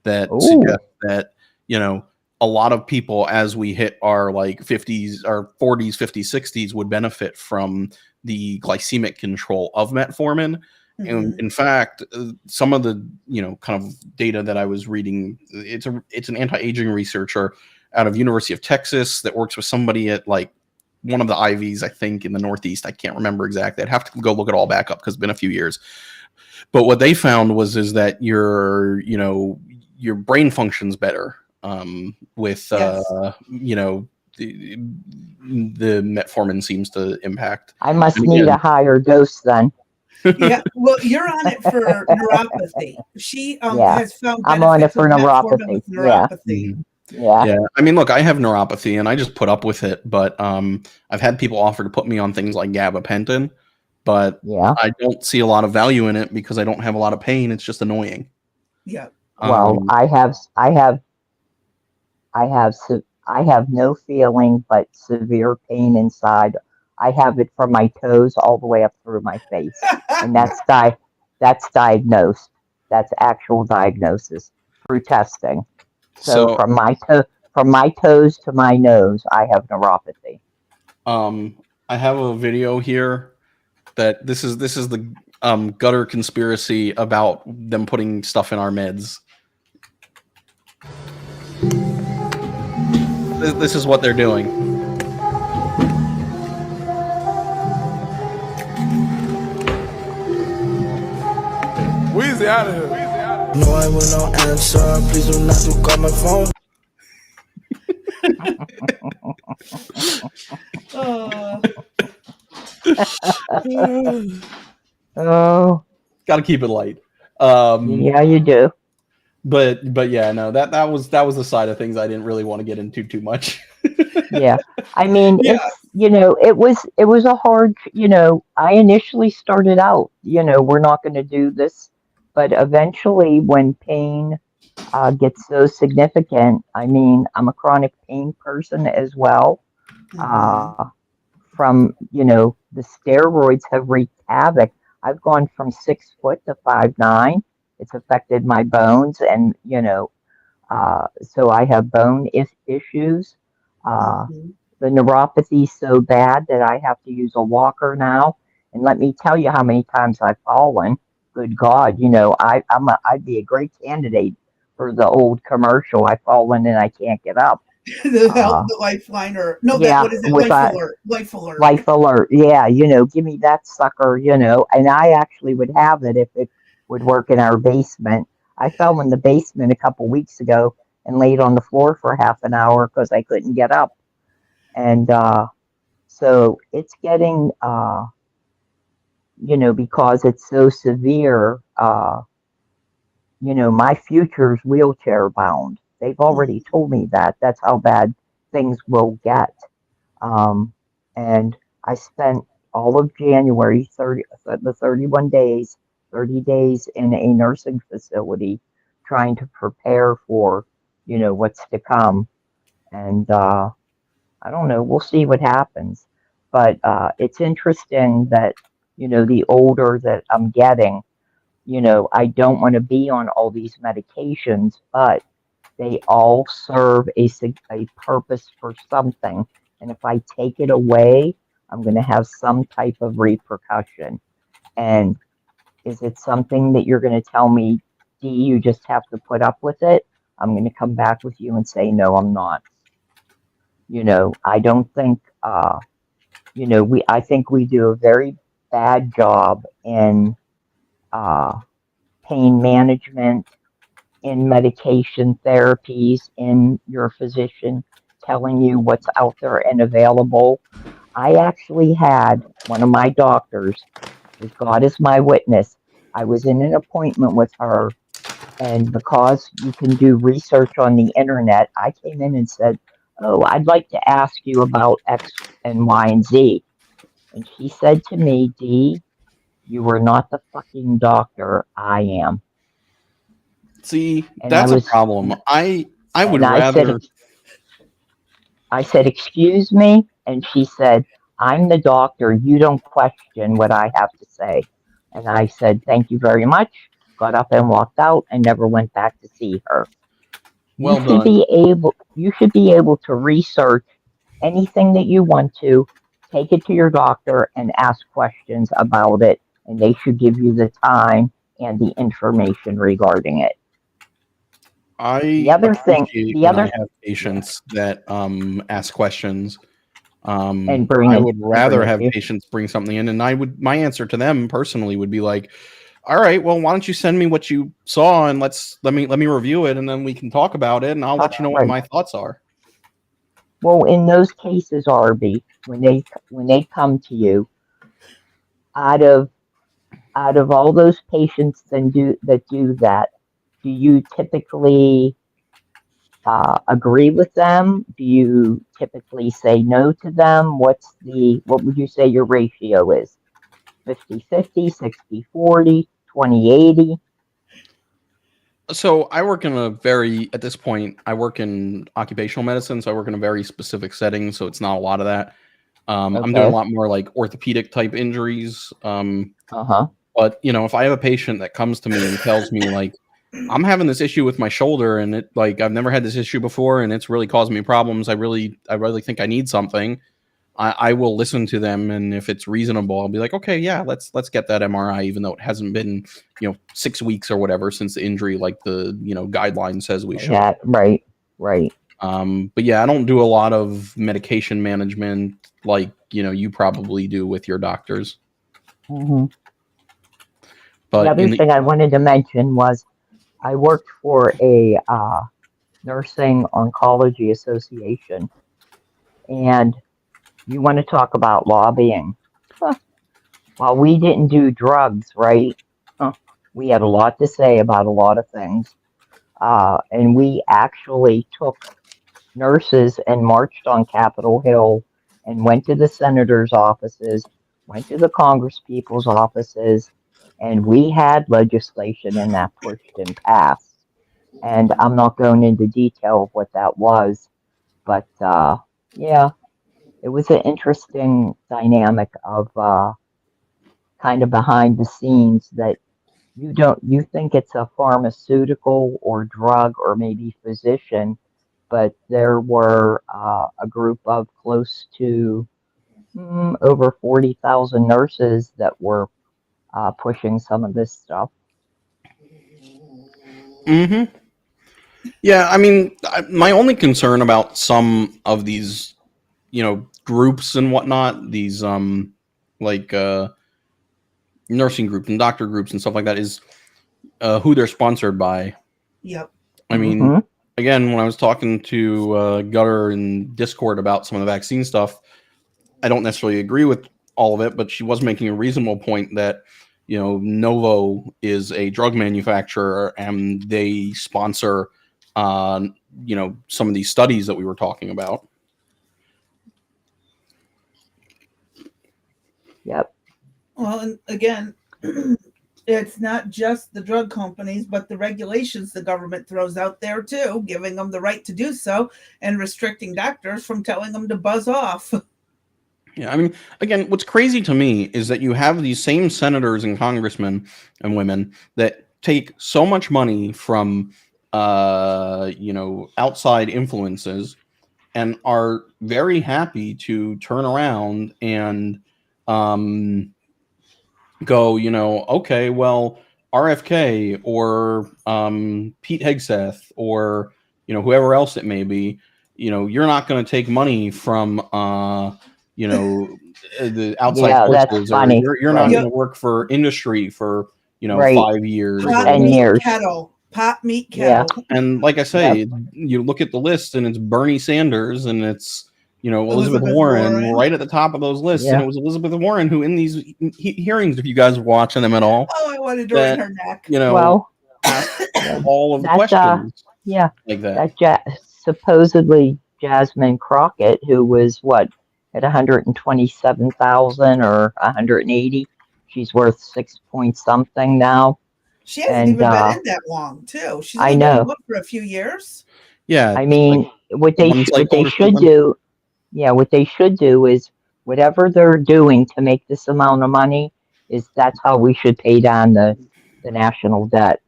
that Ooh. suggest that, you know, a lot of people as we hit our like 50s or 40s, 50s, 60s would benefit from the glycemic control of metformin. And Mhm. in fact, some of the, you know, kind of data that I was reading, it's an anti-aging researcher out of University of Texas that works with somebody at like one of the Ivies, I think, in the Northeast. I can't remember exactly. I'd have to go look it all back up because it's been a few years. But what they found is that you know, your brain functions better with Yes. you know, the metformin seems to impact. I must And need a again, higher dose then. Yeah. Well, you're on it for neuropathy. She Yeah. has found I'm on it benefits of for metformin neuropathy. with Yeah. neuropathy. Mhm. Yeah. Yeah, I mean, look, I have neuropathy and I just put up with it, but I've had people offer to put me on things like gabapentin, but Yeah. I don't see a lot of value in it because I don't have a lot of pain. It's just annoying. Yeah. Well, Um, I have no feeling but severe pain inside. I have it from my toes all the way up through my face, and that's diagnosed. That's actual diagnosis through testing. So so from my toes to my nose, I have neuropathy. I have a video here that this is the gutter conspiracy about them putting stuff in our meds. This is what they're doing. Weezy out of here. No, I will not answer. Please do not to call my phone. Oh, Got to keep it light. yeah, you do. But yeah, no, that was the side of things I didn't really want to get into too much. Yeah. I mean, Yeah. it was a hard, I initially started out, we're not going to do this, but eventually when pain gets so significant, I mean, I'm a chronic pain person as well. Mhm. Uh, from, the steroids have wreaked havoc. I've gone from 6 foot to 5'9". It's affected my bones and, so I have bone issues. Uh, Mhm. the neuropathy so bad that I have to use a walker now. And let me tell you how many times I've fallen. Good God, I'd be a great candidate for the old commercial. I've fallen and I can't get up. The lifeline, or no, that, Yeah, what is it? with Life a alert. Life alert. Life Alert. Yeah, give me that sucker, and I actually would have it if it would work in our basement. I fell in the basement a couple weeks ago and laid on the floor for half an hour because I couldn't get up. And so it's getting, because it's so severe, my future's wheelchair bound. They've already told me that. That's how bad things will get. And I spent all of January, the 31 days, 30 days in a nursing facility trying to prepare for, what's to come. And I don't know, we'll see what happens. But it's interesting that, the older that I'm getting, I don't want to be on all these medications, but they all serve a purpose for something. And if I take it away, I'm going to have some type of repercussion. And is it something that you're going to tell me, D, you just have to put up with it? I'm going to come back with you and say, no, I'm not. I don't think, I think we do a very bad job in pain management, in medication therapies, in your physician telling you what's out there and available. I actually had one of my doctors, as God is my witness, I was in an appointment with her, and because you can do research on the internet, I came in and said, oh, I'd like to ask you about X and Y and Z. And she said to me, D, you are not the fucking doctor. I am. See, And that's a problem. I would rather. I said, excuse me? And she said, I'm the doctor. You don't question what I have to say. And I said, thank you very much. Got up and walked out and never went back to see her. Well done. You should be able to research anything that you want to, take it to your doctor and ask questions about it, and they should give you the time and the information regarding it. I appreciate when I have patients that ask questions. And I would rather have patients bring something in, and my answer to them personally would be like, all right, well, why don't you send me what you saw and let me review it, and then we can talk about it, and I'll let you know what my thoughts are. Well, in those cases, Arby, when they come to you, out of all those patients that do that, do you typically agree with them? Do you typically say no to them? What would you say your ratio is? 50-50, 60-40, 20-80? So I work at this point, I work in occupational medicine, so I work in a very specific setting, so it's not a lot of that. I'm doing a lot more like orthopedic type injuries. But if I have a patient that comes to me and tells me like, I'm having this issue with my shoulder and it like I've never had this issue before and it's really causing me problems. I really think I need something. I will listen to them, and if it's reasonable, I'll be like, okay, yeah, let's get that MRI, even though it hasn't been 6 weeks or whatever since the injury, like the guideline says we should. Yeah, right. But yeah, I don't do a lot of medication management like you probably do with your doctors. Mm-hmm. But the other thing I wanted to mention was I worked for a nursing oncology association, and you want to talk about lobbying. Well, we didn't do drugs, right? We had a lot to say about a lot of things. And we actually took nurses and marched on Capitol Hill and went to the senators' offices, went to the Congress people's offices, and we had legislation in that pushed and passed. And I'm not going into detail of what that was, but yeah, it was an interesting dynamic of kind of behind the scenes that you think it's a pharmaceutical or drug or maybe physician, but there were a group of close to over 40,000 nurses that were pushing some of this stuff. Mm-hmm. Yeah, I mean, my only concern about some of these, groups and whatnot, these like nursing groups and doctor groups and stuff like that, is who they're sponsored by. Yep. I mean, again, when I was talking to Gutter in Discord about some of the vaccine stuff, I don't necessarily agree with all of it, but she was making a reasonable point that, Novo is a drug manufacturer and they sponsor, some of these studies that we were talking about. Yep. Well, and again, it's not just the drug companies, but the regulations the government throws out there too, giving them the right to do so and restricting doctors from telling them to buzz off. Yeah, I mean, again, what's crazy to me is that you have these same senators and congressmen and women that take so much money from, outside influences and are very happy to turn around and go, okay, well, RFK or Pete Hegseth or whoever else it may be, you're not going to take money from the outside Yeah, that's sources, or funny. you're not Right. going to work for industry for Right. 5 years For or 10 whatever. years. Pot meat Yeah. kettle. And like I say, you look at the list and it's Bernie Sanders and it's Elizabeth Warren right at the top of those lists, and Yeah. it was Elizabeth Warren who, in these hearings, if you guys were watching them at all, Oh, I wanted to wring her neck. Well, asked all of the that questions yeah, like that. supposedly Jasmine Crockett, who was what, at 127,000 or 180, she's worth 6 point something now. She hasn't And even been in that long, too. She's I only been know. in for a few years. Yeah, I mean, what they should do, what they should do is whatever they're doing to make this amount of money is that's how we should pay down the national debt.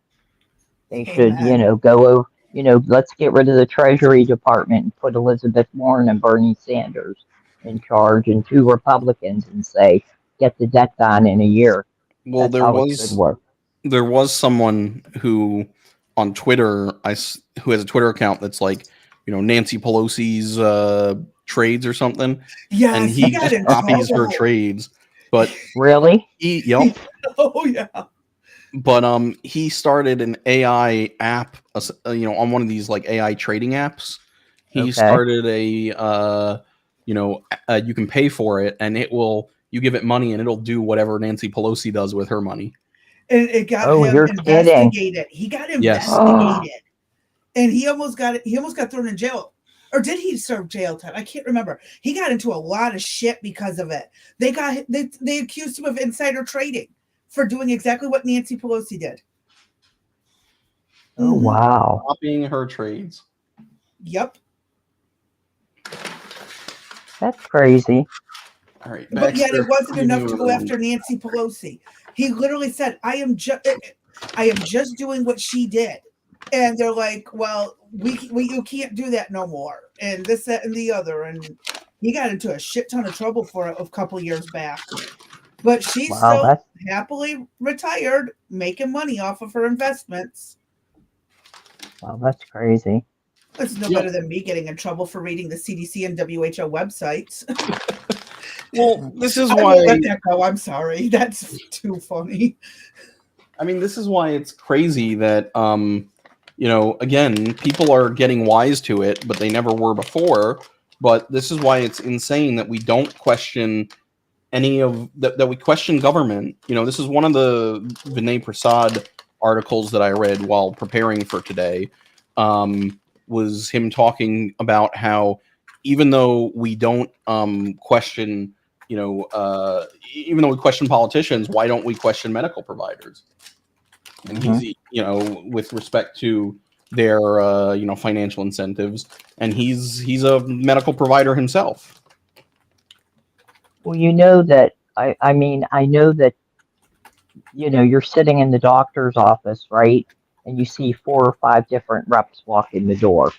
They should, go over, let's get rid of the Treasury Department and put Elizabeth Warren and Bernie Sanders in charge and 2 Republicans and say, get the debt down in a year. Well, That's how it should work. There was someone who on Twitter, who has a Twitter account that's like, Nancy Pelosi's trades or something. Yes, and he he got just in copies her trouble. trades. But really, yep. Oh yeah. But he started an AI app, on one of these like AI trading apps. He started a you can pay for it, and you give it money, and it'll do whatever Nancy Pelosi does with her money. And it got him investigated. He got investigated, and he almost got thrown in jail. Or did he serve jail time? I can't remember. He got into a lot of shit because of it. They accused him of insider trading for doing exactly what Nancy Pelosi did. Oh, wow. Copying her trades. Yep. That's crazy. All right. But yet it wasn't enough to go after Nancy Pelosi. He literally said, I am just doing what she did. And they're like, well, you can't do that no more. And this, that, and the other. And he got into a shit ton of trouble for it a couple years back. But she's still happily retired, making money off of her investments. Wow, that's crazy. It's no better than me getting in trouble for reading the CDC and WHO websites. Well, this is I why. won't let that go. I'm sorry. That's too funny. I mean, this is why it's crazy that, again, people are getting wise to it, but they never were before. But this is why it's insane that we don't question any of that we question government. This is one of the Vinay Prasad articles that I read while preparing for today, was him talking about how even though we don't question, even though we question politicians, why don't we question medical providers? And he's, with respect to their, financial incentives, and he's a medical provider himself. Well, you know that, I mean, I know that, you're sitting in the doctor's office, right? And you see 4 or 5 different reps walk in the door.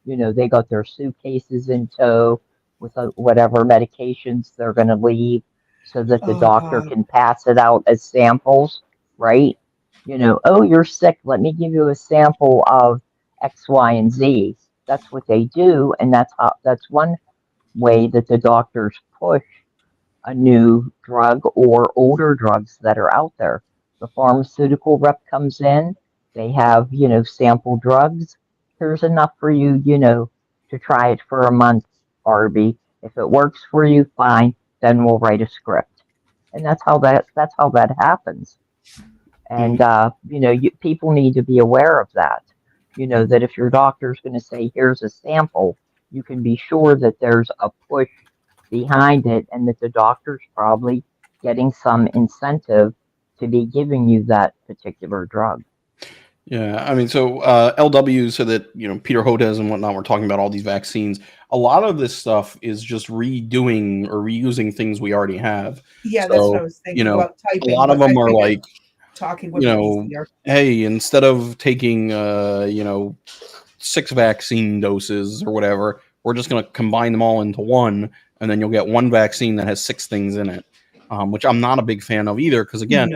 They got their suitcases in tow with whatever medications they're going to leave so that the doctor can pass it out as samples, right? Oh, you're sick. Let me give you a sample of X, Y, and Z. That's what they do, and that's one way that the doctors push a new drug or older drugs that are out there. The pharmaceutical rep comes in, they have, sample drugs. Here's enough for you, to try it for a month, Arby. If it works for you, fine, then we'll write a script. And that's how that happens. And people need to be aware of that. That if your doctor's going to say, here's a sample, you can be sure that there's a push behind it and that the doctor's probably getting some incentive to be giving you that particular drug. Yeah, I mean, so LW said that, Peter Hotez and whatnot, we're talking about all these vaccines. A lot of this stuff is just redoing or reusing things we already have. Yeah, So, that's what I was thinking about typing. A lot of them are like, talking would be easier. hey, instead of taking, 6 vaccine doses or whatever, we're just going to combine them all into one, and then you'll get one vaccine that has 6 things in it, which I'm not a big fan of either, because again,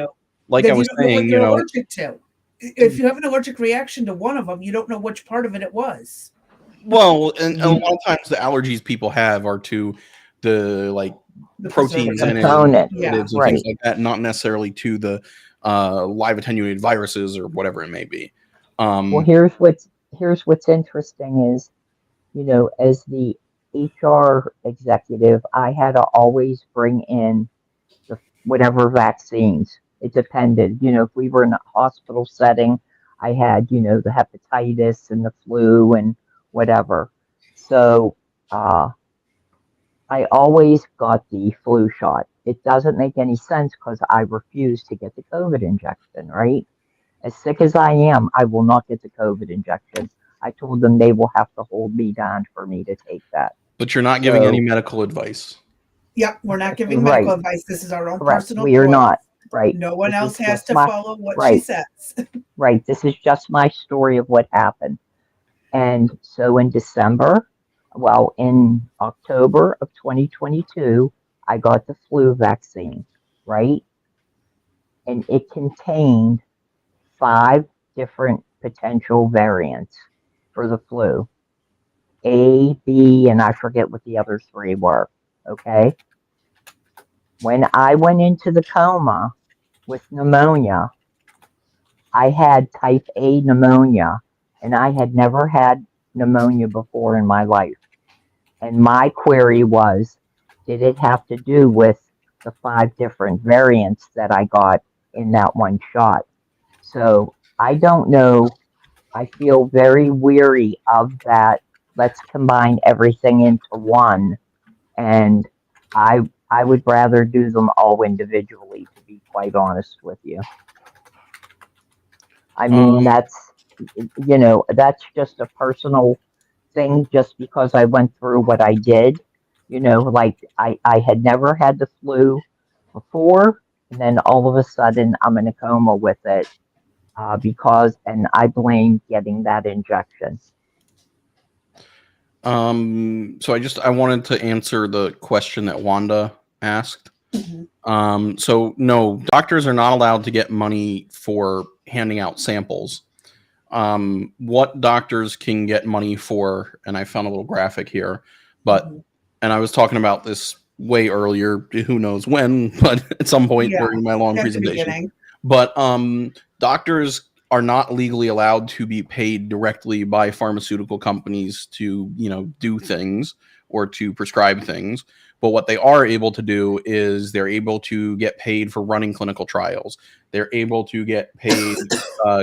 like then I was saying, you're allergic to. If you have an allergic reaction to one of them, you don't know which part of it was. Well, and a lot of times the allergies people have are to the proteins in it, and things like that, not necessarily to the live attenuated viruses or whatever it may be. Well, here's what's interesting is, as the HR executive, I had to always bring in whatever vaccines. It depended. If we were in a hospital setting, I had, the hepatitis and the flu and whatever. So I always got the flu shot. It doesn't make any sense because I refuse to get the COVID injection, right? As sick as I am, I will not get the COVID injection. I told them they will have to hold me down for me to take that. But you're not giving any medical advice. Yep, we're not giving medical advice. This is our own personal We are choice. not. Right. No one else has to follow what she says. Right. This is just my story of what happened. And so in October of 2022, I got the flu vaccine, right? And it contained 5 different potential variants for the flu. A, B, and I forget what the other 3 were. Okay. When I went into the coma with pneumonia, I had type A pneumonia, and I had never had pneumonia before in my life. And my query was, did it have to do with the 5 different variants that I got in that one shot? So I don't know. I feel very weary of that. Let's combine everything into one. And I would rather do them all individually, to be quite honest with you. I mean, that's just a personal thing, just because I went through what I did. I had never had the flu before, and then all of a sudden I'm in a coma with it and I blame getting that injection. So I wanted to answer the question that Wanda asked. So no, doctors are not allowed to get money for handing out samples. What doctors can get money for, and I found a little graphic here, and I was talking about this way earlier, who knows when, but at some point during my long presentation. But doctors are not legally allowed to be paid directly by pharmaceutical companies to, do things or to prescribe things. But what they are able to do is they're able to get paid for running clinical trials. They're able to get paid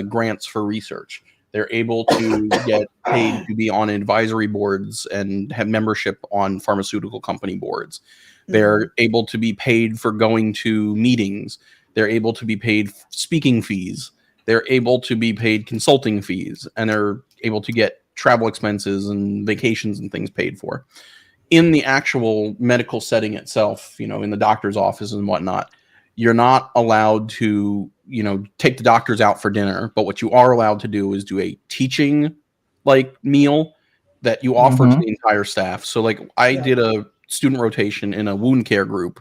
grants for research. They're able to get paid to be on advisory boards and have membership on pharmaceutical company boards. They're able to be paid for going to meetings. They're able to be paid speaking fees. They're able to be paid consulting fees, and they're able to get travel expenses and vacations and things paid for. In the actual medical setting itself, in the doctor's office and whatnot, you're not allowed to, take the doctors out for dinner. But what you are allowed to do is do a teaching meal that you offer to the entire staff. So I did a student rotation in a wound care group,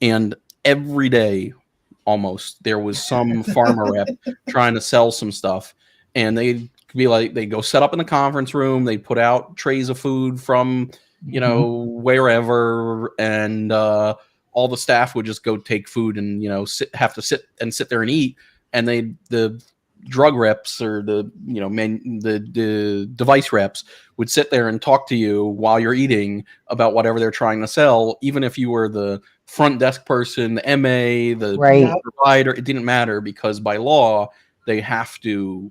and every day almost there was some pharma rep trying to sell some stuff, and they Could be like they go set up in the conference room, they put out trays of food from wherever, and all the staff would just go take food and have to sit there and eat, and the drug reps or the device reps would sit there and talk to you while you're eating about whatever they're trying to sell, even if you were the front desk person, the MA, the provider. It didn't matter, because by law they have to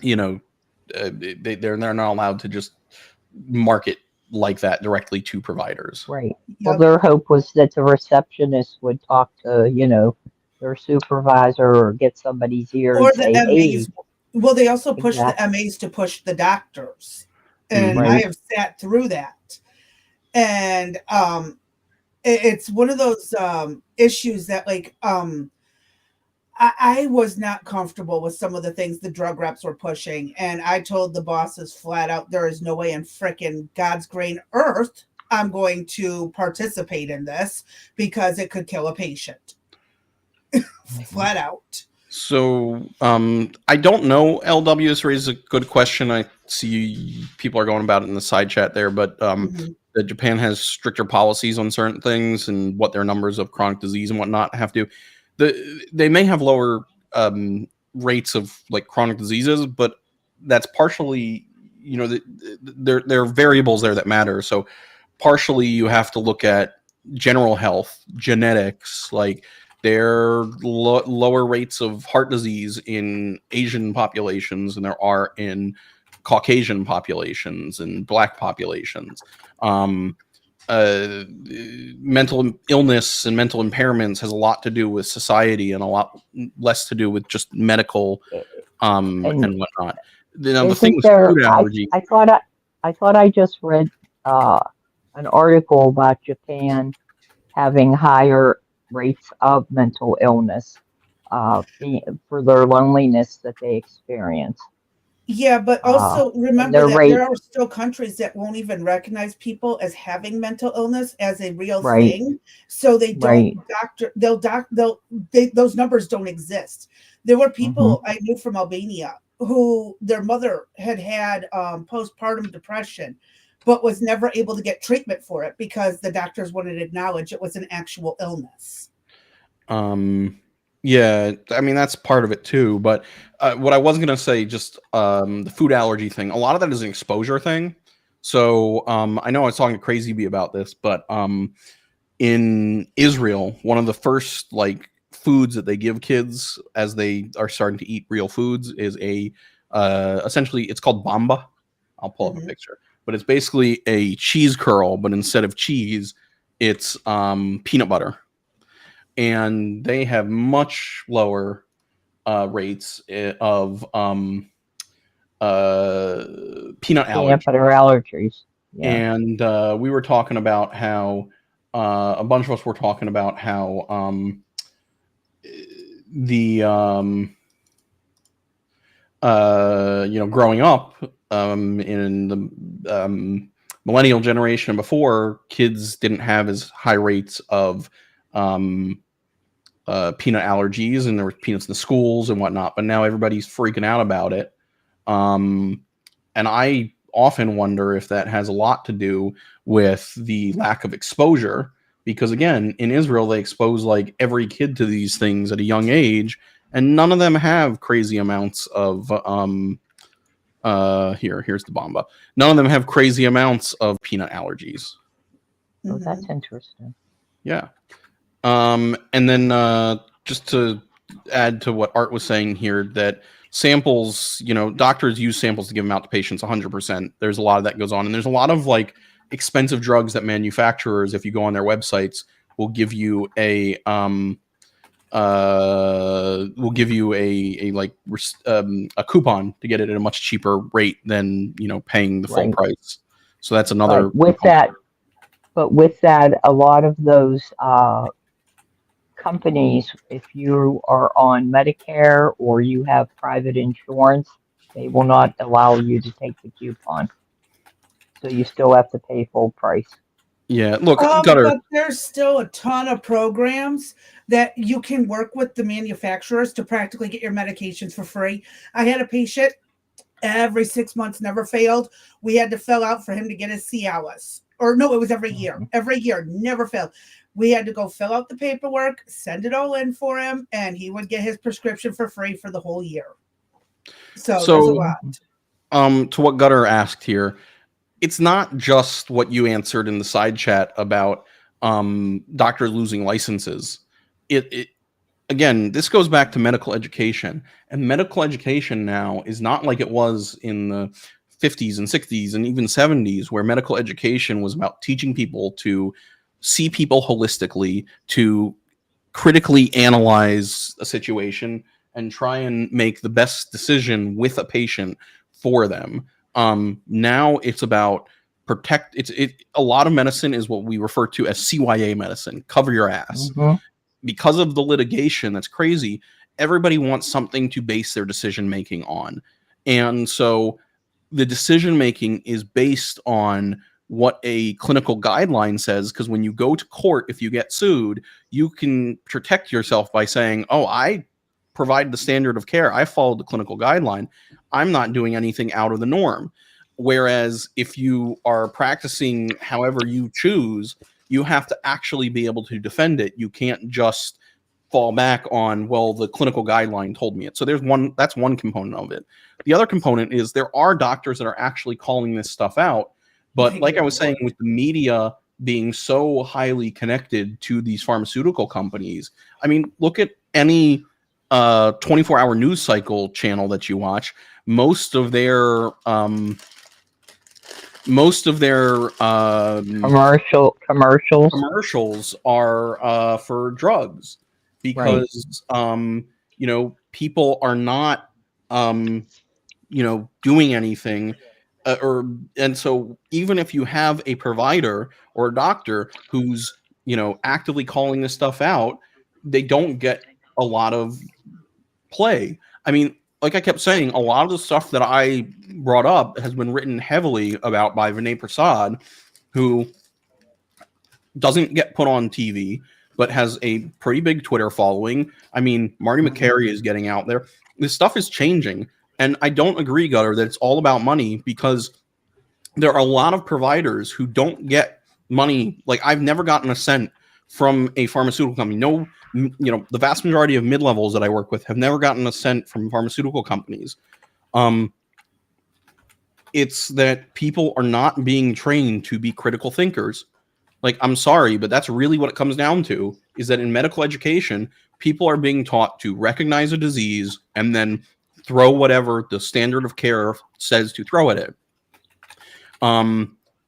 they're not allowed to just market like that directly to providers. Right. Well, their hope was that the receptionist would talk to, their supervisor or get somebody's ear Or and the say, MAs. hey. Well, they also push Exactly. the MAs to push the doctors. And I have sat through that. And it's one of those issues that I was not comfortable with some of the things the drug reps were pushing. And I told the bosses flat out, there is no way in frickin' God's green earth I'm going to participate in this, because it could kill a patient. Flat out. So I don't know. LW has raised a good question. I see people are going about it in the side chat there, but that Japan has stricter policies on certain things and what their numbers of chronic disease and whatnot have to. They may have lower rates of like chronic diseases, but that's partially, there are variables there that matter. So partially you have to look at general health, genetics, like there are lower rates of heart disease in Asian populations than there are in Caucasian populations and Black populations. Mental illness and mental impairments has a lot to do with society and a lot less to do with just medical and whatnot. The thing with food allergy. I thought I just read an article about Japan having higher rates of mental illness for their loneliness that they experience. Yeah, but also remember that there are still countries that won't even recognize people as having mental illness as a real thing. So they don't those numbers don't exist. There were people I knew from Albania who their mother had postpartum depression, but was never able to get treatment for it because the doctors wouldn't acknowledge it was an actual illness. Yeah, I mean, that's part of it too. But what I was going to say, just the food allergy thing, a lot of that is an exposure thing. So I know I was talking to Crazy Bee about this, but in Israel, one of the first foods that they give kids as they are starting to eat real foods is essentially it's called bamba. I'll pull up a picture, but it's basically a cheese curl, but instead of cheese, it's peanut butter. And they have much lower rates of peanut allergies. Yeah. And we were talking about how a bunch of us were talking about how growing up in the millennial generation and before, kids didn't have as high rates of peanut allergies, and there were peanuts in the schools and whatnot, but now everybody's freaking out about it. And I often wonder if that has a lot to do with the lack of exposure, because again, in Israel, they expose every kid to these things at a young age, and none of them have crazy amounts of here's the bamba. None of them have crazy amounts of peanut allergies. Oh, that's interesting. Yeah. And then just to add to what Art was saying here, that samples, doctors use samples to give them out to patients 100%. There's a lot of that goes on. And there's a lot of expensive drugs that manufacturers, if you go on their websites, will give you a coupon to get it at a much cheaper rate than paying the full price. So that's another. But with that, a lot of those companies, if you are on Medicare or you have private insurance, they will not allow you to take the coupon. So you still have to pay full price. Yeah, look, but there's still a ton of programs that you can work with the manufacturers to practically get your medications for free. I had a patient every 6 months, never failed. We had to fill out for him to get his Cialis. Or no, it was every year. Every year, never failed. We had to go fill out the paperwork, send it all in for him, and he would get his prescription for free for the whole year. So there's a lot. To what Gutter asked here, it's not just what you answered in the side chat about doctors losing licenses. It again, this goes back to medical education, and medical education now is not like it was in the 50s and 60s and even 70s, where medical education was about teaching people to see people holistically, to critically analyze a situation and try and make the best decision with a patient for them. Now it's about a lot of medicine is what we refer to as CYA medicine, cover your ass. Because of the litigation that's crazy, everybody wants something to base their decision making on. And so the decision making is based on what a clinical guideline says, because when you go to court, if you get sued, you can protect yourself by saying, oh, I provide the standard of care, I followed the clinical guideline, I'm not doing anything out of the norm. Whereas if you are practicing however you choose, you have to actually be able to defend it. You can't just fall back on, well, the clinical guideline told me it. So that's one component of it. The other component is there are doctors that are actually calling this stuff out. But like I was saying, with the media being so highly connected to these pharmaceutical companies, I mean, look at any 24-hour news cycle channel that you watch. Most of their commercials are for drugs, because people are not doing anything, and so even if you have a provider or a doctor who's actively calling this stuff out, they don't get a lot of play. I mean, like I kept saying, a lot of the stuff that I brought up has been written heavily about by Vinay Prasad, who doesn't get put on TV, but has a pretty big Twitter following. I mean, Marty McCary is getting out there. This stuff is changing. And I don't agree, Gutter, that it's all about money, because there are a lot of providers who don't get money. Like, I've never gotten a cent from a pharmaceutical company. No, the vast majority of mid-levels that I work with have never gotten a cent from pharmaceutical companies. It's that people are not being trained to be critical thinkers. Like, I'm sorry, but that's really what it comes down to, is that in medical education, people are being taught to recognize a disease and then throw whatever the standard of care says to throw at it.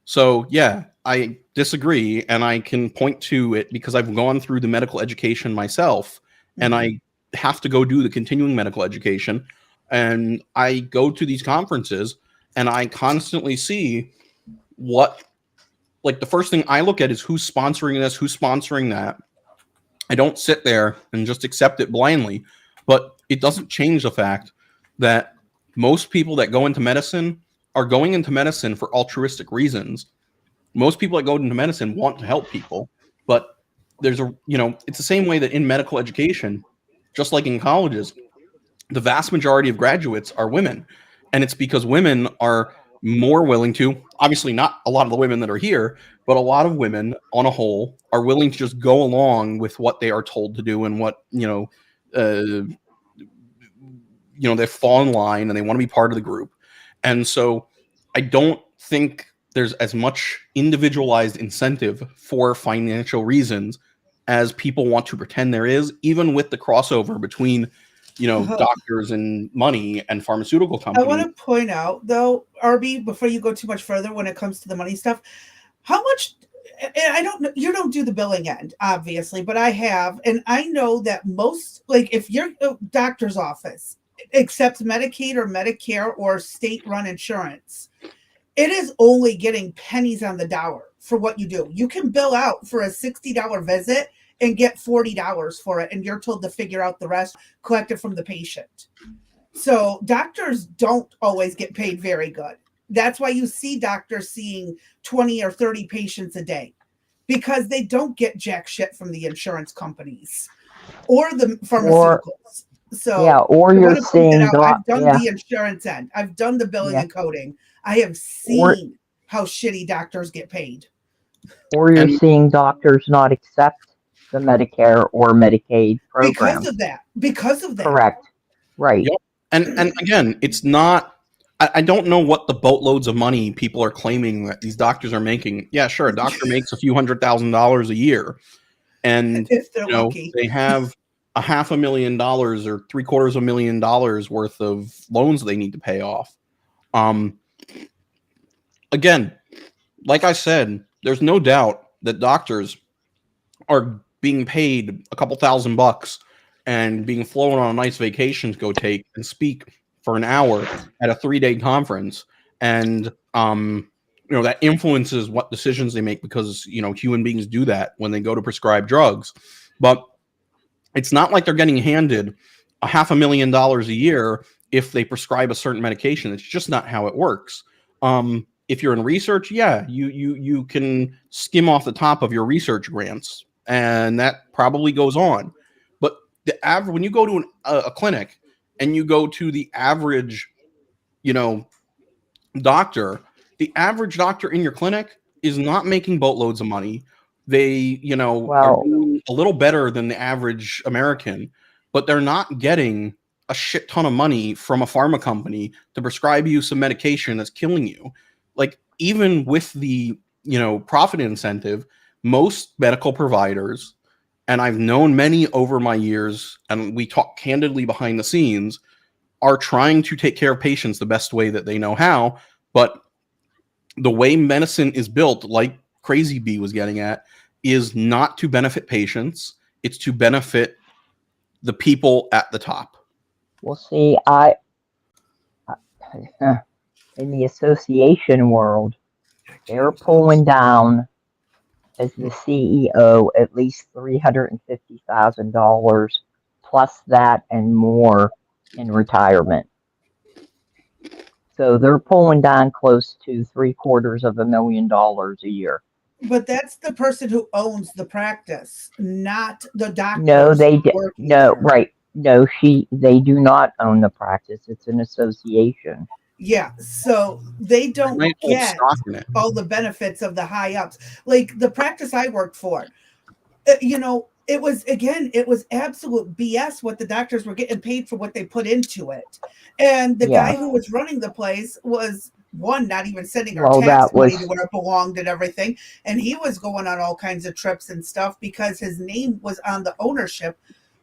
So yeah, I disagree, and I can point to it because I've gone through the medical education myself, and I have to go do the continuing medical education, and I go to these conferences, and I constantly see the first thing I look at is who's sponsoring this, who's sponsoring that. I don't sit there and just accept it blindly, but it doesn't change the fact that most people that go into medicine are going into medicine for altruistic reasons. Most people that go into medicine want to help people, but it's the same way that in medical education, just like in colleges, the vast majority of graduates are women. And it's because women are more willing to, obviously not a lot of the women that are here, but a lot of women on a whole are willing to just go along with what they are told to do, and what, they fall in line and they want to be part of the group. And so I don't think there's as much individualized incentive for financial reasons as people want to pretend there is, even with the crossover between doctors and money and pharmaceutical companies. I want to point out, though, RB, before you go too much further when it comes to the money stuff, how much, I don't know, you don't do the billing end, obviously, but I have, and I know that most, like, if your doctor's office accepts Medicaid or Medicare or state-run insurance, it is only getting pennies on the dollar for what you do. You can bill out for a $60 visit and get $40 for it, and you're told to figure out the rest, collect it from the patient. So doctors don't always get paid very good. That's why you see doctors seeing 20 or 30 patients a day, because they don't get jack shit from the insurance companies or the pharmaceuticals. So Yeah, or I you're want to point that seeing out. I've done yeah, the insurance end. I've done the billing yeah, and coding. I have or seen how shitty doctors get paid you're And seeing doctors not accept the Medicare or Medicaid because programs. of that. Because of that. Correct. Right. yep. And again, it's not. I don't know what the boatloads of money people are claiming that these doctors are making. Yeah, sure, a doctor makes a few $100,000 a year, and If they're lucky. they have a $500,000 or $750,000 worth of loans they need to pay off. Again, like I said, there's no doubt that doctors are being paid a couple $1,000 and being flown on a nice vacation to go take and speak for an hour at a 3-day conference, and that influences what decisions they make, because human beings do that when they go to prescribe drugs. But it's not like they're getting handed a $500,000 a year if they prescribe a certain medication. It's just not how it works. If you're in research, yeah, you can skim off the top of your research grants, and that probably goes on. But when you go to a clinic and you go to the average, doctor, the average doctor in your clinic is not making boatloads of money. They, are Well, doing a little better than the average American, but they're not getting a shit ton of money from a pharma company to prescribe you some medication that's killing you. Like, even with the, profit incentive, most medical providers, and I've known many over my years, and we talk candidly behind the scenes, are trying to take care of patients the best way that they know how. But the way medicine is built, like Crazy Bee was getting at, is not to benefit patients. It's to benefit the people at the top. well, see, in the association world, they're pulling down as the CEO at least $350,000 plus that and more in retirement. So they're pulling down close to $750,000 a year. But that's the person who owns the practice, not the No, doctors they working no, there. right. No, they do not own the practice. It's an association. Yeah, so they don't might hold get stock in it. all the benefits of the high ups. Like the practice I worked for, it was absolute BS what the doctors were getting paid for what they put into it. And the Yeah. guy who was running the place was not even sending our Well, tax that money was to where it belonged and everything. And he was going on all kinds of trips and stuff because his name was on the ownership,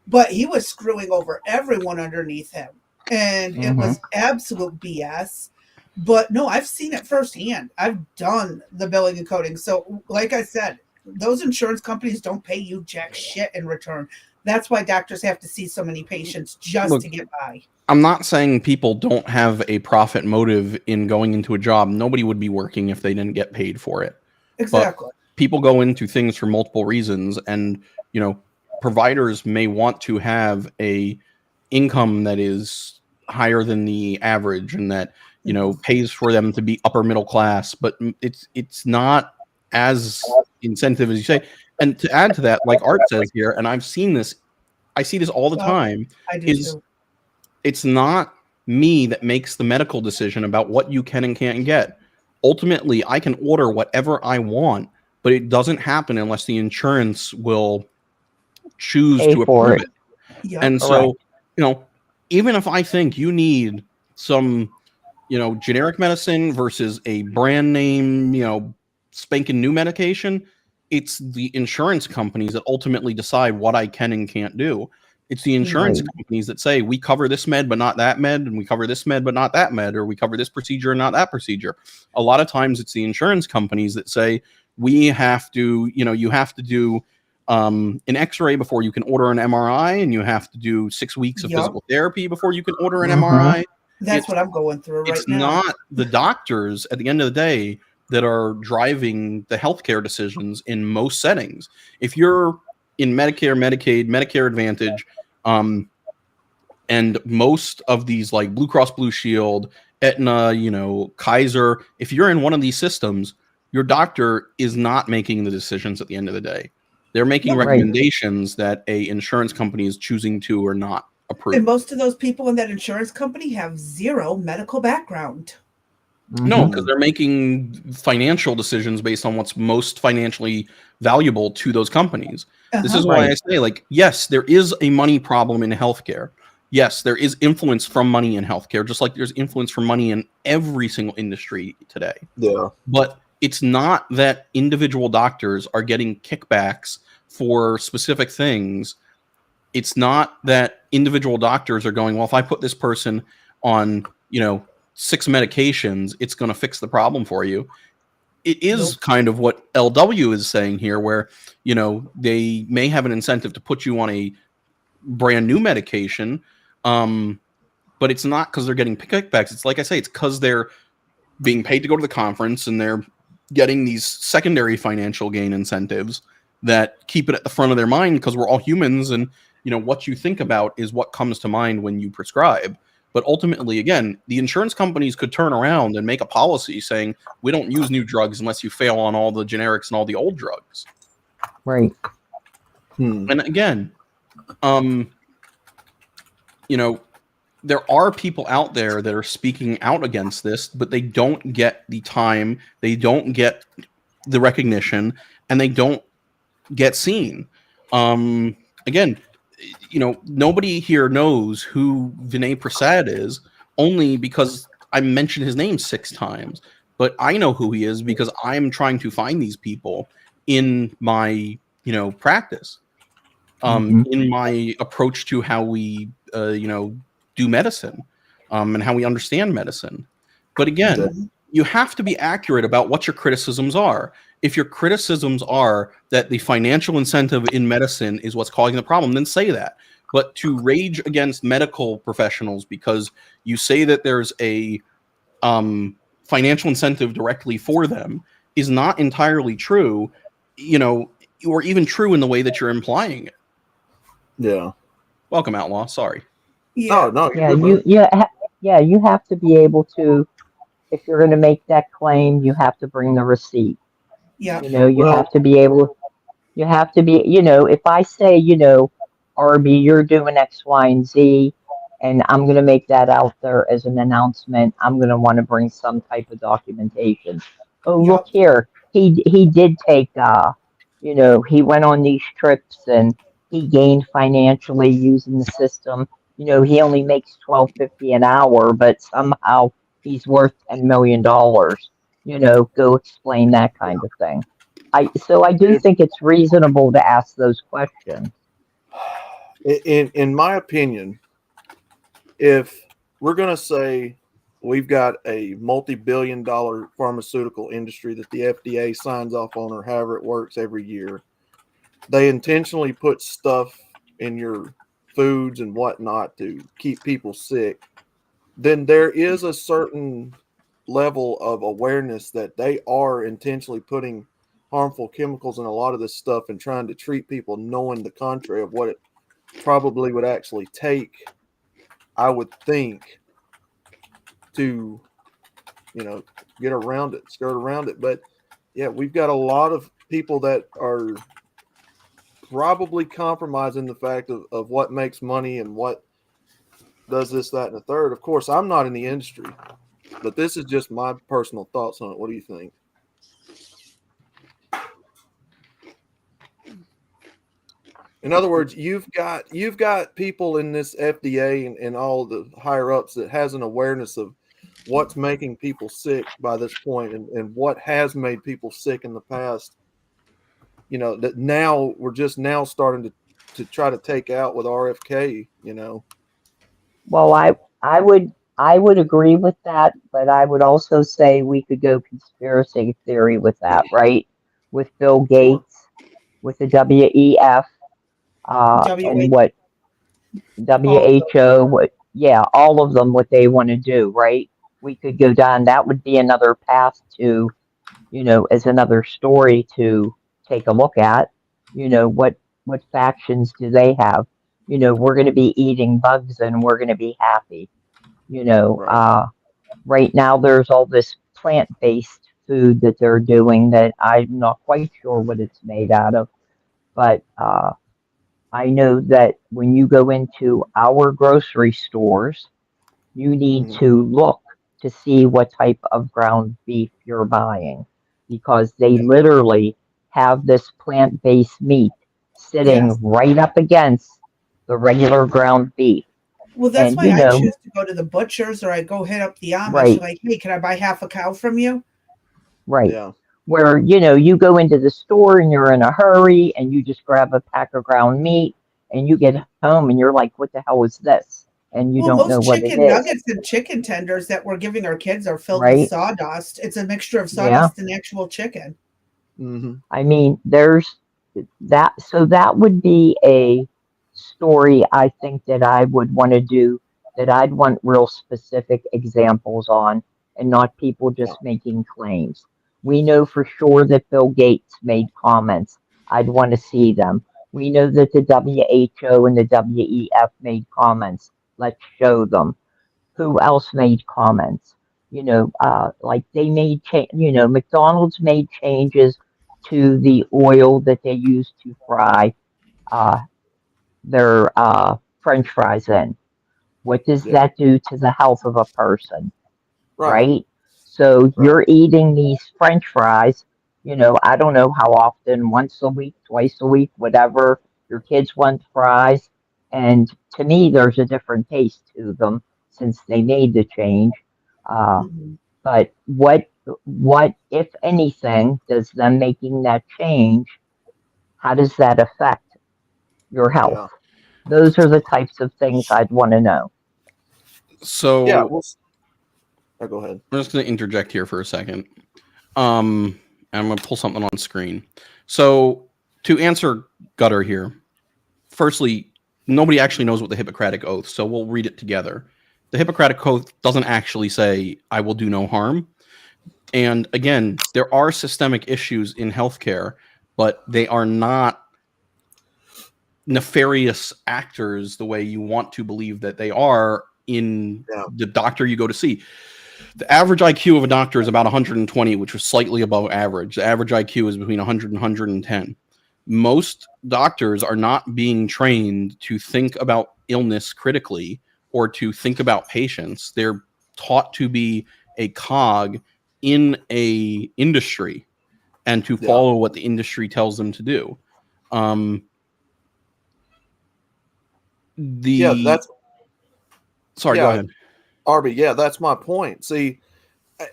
but he was screwing over everyone underneath him. And it was absolute BS. But no, I've seen it firsthand. I've done the billing and coding. So, like I said, those insurance companies don't pay you jack shit in return. That's why doctors have to see so many patients just to get by. I'm not saying people don't have a profit motive in going into a job. Nobody would be working if they didn't get paid for it. Exactly. But people go into things for multiple reasons, and providers may want to have a income that is higher than the average, and that pays for them to be upper middle class. But it's not as incentive as you say. And to add to that, like Art says here, and I've seen this, I see this all the time, I do is too. it's not me that makes the medical decision about what you can and can't get. Ultimately, I can order whatever I want, but it doesn't happen unless the insurance will choose pay to for approve it. it. Yeah. And so, even if I think you need some, generic medicine versus a brand name, spanking new medication, it's the insurance companies that ultimately decide what I can and can't do. It's the insurance Right. companies that say we cover this med but not that med, and we cover this med but not that med, or we cover this procedure and not that procedure. A lot of times it's the insurance companies that say we have to, you have to do an X-ray before you can order an MRI, and you have to do 6 weeks of Yup. physical therapy before you can order an MRI. That's what I'm going through right It's now. not the doctors at the end of the day that are driving the healthcare decisions in most settings. If you're in Medicare, Medicaid, Medicare Advantage, and most of these like Blue Cross Blue Shield, Aetna, Kaiser, if you're in one of these systems, your doctor is not making the decisions at the end of the day. They're making Right. recommendations that a insurance company is choosing to or not. approved. And most of those people in that insurance company have zero medical background. No, because they're making financial decisions based on what's most financially valuable to those companies. This is why I say, like, yes, there is a money problem in healthcare. Yes, there is influence from money in healthcare, just like there's influence from money in every single industry today. Yeah. But it's not that individual doctors are getting kickbacks for specific things. It's not that individual doctors are going, well, if I put this person on, 6 medications, it's going to fix the problem for you. It is kind of what LW is saying here, where, they may have an incentive to put you on a brand new medication, but it's not because they're getting kickbacks. It's like I say, it's because they're being paid to go to the conference and they're getting these secondary financial gain incentives that keep it at the front of their mind, because we're all humans, and what you think about is what comes to mind when you prescribe. But ultimately, again, the insurance companies could turn around and make a policy saying we don't use new drugs unless you fail on all the generics and all the old drugs. Right. And again, there are people out there that are speaking out against this, but they don't get the time, they don't get the recognition, and they don't get seen. Again, nobody here knows who Vinay Prasad is, only because I mentioned his name 6 times. But I know who he is because I'm trying to find these people in my, practice, in my approach to how we, do medicine, and how we understand medicine. But again, you have to be accurate about what your criticisms are. If your criticisms are that the financial incentive in medicine is what's causing the problem, then say that. But to rage against medical professionals because you say that there's a financial incentive directly for them is not entirely true, or even true in the way that you're implying it. Yeah. Welcome, Outlaw. Sorry. Yeah. No, you have to be able to, if you're going to make that claim, you have to bring the receipt. Yeah. You have to be able, if I say, RB, you're doing X, Y, and Z, and I'm going to make that out there as an announcement, I'm going to want to bring some type of documentation. Oh, look here. He did take, he went on these trips and he gained financially using the system. He only makes $12.50 an hour, but somehow he's worth $10 million. Go explain that kind of thing. I do think it's reasonable to ask those questions. In my opinion, if we're going to say we've got a multi-billion-dollar pharmaceutical industry that the FDA signs off on, or however it works every year, they intentionally put stuff in your foods and whatnot to keep people sick, then there is a certain level of awareness that they are intentionally putting harmful chemicals in a lot of this stuff and trying to treat people knowing the contrary of what it probably would actually take, I would think, to get around it, skirt around it. But yeah, we've got a lot of people that are probably compromising the fact of what makes money and what does this, that, and the third. Of course, I'm not in the industry, but this is just my personal thoughts on it. What do you think? In other words, you've got people in this FDA and all the higher ups that has an awareness of what's making people sick by this point and what has made people sick in the past. That now we're just now starting to try to take out with RFK. Well, I would agree with that, but I would also say we could go conspiracy theory with that, right? With Bill Gates, with the WEF, and what WHO, all of them, what they want to do, right? We could go down. That would be another path to, as another story to take a look at. What factions do they have? We're going to be eating bugs and we're going to be happy. Right now there's all this plant-based food that they're doing that I'm not quite sure what it's made out of, but I know that when you go into our grocery stores, you need to look to see what type of ground beef you're buying because they literally have this plant-based meat sitting Yes. right up against the regular ground beef. Well, that's And why I choose to go to the butchers or I go hit up the Amish. right, Like, hey, can I buy half a cow from you? right. Yeah. Where, you go into the store and you're in a hurry and you just grab a pack of ground meat and you get home and you're like, what the hell is this? And you Well, don't know most what it chicken is, nuggets and chicken tenders that we're giving our kids are filled with right? sawdust. It's a mixture of Yeah. sawdust and actual chicken. I mean, there's that. So that would be a story I think that I would want to do, that I'd want real specific examples on and not people just making claims. We know for sure that Bill Gates made comments. I'd want to see them. We know that the WHO and the WEF made comments. Let's show them. Who else made comments? Like they made McDonald's made changes to the oil that they use to fry uh, their French fries in. What does that do to the health of a person? Right? So you're eating these French fries, I don't know how often, once a week, twice a week, whatever. Your kids want fries. And to me, there's a different taste to them since they made the change. Uh, but what, if anything, does them making that change, how does that affect your health? Yeah. Those are the types of things I'd want to know. So Yeah. Go ahead. I'm just going to interject here for a second. And I'm going to pull something on screen. So to answer Gutter here, firstly, nobody actually knows what the Hippocratic Oath, so we'll read it together. The Hippocratic Oath doesn't actually say, I will do no harm. And again, there are systemic issues in healthcare, but they are not nefarious actors the way you want to believe that they are in the doctor you go to see. The average IQ of a doctor is about 120, which is slightly above average. The average IQ is between 100 and 110. Most doctors are not being trained to think about illness critically or to think about patients. They're taught to be a cog in a industry and to follow what the industry tells them to do. Sorry, go ahead. Arby, yeah, that's my point. See,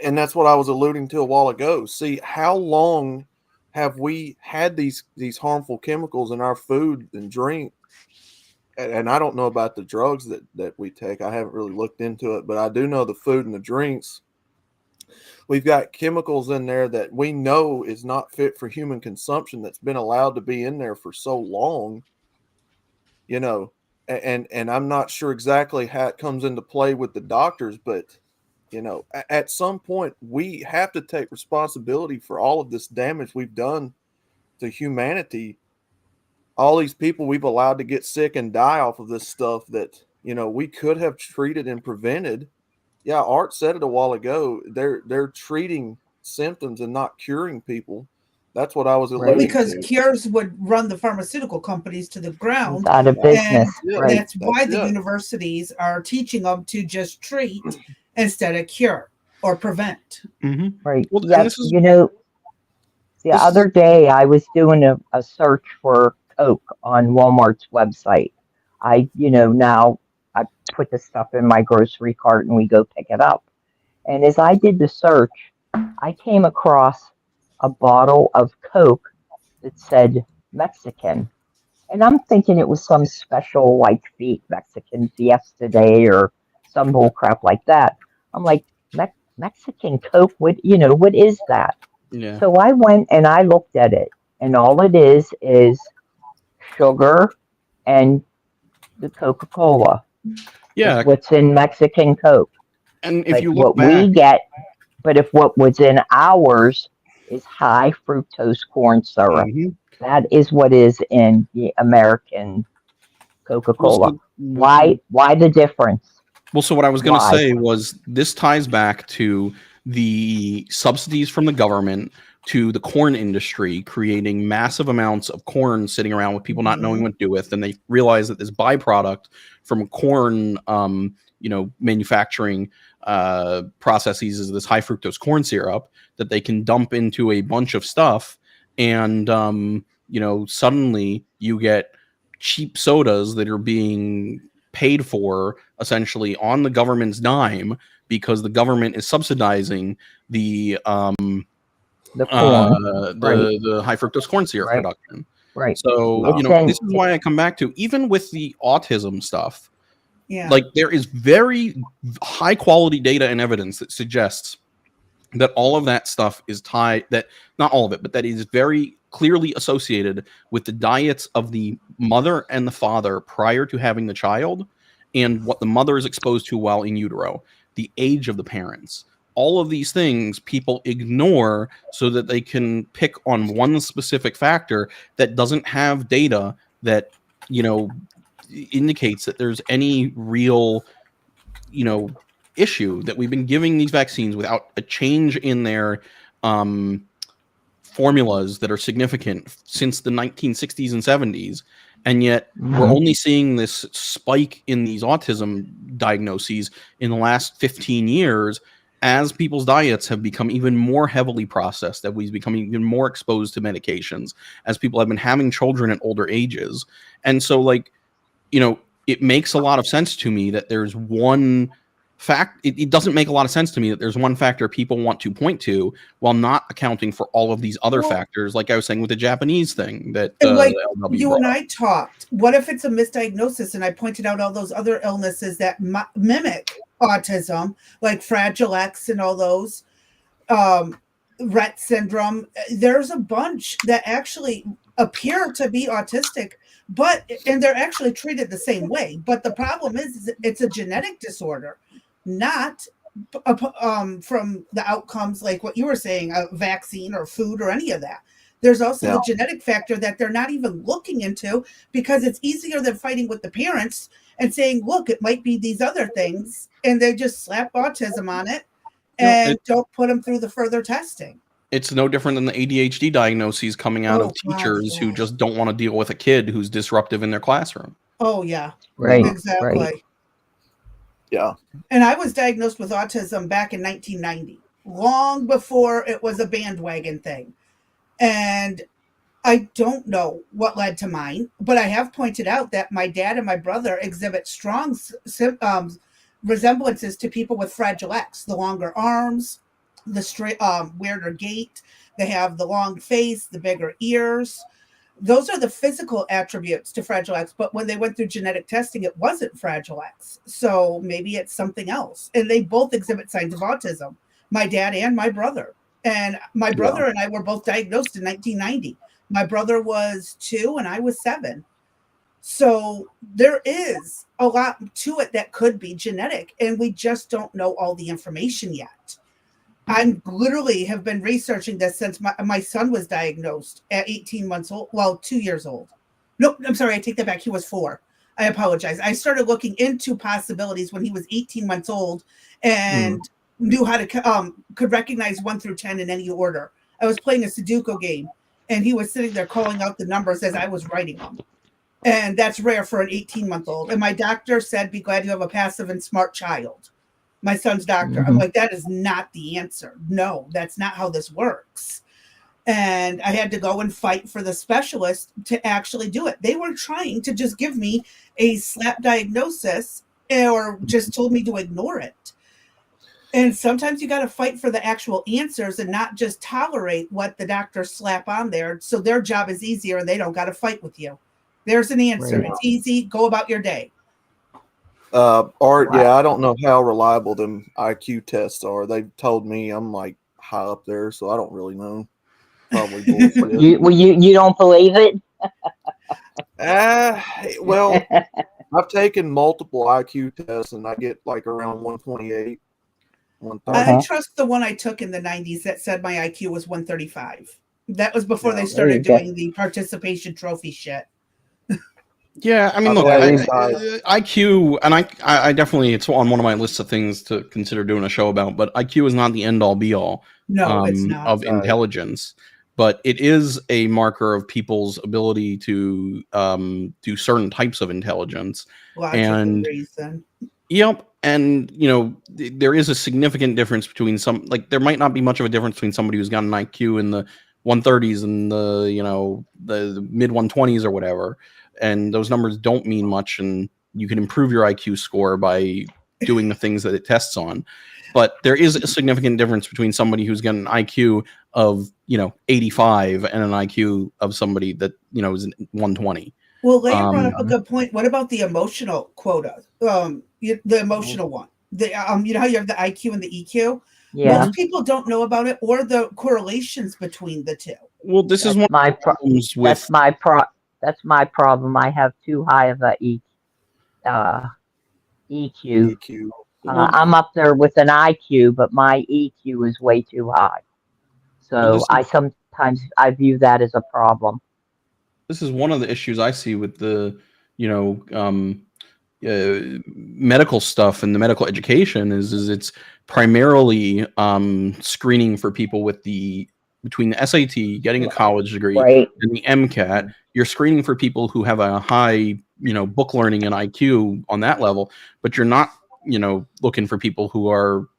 and that's what I was alluding to a while ago. See, how long have we had these harmful chemicals in our food and drink? And I don't know about the drugs that we take. I haven't really looked into it, but I do know the food and the drinks. We've got chemicals in there that we know is not fit for human consumption that's been allowed to be in there for so long, and I'm not sure exactly how it comes into play with the doctors, but at some point we have to take responsibility for all of this damage we've done to humanity. All these people we've allowed to get sick and die off of this stuff that we could have treated and prevented. Yeah, Art said it a while ago. They're treating symptoms and not curing people. That's what I was alluding because to. cures would run the pharmaceutical companies to the ground. Out of business, and right? That's why the universities are teaching them to just treat instead of cure or prevent. Right. Well, Yes. The other day I was doing a search for Coke on Walmart's website. Now I put the stuff in my grocery cart and we go pick it up. And as I did the search, I came across a bottle of Coke that said Mexican. And I'm thinking it was some special like Mexican Fiesta Day or some bull crap like that. I'm like, Mexican Coke, what is that? Yeah. So I went and I looked at it, and all it is sugar and the Coca-Cola. Yeah. It's what's in Mexican Coke. And if But you look what we get, if what was in ours is high fructose corn syrup, that is what is in the American Coca-Cola. Why the difference? Well, so what I was going to say was this ties back to the subsidies from the government to the corn industry, creating massive amounts of corn sitting around with people not knowing what to do with. And they realize that this byproduct from corn, manufacturing processes is this high fructose corn syrup that they can dump into a bunch of stuff. And, suddenly you get cheap sodas that are being paid for essentially on the government's dime because the government is subsidizing the corn, the high fructose corn syrup production. Right. So, this is why I come back to, even with the autism stuff, Yeah. there is very high quality data and evidence that suggests that all of that stuff is tied, that not all of it, but that is very clearly associated with the diets of the mother and the father prior to having the child, and what the mother is exposed to while in utero, the age of the parents. All of these things people ignore so that they can pick on one specific factor that doesn't have data that, indicates that there's any real, issue, that we've been giving these vaccines without a change in their formulas that are significant since the 1960s and 70s. And yet we're only seeing this spike in these autism diagnoses in the last 15 years as people's diets have become even more heavily processed, that we've become even more exposed to medications, as people have been having children at older ages. And so, it makes a lot of sense to me that there's one fact. It doesn't make a lot of sense to me that there's one factor people want to point to while not accounting for all of these other factors, like I was saying with the Japanese thing that you and I talked. What if it's a misdiagnosis? And I pointed out all those other illnesses that mimic autism, like Fragile X and all those, Rett syndrome. There's a bunch that actually appear to be autistic, and they're actually treated the same way. But the problem is it's a genetic disorder, not from the outcomes like what you were saying, a vaccine or food or any of that. There's also the genetic factor that they're not even looking into, because it's easier than fighting with the parents and saying, look, it might be these other things, and they just slap autism on it and don't put them through the further testing. It's no different than the ADHD diagnoses coming out of teachers who just don't want to deal with a kid who's disruptive in their classroom. Oh, yeah. Right. Exactly. Right. Yeah. And I was diagnosed with autism back in 1990, long before it was a bandwagon thing. And I don't know what led to mine, but I have pointed out that my dad and my brother exhibit strong resemblances to people with Fragile X, the longer arms, the straight, weirder gait. They have the long face, the bigger ears. Those are the physical attributes to Fragile X. But when they went through genetic testing, it wasn't Fragile X. So maybe it's something else. And they both exhibit signs of autism, my dad and my brother. And my brother and I were both diagnosed in 1990. My brother was 2 and I was 7. So there is a lot to it that could be genetic, and we just don't know all the information yet. I literally have been researching this since my son was diagnosed at 18 months old. Well, 2 years old. No, I'm sorry. I take that back. He was 4. I apologize. I started looking into possibilities when he was 18 months old and knew how to, could recognize 1 through 10 in any order. I was playing a Sudoku game, and he was sitting there calling out the numbers as I was writing them. And that's rare for an 18-month-old. And my doctor said, be glad you have a passive and smart child. My son's doctor. I'm like, that is not the answer. No, that's not how this works. And I had to go and fight for the specialist to actually do it. They were trying to just give me a slap diagnosis or just told me to ignore it. And sometimes you got to fight for the actual answers and not just tolerate what the doctors slap on there. So their job is easier and they don't got to fight with you. There's an answer. Right. It's easy. Go about your day. Art, yeah, I don't know how reliable them IQ tests are. They've told me I'm like high up there, so I don't really know. Probably bullshit. you don't believe it? Well, I've taken multiple IQ tests and I get like around 128. I trust the one I took in the 90s that said my IQ was 135. That was before they started doing the participation trophy shit. Yeah, I mean, look, IQ, and I definitely, it's on one of my lists of things to consider doing a show about, but IQ is not the end all be all No, it's not. of intelligence, but it is a marker of people's ability to do certain types of intelligence. Logical reason. Yep. And, there is a significant difference between there might not be much of a difference between somebody who's got an IQ in the 130s and the mid 120s or whatever. And those numbers don't mean much. And you can improve your IQ score by doing the things that it tests on. But there is a significant difference between somebody who's got an IQ of, 85 and an IQ of somebody that, is 120. Well, Leah brought up a good point. What about the emotional quota? The emotional one. How you have the IQ and the EQ? Yeah. Most people don't know about it or the correlations between the two. Well, this is one of my problems with. That's my problem. I have too high of a EQ. I'm up there with an IQ, but my EQ is way too high. So sometimes I view that as a problem. This is one of the issues I see with the, medical stuff and the medical education is it's primarily screening for people with between the SAT, getting a college degree, and the MCAT. You're screening for people who have a high, book learning and IQ on that level, but you're not, looking for people who are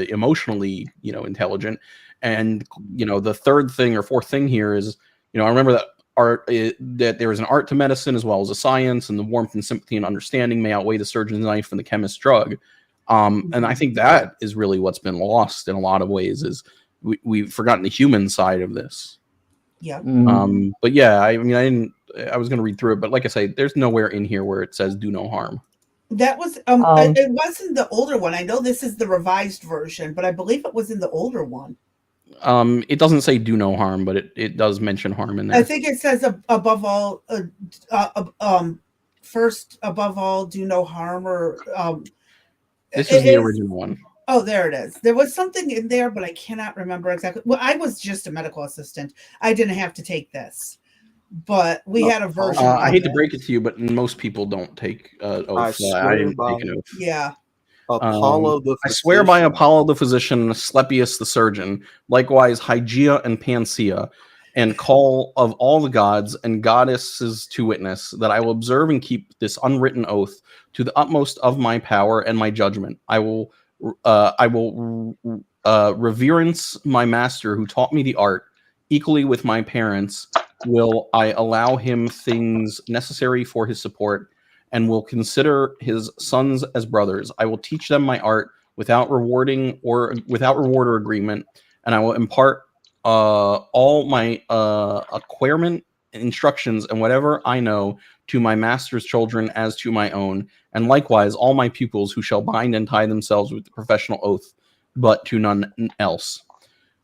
emotionally, intelligent. And, the third thing or fourth thing here is, I remember that that there is an art to medicine as well as a science, and the warmth and sympathy and understanding may outweigh the surgeon's knife and the chemist's drug. And I think that is really what's been lost in a lot of ways is we've forgotten the human side of this. Yeah. But yeah, I was going to read through it, but like I say, there's nowhere in here where it says do no harm. That was it wasn't the older one. I know this is the revised version, but I believe it was in the older one. It doesn't say do no harm, but it does mention harm in there. I think it says above all, first above all, do no harm, or this is the original one. Oh, there it is. There was something in there, but I cannot remember exactly. Well, I was just a medical assistant. I didn't have to take this, but we had a version. I hate to break it to you, but most people don't take oath. I didn't take an oath. Yeah. Apollo the physician. I swear by Apollo the physician, Asclepius the surgeon, likewise Hygeia and Panacea, and call of all the gods and goddesses to witness that I will observe and keep this unwritten oath to the utmost of my power and my judgment. I will reverence my master who taught me the art. Equally with my parents, will I allow him things necessary for his support, and will consider his sons as brothers. I will teach them my art without reward or agreement, and I will impart all my acquirement, instructions, and whatever I know to my master's children as to my own, and likewise all my pupils who shall bind and tie themselves with the professional oath, but to none else.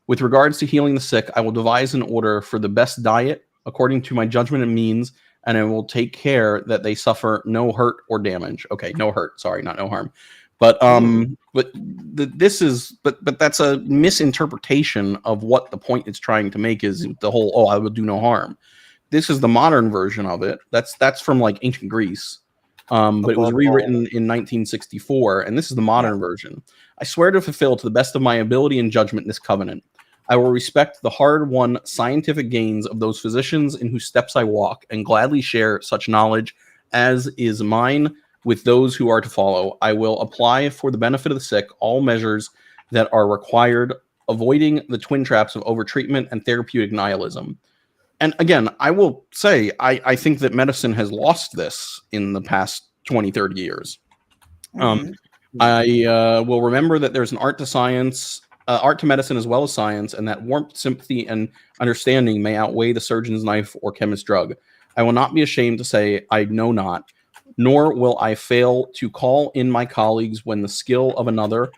With regards to healing the sick, I will devise an order for the best diet according to my judgment and means, and I will take care that they suffer no hurt or damage. Okay, no hurt. Sorry, not no harm. But that's a misinterpretation of what the point it's trying to make is the whole, I will do no harm. This is the modern version of it. That's from like ancient Greece. But it was rewritten in 1964, and this is the modern version. I swear to fulfill to the best of my ability and judgment this covenant. I will respect the hard-won scientific gains of those physicians in whose steps I walk, and gladly share such knowledge as is mine with those who are to follow. I will apply for the benefit of the sick all measures that are required, avoiding the twin traps of overtreatment and therapeutic nihilism. And again, I will say, I think that medicine has lost this in the past 20, 30 years. I will remember that there's an art to science, art to medicine as well as science, and that warmth, sympathy, and understanding may outweigh the surgeon's knife or chemist's drug. I will not be ashamed to say I know not, nor will I fail to call in my colleagues when the skill of another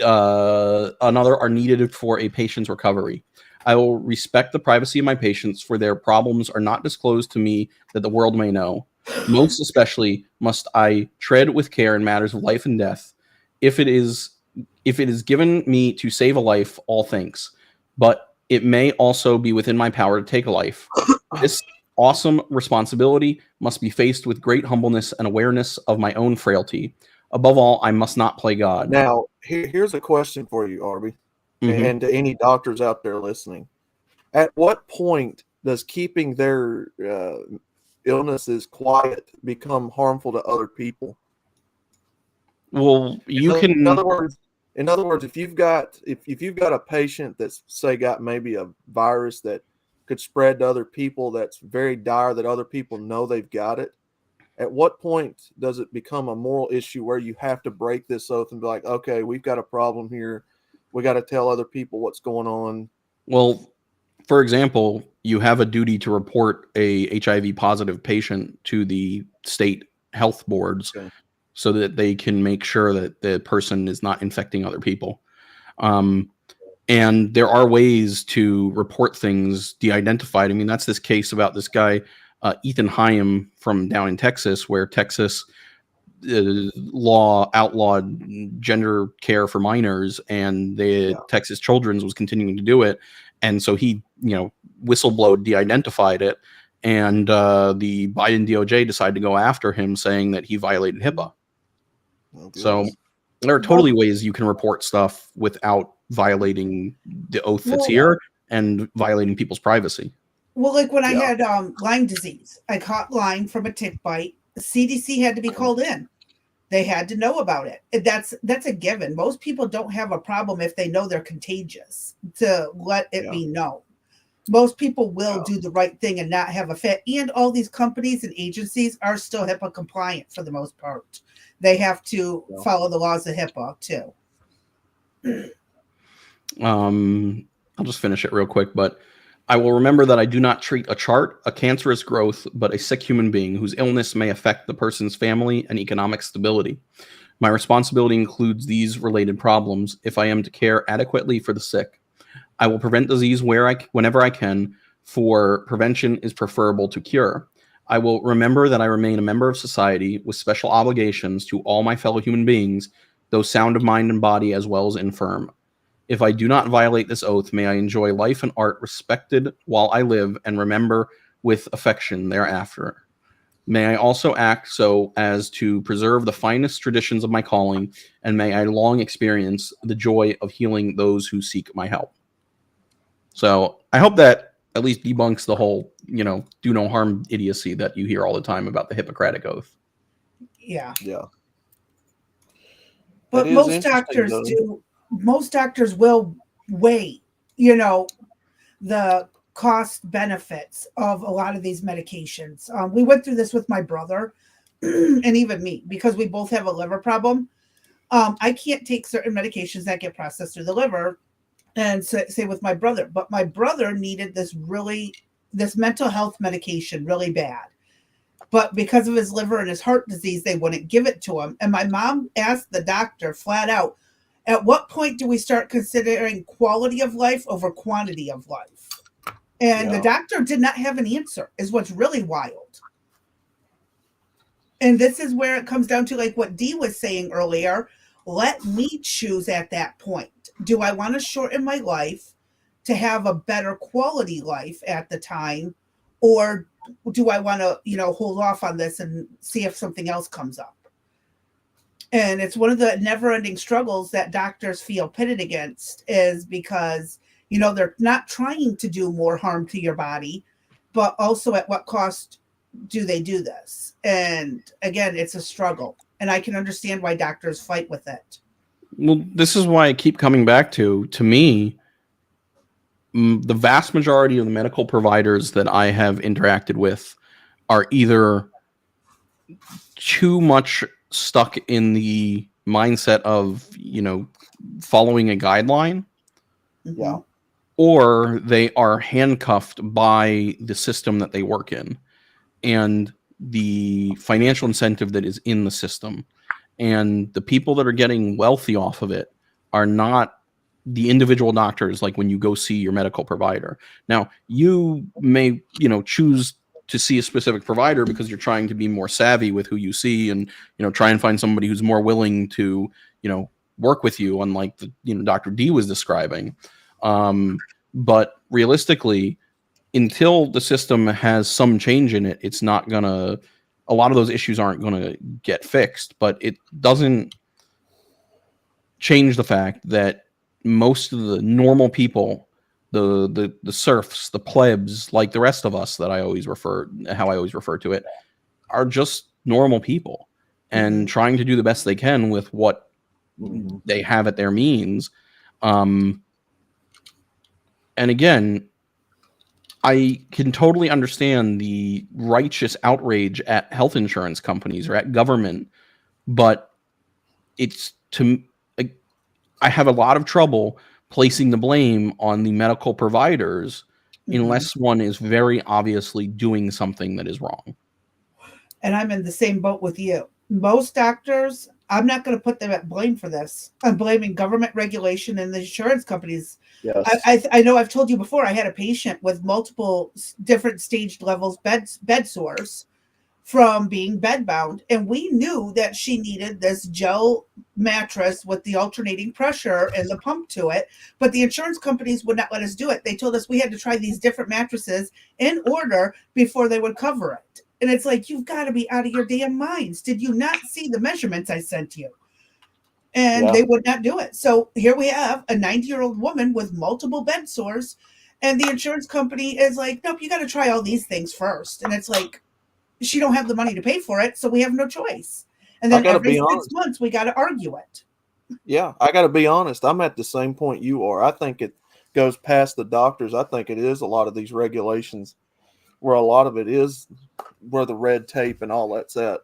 are needed for a patient's recovery. I will respect the privacy of my patients, for their problems are not disclosed to me that the world may know. Most especially must I tread with care in matters of life and death. If it is given me to save a life, all thanks. But it may also be within my power to take a life. This awesome responsibility must be faced with great humbleness and awareness of my own frailty. Above all, I must not play God. Now, here's a question for you, Arby, and to any doctors out there listening. At what point does keeping their illnesses quiet become harmful to other people? Well, in other words, if you've got a patient that's, say, got maybe a virus that could spread to other people, that's very dire, that other people know they've got it, at what point does it become a moral issue where you have to break this oath and be like, okay, we've got a problem here, we got to tell other people what's going on? Well, for example, you have a duty to report a HIV positive patient to the state health boards so that they can make sure that the person is not infecting other people. And there are ways to report things de-identified. I mean, that's this case about this guy, Ethan Hyam from down in Texas, where Texas law outlawed gender care for minors, and the Texas Children's was continuing to do it. And so he, whistleblowed, de-identified it, and the Biden DOJ decided to go after him, saying that he violated HIPAA. So there are totally ways you can report stuff without violating the oath that's here and violating people's privacy. Well, like when I had Lyme disease, I caught Lyme from a tick bite. The CDC had to be called in. They had to know about it. That's a given. Most people don't have a problem if they know they're contagious to let it be known. Most people will do the right thing and not have a fit. And all these companies and agencies are still HIPAA compliant for the most part. They have to follow the laws of HIPAA too. I'll just finish it real quick, but I will remember that I do not treat a chart, a cancerous growth, but a sick human being whose illness may affect the person's family and economic stability. My responsibility includes these related problems if I am to care adequately for the sick. I will prevent disease whenever I can, for prevention is preferable to cure. I will remember that I remain a member of society with special obligations to all my fellow human beings, those sound of mind and body as well as infirm. If I do not violate this oath, may I enjoy life and art respected while I live and remember with affection thereafter. May I also act so as to preserve the finest traditions of my calling, and may I long experience the joy of healing those who seek my help. So I hope that at least debunks the whole, do no harm idiocy that you hear all the time about the Hippocratic Oath. Yeah. Yeah. But most doctors do. Most doctors will weigh, the cost benefits of a lot of these medications. We went through this with my brother and even me, because we both have a liver problem. I can't take certain medications that get processed through the liver, and say with my brother, but my brother needed this mental health medication really bad. But because of his liver and his heart disease, they wouldn't give it to him. And my mom asked the doctor flat out, at what point do we start considering quality of life over quantity of life? And the doctor did not have an answer, is what's really wild. And this is where it comes down to, like what Dee was saying earlier, let me choose at that point. Do I want to shorten my life to have a better quality life at the time? Or do I want to, hold off on this and see if something else comes up? And it's one of the never-ending struggles that doctors feel pitted against, is because, they're not trying to do more harm to your body, but also at what cost do they do this? And again, it's a struggle. And I can understand why doctors fight with it. Well, this is why I keep coming back to me, the vast majority of the medical providers that I have interacted with are either too much stuck in the mindset of, following a guideline, or they are handcuffed by the system that they work in and the financial incentive that is in the system. And the people that are getting wealthy off of it are not the individual doctors, like when you go see your medical provider. Now, you may, choose to see a specific provider because you're trying to be more savvy with who you see and, try and find somebody who's more willing to, work with you, unlike the, Dr. D was describing. But realistically, until the system has some change in it, it's not gonna. A lot of those issues aren't gonna get fixed, but it doesn't change the fact that most of the normal people, the serfs, the plebs, like the rest of us, that I always refer to it, are just normal people and trying to do the best they can with what they have at their means. And again, I can totally understand the righteous outrage at health insurance companies or at government, but it's I have a lot of trouble placing the blame on the medical providers unless one is very obviously doing something that is wrong. And I'm in the same boat with you. Most doctors, I'm not going to put them at blame for this. I'm blaming government regulation and the insurance companies. Yes. I know I've told you before, I had a patient with multiple different stage levels bed sores from being bedbound, and we knew that she needed this gel mattress with the alternating pressure and the pump to it, but the insurance companies would not let us do it. They told us we had to try these different mattresses in order before they would cover it. And it's like, you've got to be out of your damn minds. Did you not see the measurements I sent you? And they would not do it. So here we have a 90-year-old woman with multiple bed sores, and the insurance company is like, nope, you got to try all these things first. And it's like, she don't have the money to pay for it, so we have no choice. And then every 6 months we got to argue it. Yeah, I got to be honest. I'm at the same point you are. I think it goes past the doctors. I think it is a lot of these regulations where a lot of it is where the red tape and all that's at.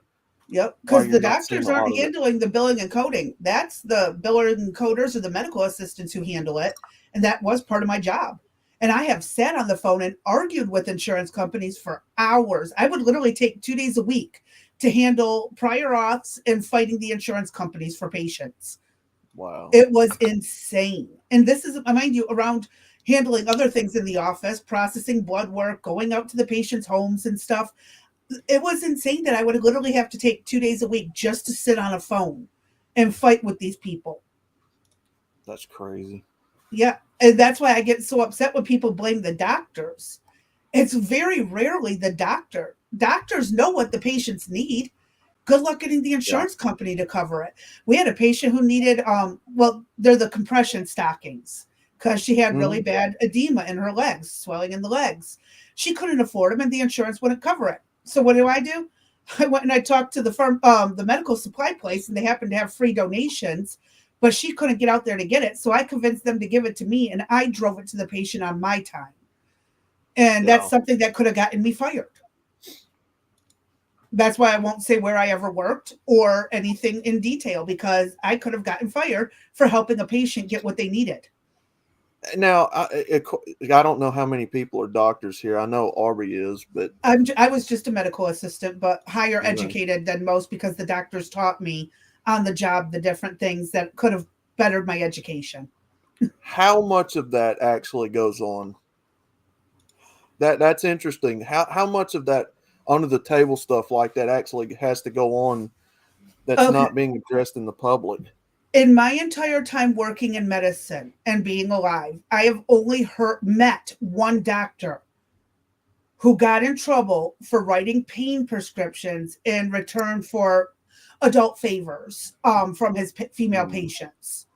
Yep, because the doctors aren't handling the billing and coding. That's the billers and coders or the medical assistants who handle it. And that was part of my job. And I have sat on the phone and argued with insurance companies for hours. I would literally take 2 days a week to handle prior auths and fighting the insurance companies for patients. Wow. It was insane. And this is, mind you, around handling other things in the office, processing blood work, going out to the patients' homes and stuff. It was insane that I would literally have to take 2 days a week just to sit on a phone and fight with these people. That's crazy. Yeah, and that's why I get so upset when people blame the doctors. It's very rarely the doctor. Doctors know what the patients need. Good luck getting the insurance company to cover it. We had a patient who needed, they're the compression stockings because she had really bad edema in her legs, swelling in the legs. She couldn't afford them, and the insurance wouldn't cover it. So what do? I went and I talked to the medical supply place, and they happened to have free donations. But she couldn't get out there to get it. So I convinced them to give it to me, and I drove it to the patient on my time. And that's something that could have gotten me fired. That's why I won't say where I ever worked or anything in detail, because I could have gotten fired for helping a patient get what they needed. Now, I don't know how many people are doctors here. I know Aubrey is, but I was just a medical assistant, but higher educated than most because the doctors taught me on the job the different things that could have bettered my education. How much of that actually goes on? That's interesting. How much of that under the table stuff like that actually has to go on that's not being addressed in the public? In my entire time working in medicine and being alive, I have only met one doctor who got in trouble for writing pain prescriptions in return for adult favors from his female patients.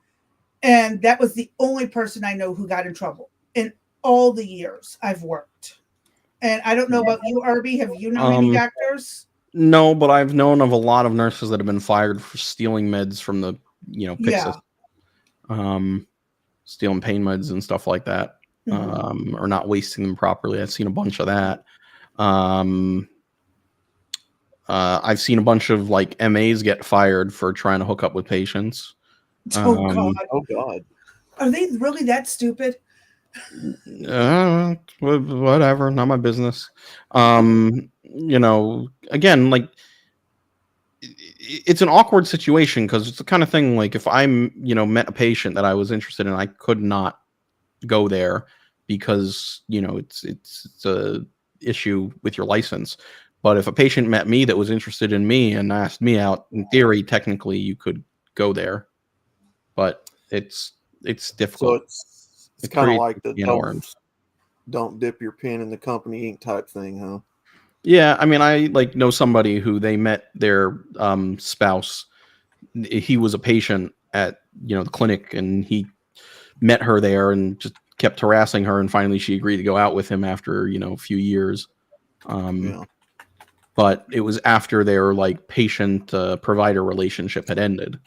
And that was the only person I know who got in trouble in all the years I've worked. And I don't know about you, Arby. Have you known any doctors? No, but I've known of a lot of nurses that have been fired for stealing meds from the, PIC system. Stealing pain meds and stuff like that. Or not wasting them properly. I've seen a bunch of that. I've seen a bunch of MAs get fired for trying to hook up with patients. Oh God. Are they really that stupid? Whatever, not my business. Again, it's an awkward situation because it's the kind of thing if I met a patient that I was interested in, I could not go there because it's a issue with your license. But if a patient met me that was interested in me and asked me out, in theory, technically you could go there, but it's difficult. So it's kind of like the don't dip your pen in the company ink type thing, huh? Yeah, I mean, I know somebody who they met their spouse. He was a patient at the clinic, and he met her there and just kept harassing her, and finally she agreed to go out with him after a few years. Yeah. But it was after their patient provider relationship had ended.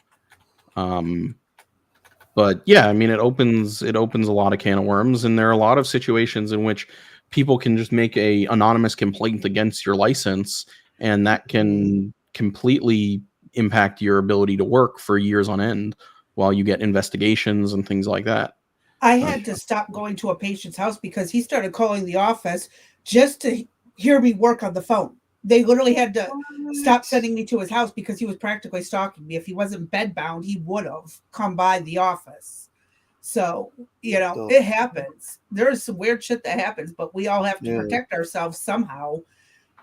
But yeah, I mean, it opens a lot of can of worms, and there are a lot of situations in which people can just make a anonymous complaint against your license, and that can completely impact your ability to work for years on end while you get investigations and things like that. I had to stop going to a patient's house because he started calling the office just to hear me work on the phone. They literally had to stop sending me to his house because he was practically stalking me. If he wasn't bedbound, he would have come by the office. So, it happens. There's some weird shit that happens, but we all have to protect ourselves somehow.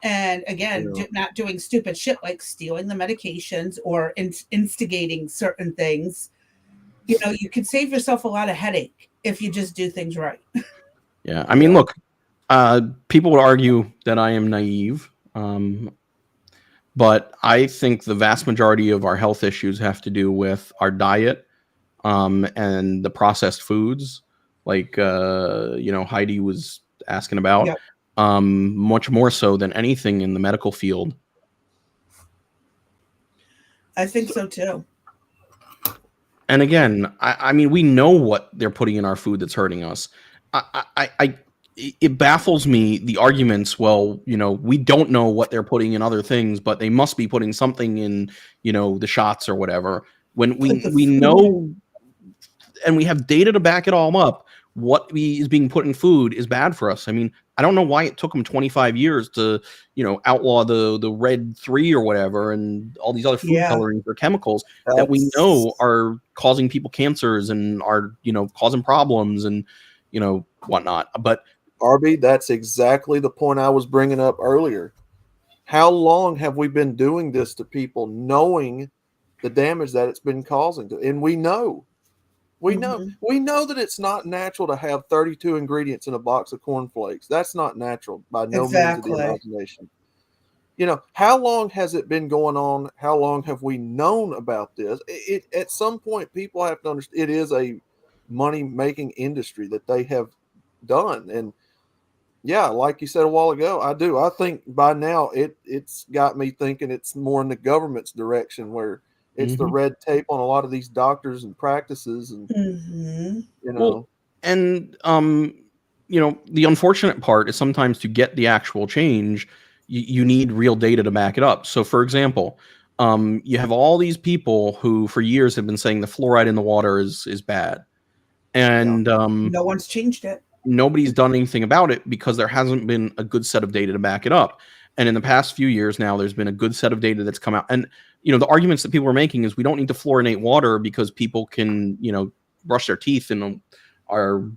And again, not doing stupid shit like stealing the medications or instigating certain things. You can save yourself a lot of headache if you just do things right. Yeah, I mean, look, people would argue that I am naive, but I think the vast majority of our health issues have to do with our diet, and the processed foods, like Heidi was asking about, Yep. much more so than anything in the medical field. I think so too. And again, I mean, we know what they're putting in our food that's hurting us. It baffles me, the arguments. Well, we don't know what they're putting in other things, but they must be putting something in, the shots or whatever. When we know, and we have data to back it all up, what is being put in food is bad for us. I mean, I don't know why it took them 25 years to, outlaw the red 3 or whatever, and all these other food colorings or chemicals that we know are causing people cancers and are, causing problems and, whatnot. But RB, that's exactly the point I was bringing up earlier. How long have we been doing this to people, knowing the damage that it's been causing? And we know that it's not natural to have 32 ingredients in a box of cornflakes. That's not natural by no means of the imagination. How long has it been going on? How long have we known about this? At some point, people have to understand it is a money-making industry that they have done. And yeah, like you said a while ago, I do. I think by now it's got me thinking it's more in the government's direction, where it's the red tape on a lot of these doctors and practices, and Well, and the unfortunate part is sometimes to get the actual change, you need real data to back it up. So, for example, you have all these people who for years have been saying the fluoride in the water is bad, and no one's changed it. Nobody's done anything about it because there hasn't been a good set of data to back it up. And in the past few years now, there's been a good set of data that's come out. And, the arguments that people are making is we don't need to fluorinate water because people can, brush their teeth in our,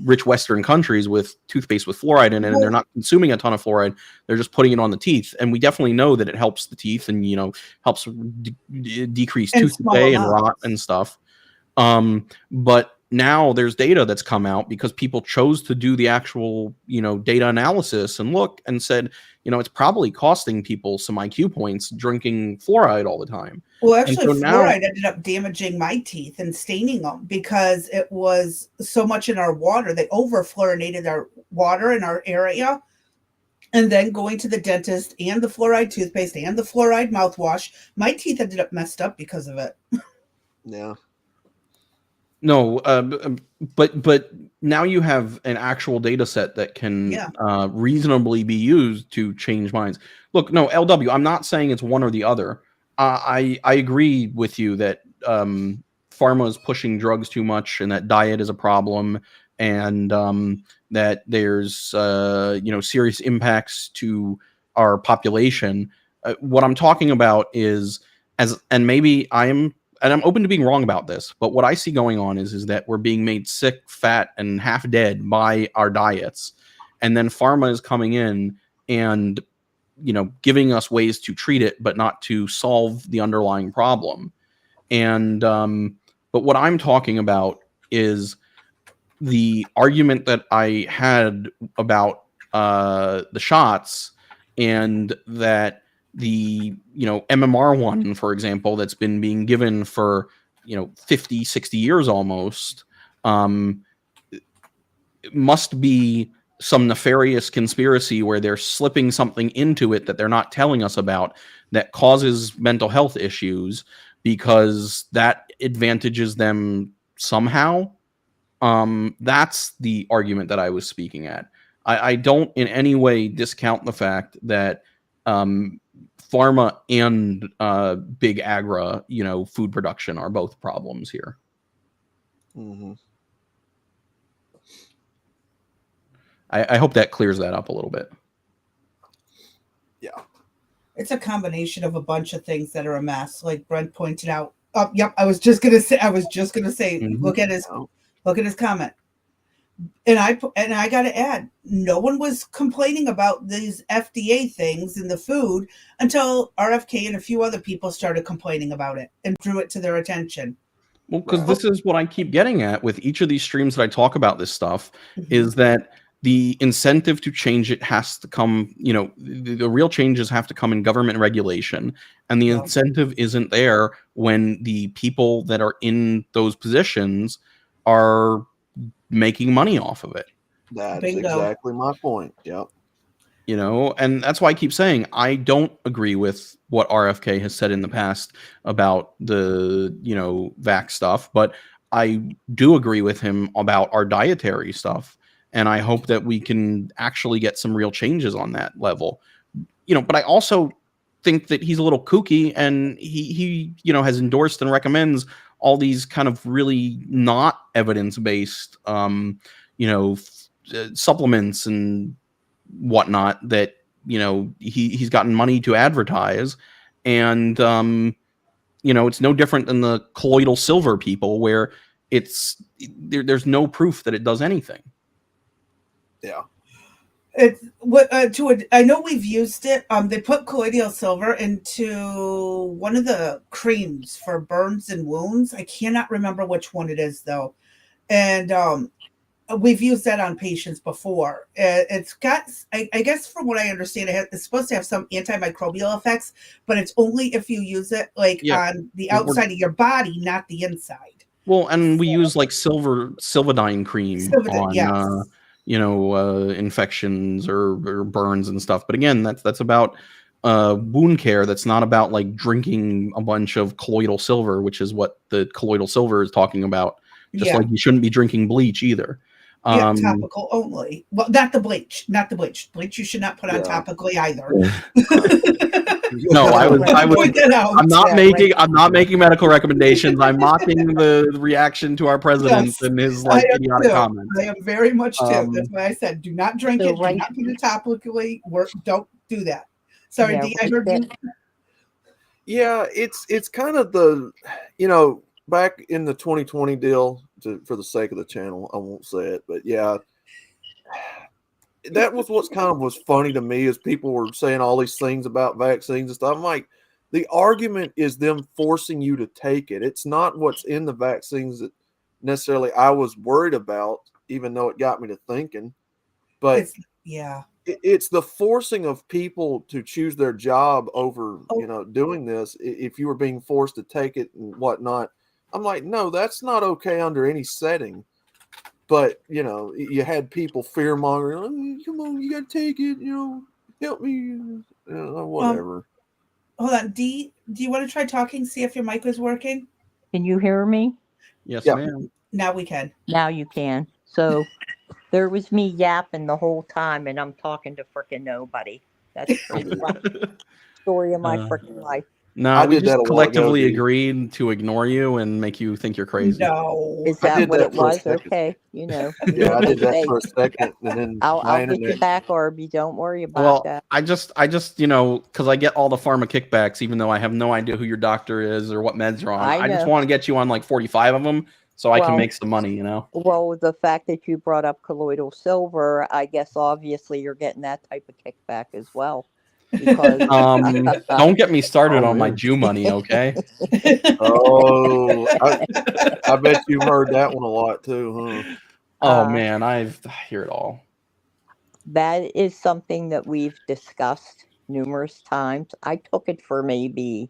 rich Western countries with toothpaste with fluoride in it, and they're not consuming a ton of fluoride. They're just putting it on the teeth. And we definitely know that it helps the teeth and, helps decrease tooth decay and rot and stuff. But now there's data that's come out because people chose to do the actual, data analysis and look and said, it's probably costing people some IQ points drinking fluoride all the time. Well, actually, fluoride ended up damaging my teeth and staining them because it was so much in our water. They over-fluorinated our water in our area. And then going to the dentist and the fluoride toothpaste and the fluoride mouthwash, my teeth ended up messed up because of it. Yeah. No, but now you have an actual data set that can reasonably be used to change minds. Look, no, LW, I'm not saying it's one or the other. I agree with you that pharma is pushing drugs too much and that diet is a problem, and that there's serious impacts to our population. What I'm talking about is maybe I'm open to being wrong about this, but what I see going on is that we're being made sick, fat, and half dead by our diets. And then pharma is coming in and, giving us ways to treat it, but not to solve the underlying problem. And, but what I'm talking about is the argument that I had about the shots, and that the MMR one, for example, that's been being given for 50, 60 years almost, it must be some nefarious conspiracy where they're slipping something into it that they're not telling us about that causes mental health issues because that advantages them somehow. That's the argument that I was speaking at. I don't in any way discount the fact that pharma and big agra, food production are both problems here. Mm-hmm. I hope that clears that up a little bit. Yeah. It's a combination of a bunch of things that are a mess, like Brent pointed out. Oh, yep. I was just gonna say. Mhm. Look at his comment. And I got to add, no one was complaining about these FDA things in the food until RFK and a few other people started complaining about it and drew it to their attention. Well, because this is what I keep getting at with each of these streams that I talk about this stuff, is that the incentive to change it has to come, the real changes have to come in government regulation. And the incentive isn't there when the people that are in those positions are making money off of it. That's exactly my point. Yep. And that's why I keep saying I don't agree with what RFK has said in the past about the, vax stuff, but I do agree with him about our dietary stuff. And I hope that we can actually get some real changes on that level. But I also think that he's a little kooky, and he has endorsed and recommends all these kind of really not evidence-based, supplements and whatnot that he's gotten money to advertise. And it's no different than the colloidal silver people, where there's no proof that it does anything. Yeah. It's what I know we've used it. They put colloidal silver into one of the creams for burns and wounds. I cannot remember which one it is though, and we've used that on patients before. It's got, I guess, from what I understand, it's supposed to have some antimicrobial effects, but it's only if you use it on the outside of your body, not the inside. Well, and we use like Silvadine cream on infections or burns and stuff. But again, that's about wound care. That's not about like drinking a bunch of colloidal silver, which is what the colloidal silver is talking about. Just like you shouldn't be drinking bleach either. Topical only. Well, not the bleach. Bleach you should not put on topically either. No, I'm not making medical recommendations. I'm mocking the reaction to our president and his idiotic comments. I am very much too. That's why I said, do not drink it. Do not put it topically. Don't do that. Sorry, Dee, I heard you. Yeah, it's kind of the, back in the 2020 deal, for the sake of the channel, I won't say it, but yeah, that was what's kind of was funny to me, is people were saying all these things about vaccines and stuff. I'm like, the argument is them forcing you to take it. It's not what's in the vaccines that necessarily I was worried about, even though it got me to thinking. But it's the forcing of people to choose their job over, doing this. If you were being forced to take it and whatnot, I'm like, no, that's not okay under any setting. But, you had people fear mongering, come on, you got to take it, help me, whatever. Hold on, Dee, do you want to try talking, see if your mic was working? Can you hear me? Yes, ma'am. Now we can. Now you can. So there was me yapping the whole time, and I'm talking to frickin' nobody. That's the story of my frickin' life. No, we just collectively agreed to ignore you and make you think you're crazy. No. Is that what it was? Okay. Yeah, I did that for a second. And then I'll get you back, Arby. Don't worry about that. I just, because I get all the pharma kickbacks, even though I have no idea who your doctor is or what meds you're on. I just want to get you on like 45 of them so I can make some money, Well, the fact that you brought up colloidal silver, I guess obviously you're getting that type of kickback as well. Because don't get me started on my Jew money, okay? I bet you heard that one a lot too, huh? Oh man, I hear it all. That is something that we've discussed numerous times. I took it for maybe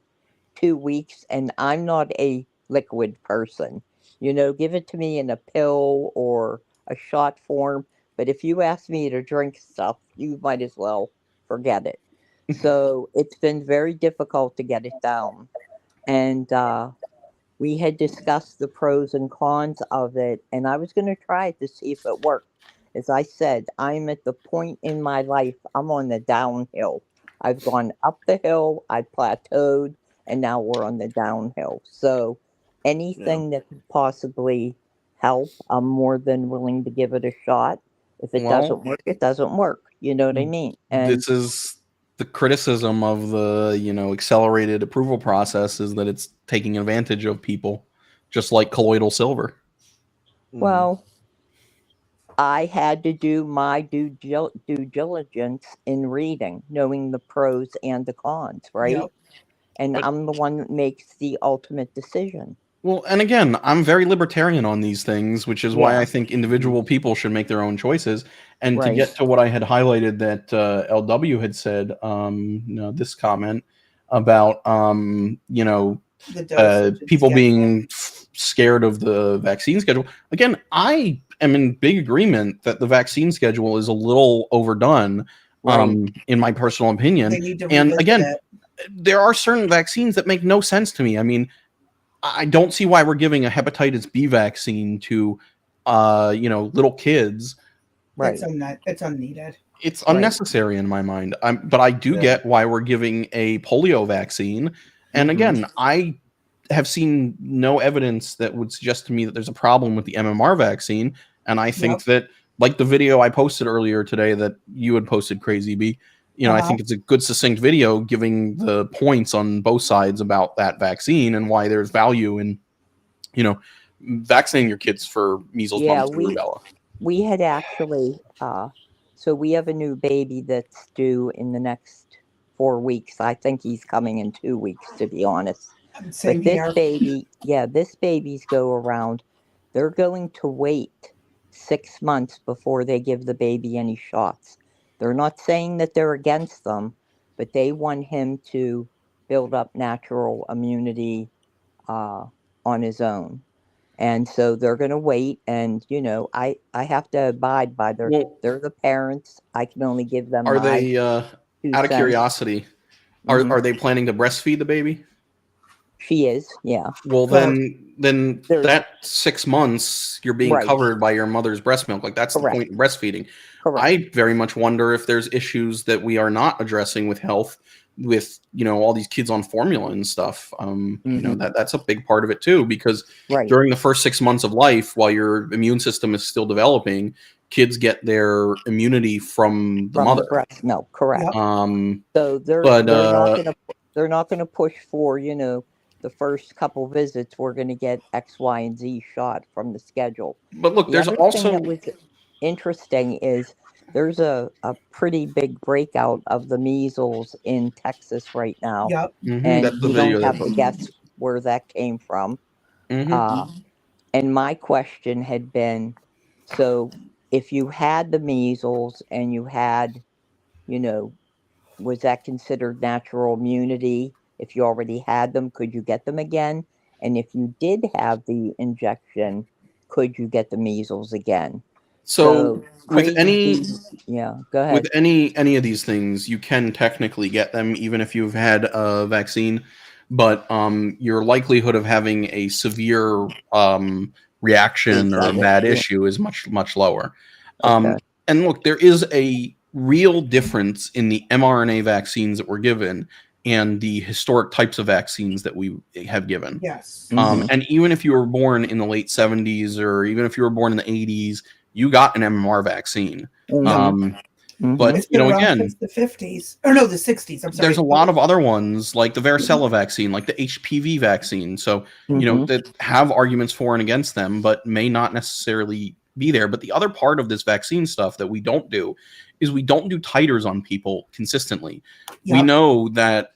2 weeks, and I'm not a liquid person. Give it to me in a pill or a shot form. But if you ask me to drink stuff, you might as well forget it. So it's been very difficult to get it down. And we had discussed the pros and cons of it, and I was going to try it to see if it worked. As I said, I'm at the point in my life, I'm on the downhill. I've gone up the hill, I plateaued, and now we're on the downhill. So anything that could possibly help, I'm more than willing to give it a shot. If it doesn't work, it doesn't work. You know what I mean? And this is the criticism of the accelerated approval process, is that it's taking advantage of people, just like colloidal silver. well, I had to do my due diligence in reading, knowing the pros and the cons, right? Yep. And I'm the one that makes the ultimate decision. Well, and again, I'm very libertarian on these things, which is why Yeah. I think individual people should make their own choices. And to Right. get to what I had highlighted that LW had said, this comment about, The dosage and people schedule. being scared of the vaccine schedule. Again, I am in big agreement that the vaccine schedule is a little overdone, in my personal opinion. They need to And revisit again, it. there are certain vaccines that make no sense to me. I mean, I don't see why we're giving a hepatitis B vaccine to, little kids. Right. It's unneeded. It's unnecessary in my mind. But I do get why we're giving a polio vaccine. And again, I have seen no evidence that would suggest to me that there's a problem with the MMR vaccine. And I think that, like the video I posted earlier today that you had posted, Crazy B, I think it's a good succinct video giving the points on both sides about that vaccine and why there's value in, vaccinating your kids for measles, mumps, and rubella. We had actually, so we have a new baby that's due in the next 4 weeks. I think he's coming in 2 weeks, to be honest. Same but this here. baby, this baby's go around. They're going to wait 6 months before they give the baby any shots. They're not saying that they're against them, but they want him to build up natural immunity on his own. And so they're going to wait. And, I have to abide by they're the parents. I can only give them Are my they, out of 2 cents. curiosity, are they planning to breastfeed the baby? She is, yeah. Well, then that 6 months you're being covered by your mother's breast milk. Like, that's the point of breastfeeding. I very much wonder if there's issues that we are not addressing with health, with all these kids on formula and stuff. That's a big part of it too, because during the first 6 months of life, while your immune system is still developing, kids get their immunity from the mother. The breast milk, correct. So they're not going to push for the first couple visits. We're going to get X, Y, and Z shot from the schedule. But look, there's also thing that was interesting is there's a pretty big breakout of the measles in Texas right now. Yep. And That's the you video don't have that- to guess where that came from. And my question had been, so if you had the measles and you had, was that considered natural immunity? If you already had them, could you get them again? And if you did have the injection, could you get the measles again? So with go ahead. With any of these things, you can technically get them even if you've had a vaccine, but your likelihood of having a severe reaction or a bad issue is much lower. And look, there is a real difference in the mRNA vaccines that were given and the historic types of vaccines that we have given. Yes. And even if you were born in the late 70s or even if you were born in the 80s, you got an MMR vaccine. But It's been around again, since the 50s. Or no, the 60s. I'm sorry. there's a lot of other ones like the varicella vaccine, like the HPV vaccine. So, that have arguments for and against them, but may not necessarily be there. But the other part of this vaccine stuff that we don't do is we don't do titers on people consistently. We know that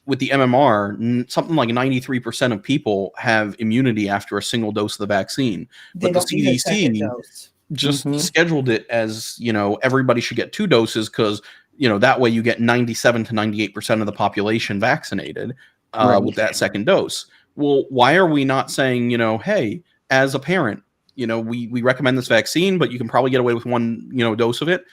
with the MMR, something like 93% of people have immunity after a single dose of the vaccine. They But the don't need a second CDC, dose. just Mhm. scheduled it as, everybody should get 2 doses because, that way you get 97 to 98% of the population vaccinated Right. with that second dose. Well, why are we not saying, hey, as a parent, we recommend this vaccine, but you can probably get away with 1, dose of it.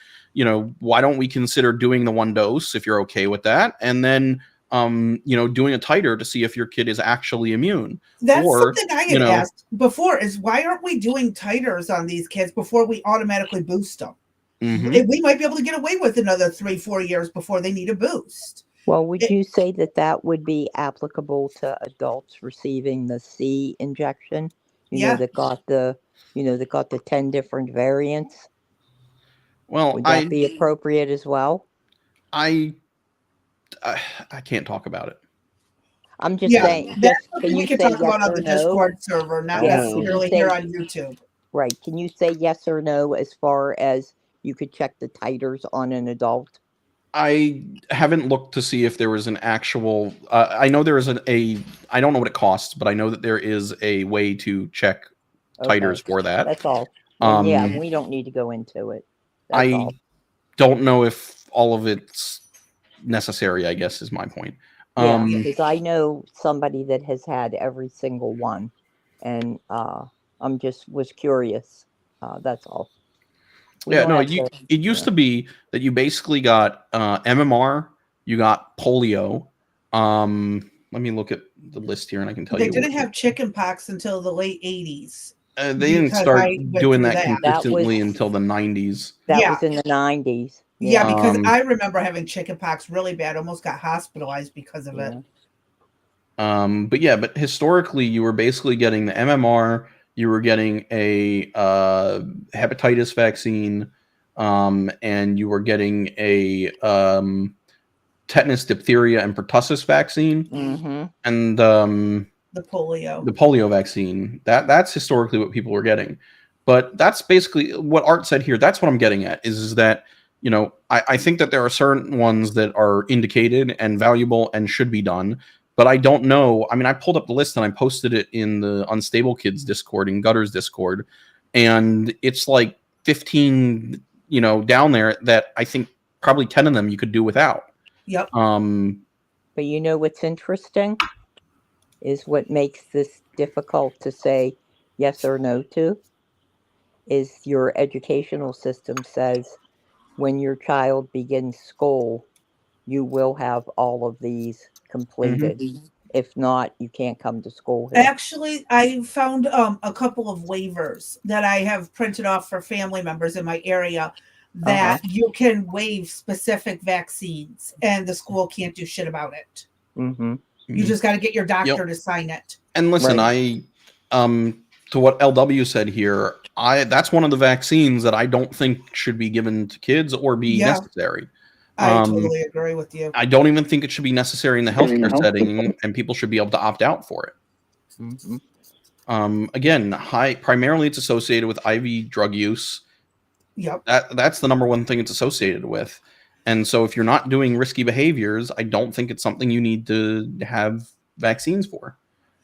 Why don't we consider doing the 1 dose if you're okay with that? And then, doing a titer to see if your kid is actually immune. That's Or, something I had asked before is why aren't we doing titers on these kids before we automatically boost them? Mhm. We might be able to get away with another 3-4 years before they need a boost. Well, would you say that would be applicable to adults receiving the C injection? Yeah. That got the 10 different variants? Well, Would that be appropriate as well? I I can't talk about it. I'm just Yeah, saying, that's just something can we you can say talk yes about on or the no? Discord server, not Yeah, can you necessarily here say on YouTube. right? Can you say yes or no as far as you could check the titers on an adult? I haven't looked to see if there was an actual. I know there is I don't know what it costs, but I know that there is a way to check Okay, titers for that. that's all. Then yeah, Um, we don't need to go into it. That's I all. don't know if all of it's necessary, I guess is my point. Yeah, Um, because I know somebody that has had every single one, and I'm just was curious. That's all. We yeah, don't no, have to. it used to be that you basically got MMR, you got polio. Let me look at the list here and I can tell They you what. didn't have chicken pox until the late 80s They didn't because start I went doing through that that. That was consistently until the 90s. that Yeah. was in the 90s. Yeah, Yeah. because I remember having chicken pox really bad, almost got hospitalized because of it. But historically, you were basically getting the MMR, you were getting a hepatitis vaccine, and you were getting a tetanus, diphtheria, and pertussis vaccine, Mm-hmm. and The polio. the polio vaccine. That's historically what people were getting. But that's basically what Art said here. That's what I'm getting at is that, I think that there are certain ones that are indicated and valuable and should be done. But I don't know. I mean, I pulled up the list and I posted it in the Unstable Kids Discord, in Gutters Discord, and it's like 15, down there that I think probably 10 of them you could do without. Yep. But you know what's interesting is what makes this difficult to say yes or no to is your educational system says when your child begins school, you will have all of these completed. If not, you can't come to school here. Actually, I found a couple of waivers that I have printed off for family members in my area that you can waive specific vaccines and the school can't do shit about it. Mm-hmm. You just got to get your doctor to sign it. And listen, Right. to what LW said here, that's one of the vaccines that I don't think should be given to kids or be Yeah. necessary. I totally agree with you. I don't even think it should be necessary in the healthcare setting, and people should be able to opt out for it. Mm-hmm. Again, primarily it's associated with IV drug use. Yep. That's the number one thing it's associated with. And so if you're not doing risky behaviors, I don't think it's something you need to have vaccines for.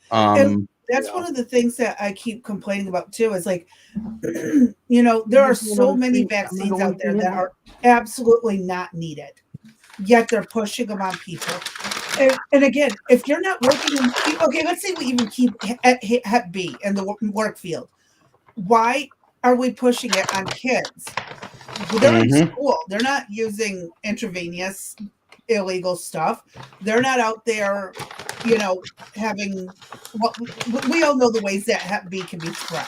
And that's one of the things that I keep complaining about too is like, there are so many vaccines out there that are absolutely not needed, yet they're pushing them on people. And again, if you're not working okay, let's say we even keep Hep B in the work field. Why are we pushing it on kids? They're in school. They're not using intravenous illegal stuff. They're not out there, having we all know the ways that Hep B can be spread.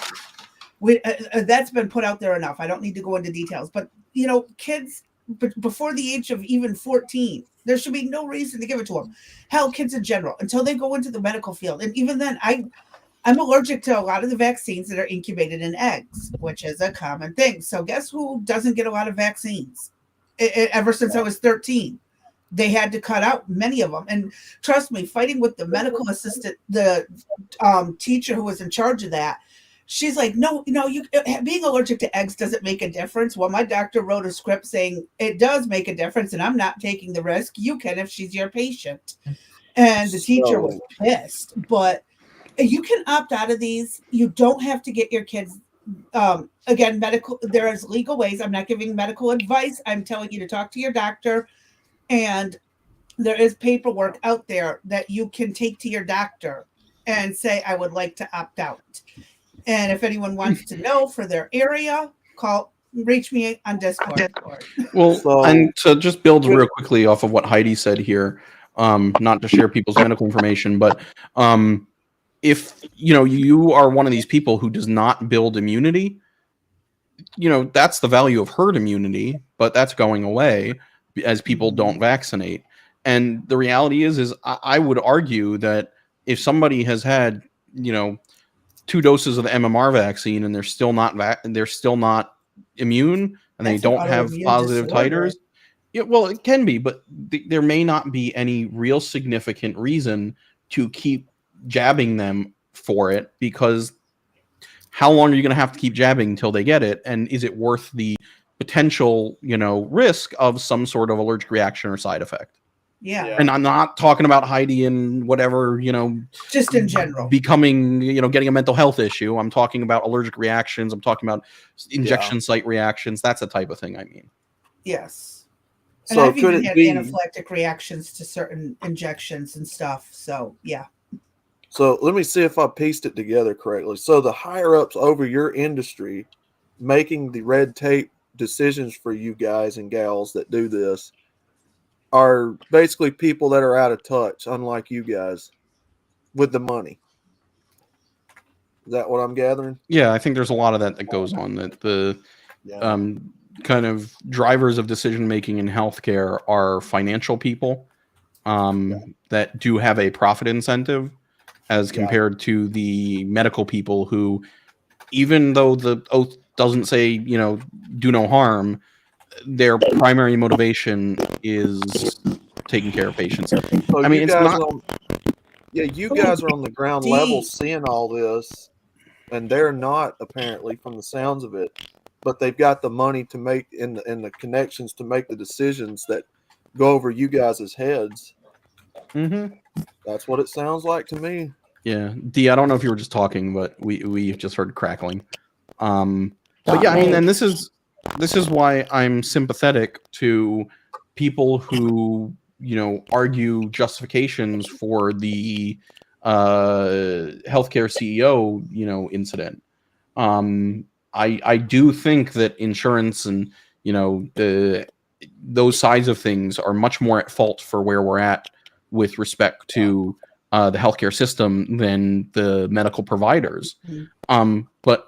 That's been put out there enough. I don't need to go into details, but kids before the age of even 14, there should be no reason to give it to them. Hell, kids in general, until they go into the medical field. And even then, I'm allergic to a lot of the vaccines that are incubated in eggs, which is a common thing. So guess who doesn't get a lot of vaccines? Ever since I was 13. They had to cut out many of them. And trust me, fighting with the medical assistant, the teacher who was in charge of that, she's like, no, being allergic to eggs doesn't make a difference. Well, my doctor wrote a script saying it does make a difference, and I'm not taking the risk. You can if she's your patient. And the teacher was pissed. But you can opt out of these. You don't have to get your kids Again, there is legal ways. I'm not giving medical advice. I'm telling you to talk to your doctor, and there is paperwork out there that you can take to your doctor and say, I would like to opt out. And if anyone wants to know for their area, reach me on Discord. Well, and to just build real quickly off of what Heidi said here, not to share people's medical information, but if you are one of these people who does not build immunity, that's the value of herd immunity, but that's going away as people don't vaccinate. And the reality is I would argue that if somebody has had 2 doses of the MMR vaccine and they're still not immune and they don't have positive titers, well, it can be, but there may not be any real significant reason to keep jabbing them for it, because how long are you going to have to keep jabbing until they get it? And is it worth the potential, risk of some sort of allergic reaction or side effect? Yeah. And I'm not talking about Heidi and whatever, just in general becoming, getting a mental health issue. I'm talking about allergic reactions. I'm talking about injection site reactions. That's the type of thing I mean. Yes. And I've even had anaphylactic reactions to certain injections and stuff. So, yeah. So let me see if I pieced it together correctly. So the higher ups over your industry making the red tape decisions for you guys and gals that do this are basically people that are out of touch, unlike you guys, with the money. Is that what I'm gathering? Yeah, I think there's a lot of that goes on, that the kind of drivers of decision making in healthcare are financial people that do have a profit incentive, as compared to the medical people who, even though the oath doesn't say, do no harm, their primary motivation is taking care of patients. So I mean, it's not. You guys are on the ground level seeing all this, and they're not, apparently, from the sounds of it, but they've got the money to make and the connections to make the decisions that go over you guys' heads. Mm-hmm. That's what it sounds like to me. Yeah, D, I don't know if you were just talking, but we just heard crackling. But yeah, I mean, and this is why I'm sympathetic to people who argue justifications for the healthcare CEO incident. I do think that insurance and those sides of things are much more at fault for where we're at with respect to the healthcare system than the medical providers. But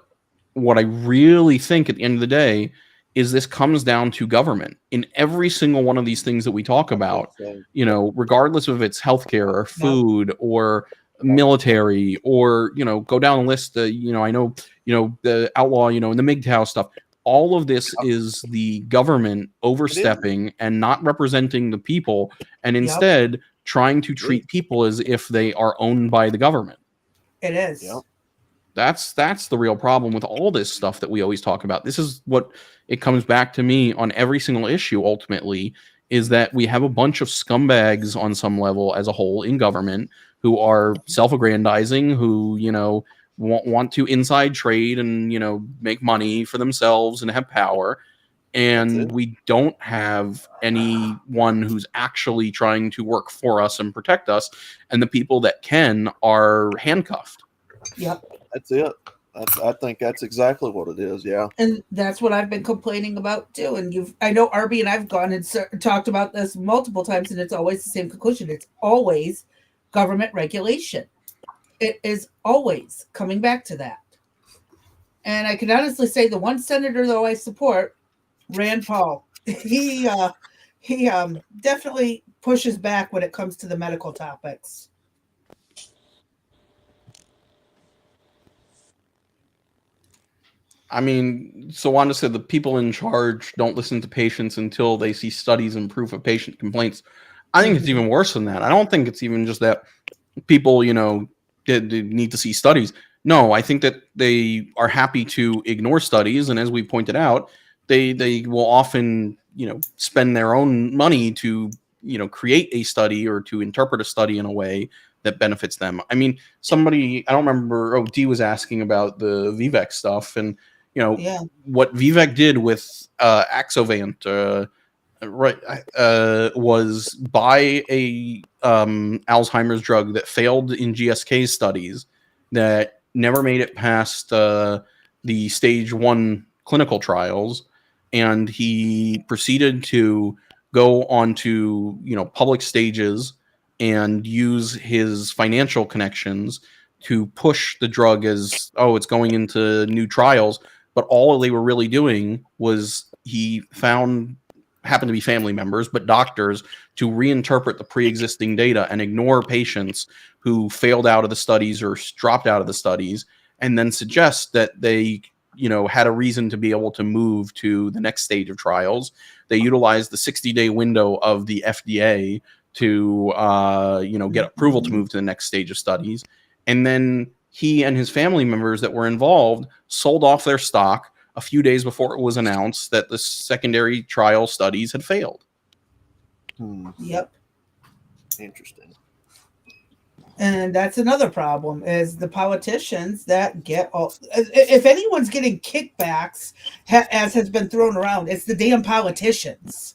what I really think at the end of the day is this comes down to government in every single one of these things that we talk about, regardless of if it's healthcare or food or military or, go down the list, I know, the outlaw, and the MGTOW stuff. All of this is the government overstepping and not representing the people, and instead trying to treat people as if they are owned by the government. It is. That's the real problem with all this stuff that we always talk about. This is what it comes back to me on every single issue, ultimately, is that we have a bunch of scumbags on some level as a whole in government who are self-aggrandizing, who, want to inside trade and, make money for themselves and have power. And we don't have anyone who's actually trying to work for us and protect us. And the people that can are handcuffed. Yep. That's it. I think that's exactly what it is. Yeah. And that's what I've been complaining about too. And I know Arby and I've gone and talked about this multiple times, and it's always the same conclusion. It's always government regulation. It is always coming back to that. And I can honestly say the one senator, though, I support, Rand Paul, he definitely pushes back when it comes to the medical topics. I mean, so Wanda said the people in charge don't listen to patients until they see studies and proof of patient complaints. I think it's even worse than that. I don't think it's even just that people, they need to see studies. No, I think that they are happy to ignore studies, and as we pointed out, they will often, spend their own money to, create a study or to interpret a study in a way that benefits them. I mean, somebody, I don't remember, Dee was asking about the Vivek stuff, and what Vivek did with Axovant, was buy a Alzheimer's drug that failed in GSK's studies, that never made it past the stage 1 clinical trials, and he proceeded to go onto public stages and use his financial connections to push the drug as, it's going into new trials. But all they were really doing was he happened to be family members, but doctors, to reinterpret the pre-existing data and ignore patients who failed out of the studies or dropped out of the studies, and then suggest that they had a reason to be able to move to the next stage of trials. They utilized the 60-day window of the FDA to get approval to move to the next stage of studies. And then he and his family members that were involved sold off their stock a few days before it was announced that the secondary trial studies had failed. Yep. Interesting. And that's another problem, is the politicians that get if anyone's getting kickbacks, as has been thrown around, it's the damn politicians,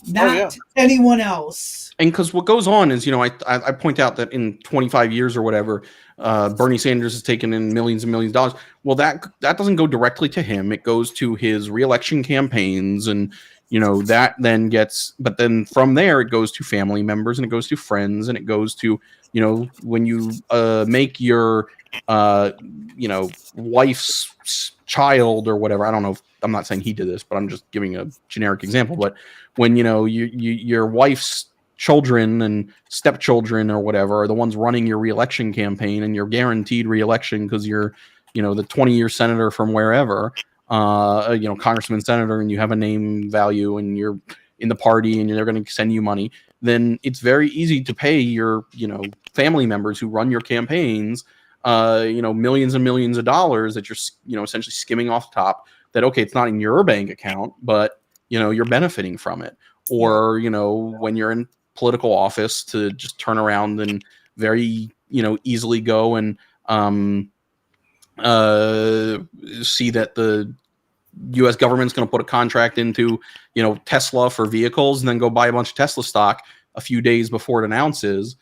not anyone else. And because what goes on is, I point out that in 25 years or whatever, Bernie Sanders has taken in millions and millions of dollars. Well, that doesn't go directly to him. It goes to his reelection campaigns, and that then gets. But then from there, it goes to family members, and it goes to friends, and it goes to when you make your wife's child or whatever. I don't know. I'm not saying he did this, but I'm just giving a generic example. But when your wife's children and stepchildren or whatever are the ones running your reelection campaign, and you're guaranteed reelection because you're the 20-year senator from wherever, congressman, senator, and you have a name value, and you're in the party, and they're going to send you money, then it's very easy to pay your family members who run your campaigns millions and millions of dollars that you're essentially skimming off the top, that it's not in your bank account, but you're benefiting from it. Or when you're in political office, to just turn around and very easily go and see that the U.S. government's going to put a contract into Tesla for vehicles, and then go buy a bunch of Tesla stock a few days before it announces,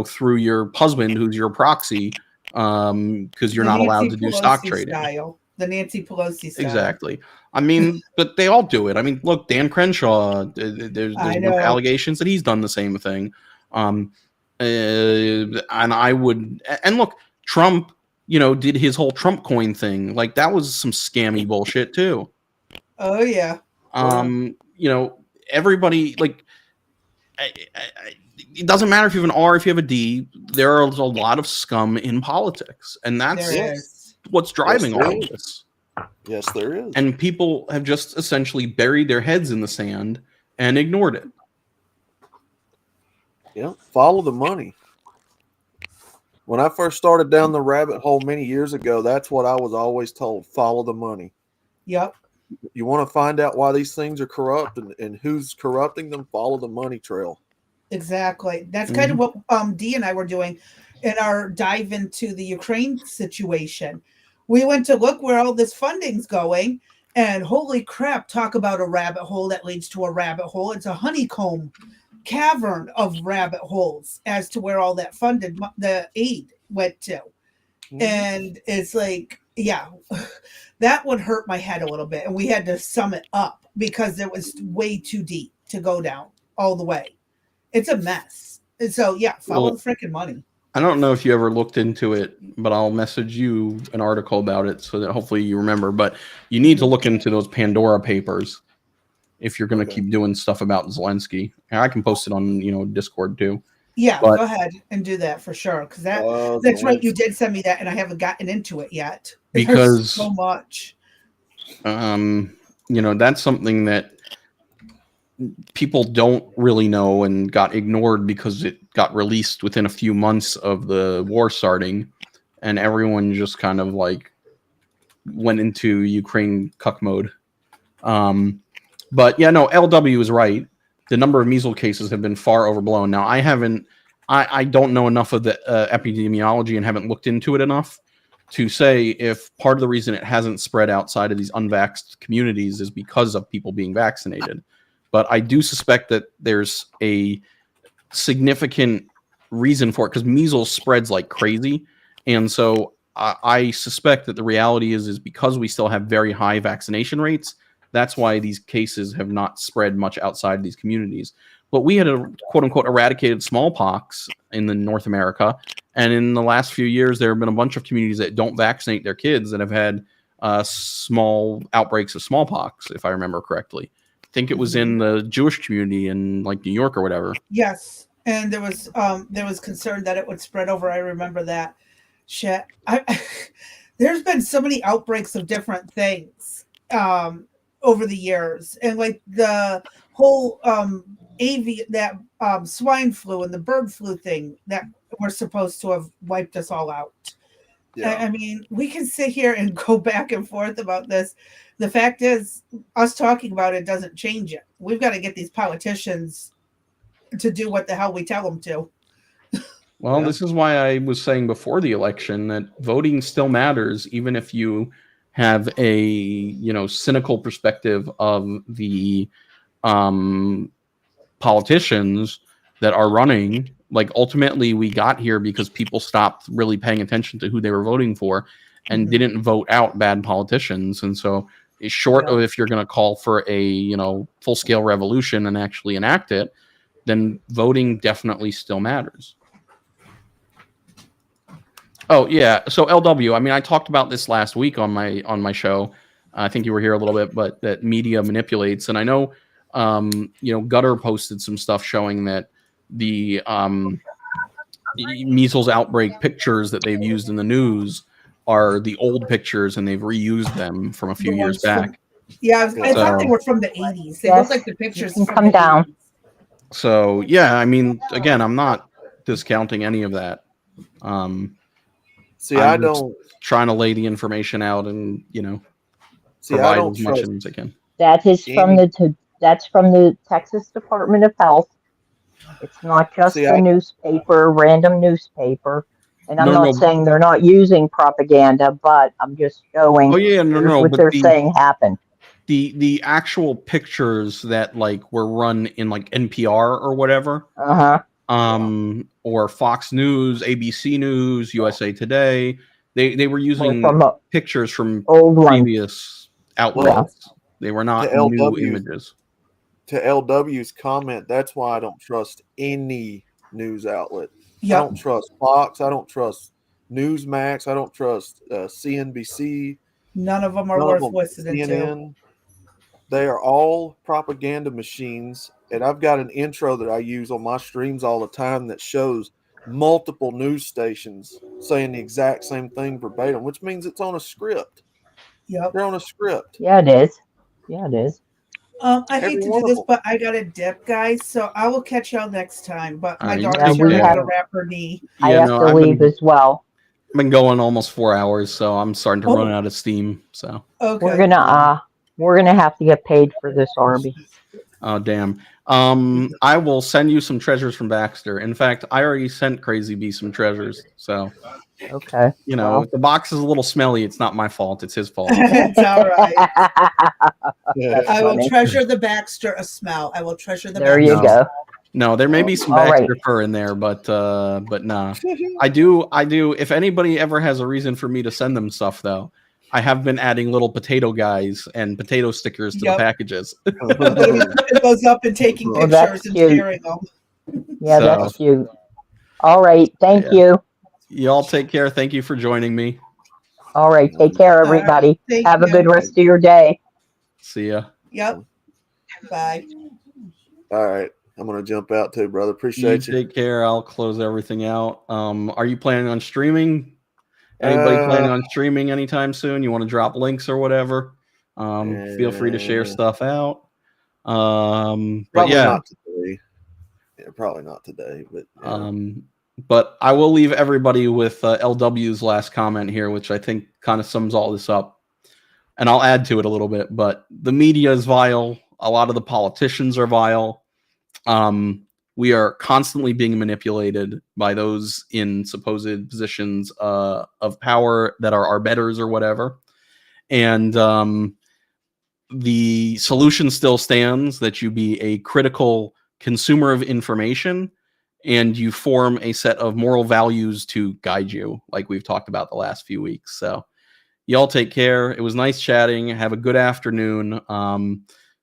through your husband, who's your proxy, because you're not allowed to do stock trading. The Nancy Pelosi style. Exactly. I mean, but they all do it. I mean, look, Dan Crenshaw, there's allegations that he's done the same thing. And look, Trump, did his whole Trump coin thing. Like, that was some scammy bullshit too. Oh yeah. Everybody, like, it doesn't matter if you have an R, if you have a D, there is a lot of scum in politics. And that's what's driving all of this. Yes, there is. And people have just essentially buried their heads in the sand and ignored it. Yeah, follow the money. When I first started down the rabbit hole many years ago, that's what I was always told: follow the money. Yep. You want to find out why these things are corrupt and who's corrupting them, follow the money trail. Exactly. That's kind of what Dee and I were doing in our dive into the Ukraine situation. We went to look where all this funding's going, and holy crap, talk about a rabbit hole that leads to a rabbit hole. It's a honeycomb cavern of rabbit holes as to where all that the aid went to. And it's like, that would hurt my head a little bit. And we had to sum it up because it was way too deep to go down all the way. It's a mess. And so, follow the freaking money. I don't know if you ever looked into it, but I'll message you an article about it so that hopefully you remember. But you need to look into those Pandora papers if you're going to keep doing stuff about Zelensky. And I can post it on Discord too. Yeah, go ahead and do that for sure. Because that's right. You did send me that, and I haven't gotten into it yet. Because there's so much. That's something that people don't really know and got ignored because it got released within a few months of the war starting, and everyone just kind of like went into Ukraine cuck mode. But LW is right. the number of measles cases have been far overblown. Now, I don't know enough of the epidemiology and haven't looked into it enough to say if part of the reason it hasn't spread outside of these unvaxxed communities is because of people being vaccinated. But I do suspect that there's a significant reason for it because measles spreads like crazy. And so I suspect that the reality is because we still have very high vaccination rates, that's why these cases have not spread much outside these communities. But we had a quote unquote eradicated smallpox in North America. And in the last few years, there have been a bunch of communities that don't vaccinate their kids that have had small outbreaks of smallpox, if I remember correctly. I think it was in the Jewish community in like New York or whatever. Yes. And there was concern that it would spread over. I remember that shit. There's been so many outbreaks of different things over the years. And like the whole swine flu and the bird flu thing that were supposed to have wiped us all out. Yeah. I mean, we can sit here and go back and forth about this. The fact is, us talking about it doesn't change it. We've got to get these politicians to do what the hell we tell them to. Well, this is why I was saying before the election that voting still matters, even if you have a cynical perspective of the politicians that are running. Like ultimately we got here because people stopped really paying attention to who they were voting for and didn't vote out bad politicians. And so short of if you're going to call for a full-scale revolution and actually enact it, then voting definitely still matters. Oh yeah, so LW, I mean, I talked about this last week on my show. I think you were here a little bit, but that media manipulates. And I know Gutter posted some stuff showing that the measles outbreak pictures that they've used in the news are the old pictures, and they've reused them from a few years back. I thought they were from the 80s. They look like the pictures You can from come the down. 80s. So yeah, I mean, again, I'm not discounting any of that. See, I I'm just don't trying to lay the information out and see. I provide don't as much trust as I can. That is from that's from the Texas Department of Health. It's not just See, a newspaper, random newspaper. And I'm No, not no. saying they're not using propaganda, but I'm just showing Oh yeah, here's what but they're saying happened. the actual pictures that like were run in like NPR or whatever, or Fox News, ABC News, USA Today, they were using pictures from old previous outlets. Yeah. They were not To new LW. images. To LW's comment, that's why I don't trust any news outlet. Yep. I don't trust Fox. I don't trust Newsmax. I don't trust CNBC. None of them are worth listening to. CNN. They are all propaganda machines. And I've got an intro that I use on my streams all the time that shows multiple news stations saying the exact same thing verbatim, which means it's on a script. Yep. They're on a script. Yeah, it is. Yeah, it is. I hate to do this, but I got a dip, guys. So I will catch y'all next time. But my daughter's here got to wrap her knee. I have to leave as well. I've been going almost 4 hours, so I'm starting to run out of steam. So we're gonna have to get paid for this, Arby. Oh damn. I will send you some treasures from Baxter. In fact, I already sent Crazy Bee some treasures. So okay. If the box is a little smelly, it's not my fault. It's his fault. It's all right. I will funny. treasure the Baxter a smell. I will treasure the There Baxter. you go. No, there may be some All Baxter right. fur in there, but nah. I do. If anybody ever has a reason for me to send them stuff, though, I have been adding little potato guys and potato stickers to the packages. It goes up and taking Oh, that's pictures and cute. sharing them. Yeah, So- that's cute. All right. Thank Yeah. you. Y'all take care. Thank you for joining me. All right. Take care, everybody. Thank Have a you. good rest of your day. See ya. Yep. Bye. All right. I'm going to jump out too, brother. You Appreciate you. take care. I'll close everything out. Are you planning on streaming? Anybody planning on streaming anytime soon? You want to drop links or whatever? Feel free to share stuff out. But Probably yeah, not today. Yeah, probably not today. But but I will leave everybody with LW's last comment here, which I think kind of sums all this up. And I'll add to it a little bit. But the media is vile. A lot of the politicians are vile. We are constantly being manipulated by those in supposed positions of power that are our betters or whatever. And the solution still stands that you be a critical consumer of information and you form a set of moral values to guide you, like we've talked about the last few weeks. So y'all take care. It was nice chatting. Have a good afternoon.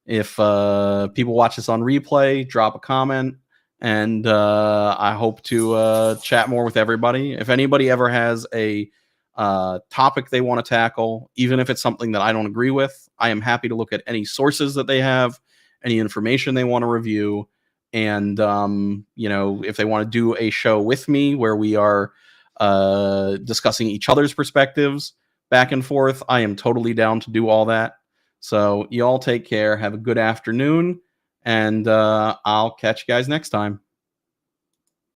If people watch this on replay, drop a comment. And I hope to chat more with everybody. If anybody ever has a topic they want to tackle, even if it's something that I don't agree with, I am happy to look at any sources that they have, any information they want to review. And, if they want to do a show with me where we are discussing each other's perspectives back and forth, I am totally down to do all that. So you all take care. Have a good afternoon. And I'll catch you guys next time.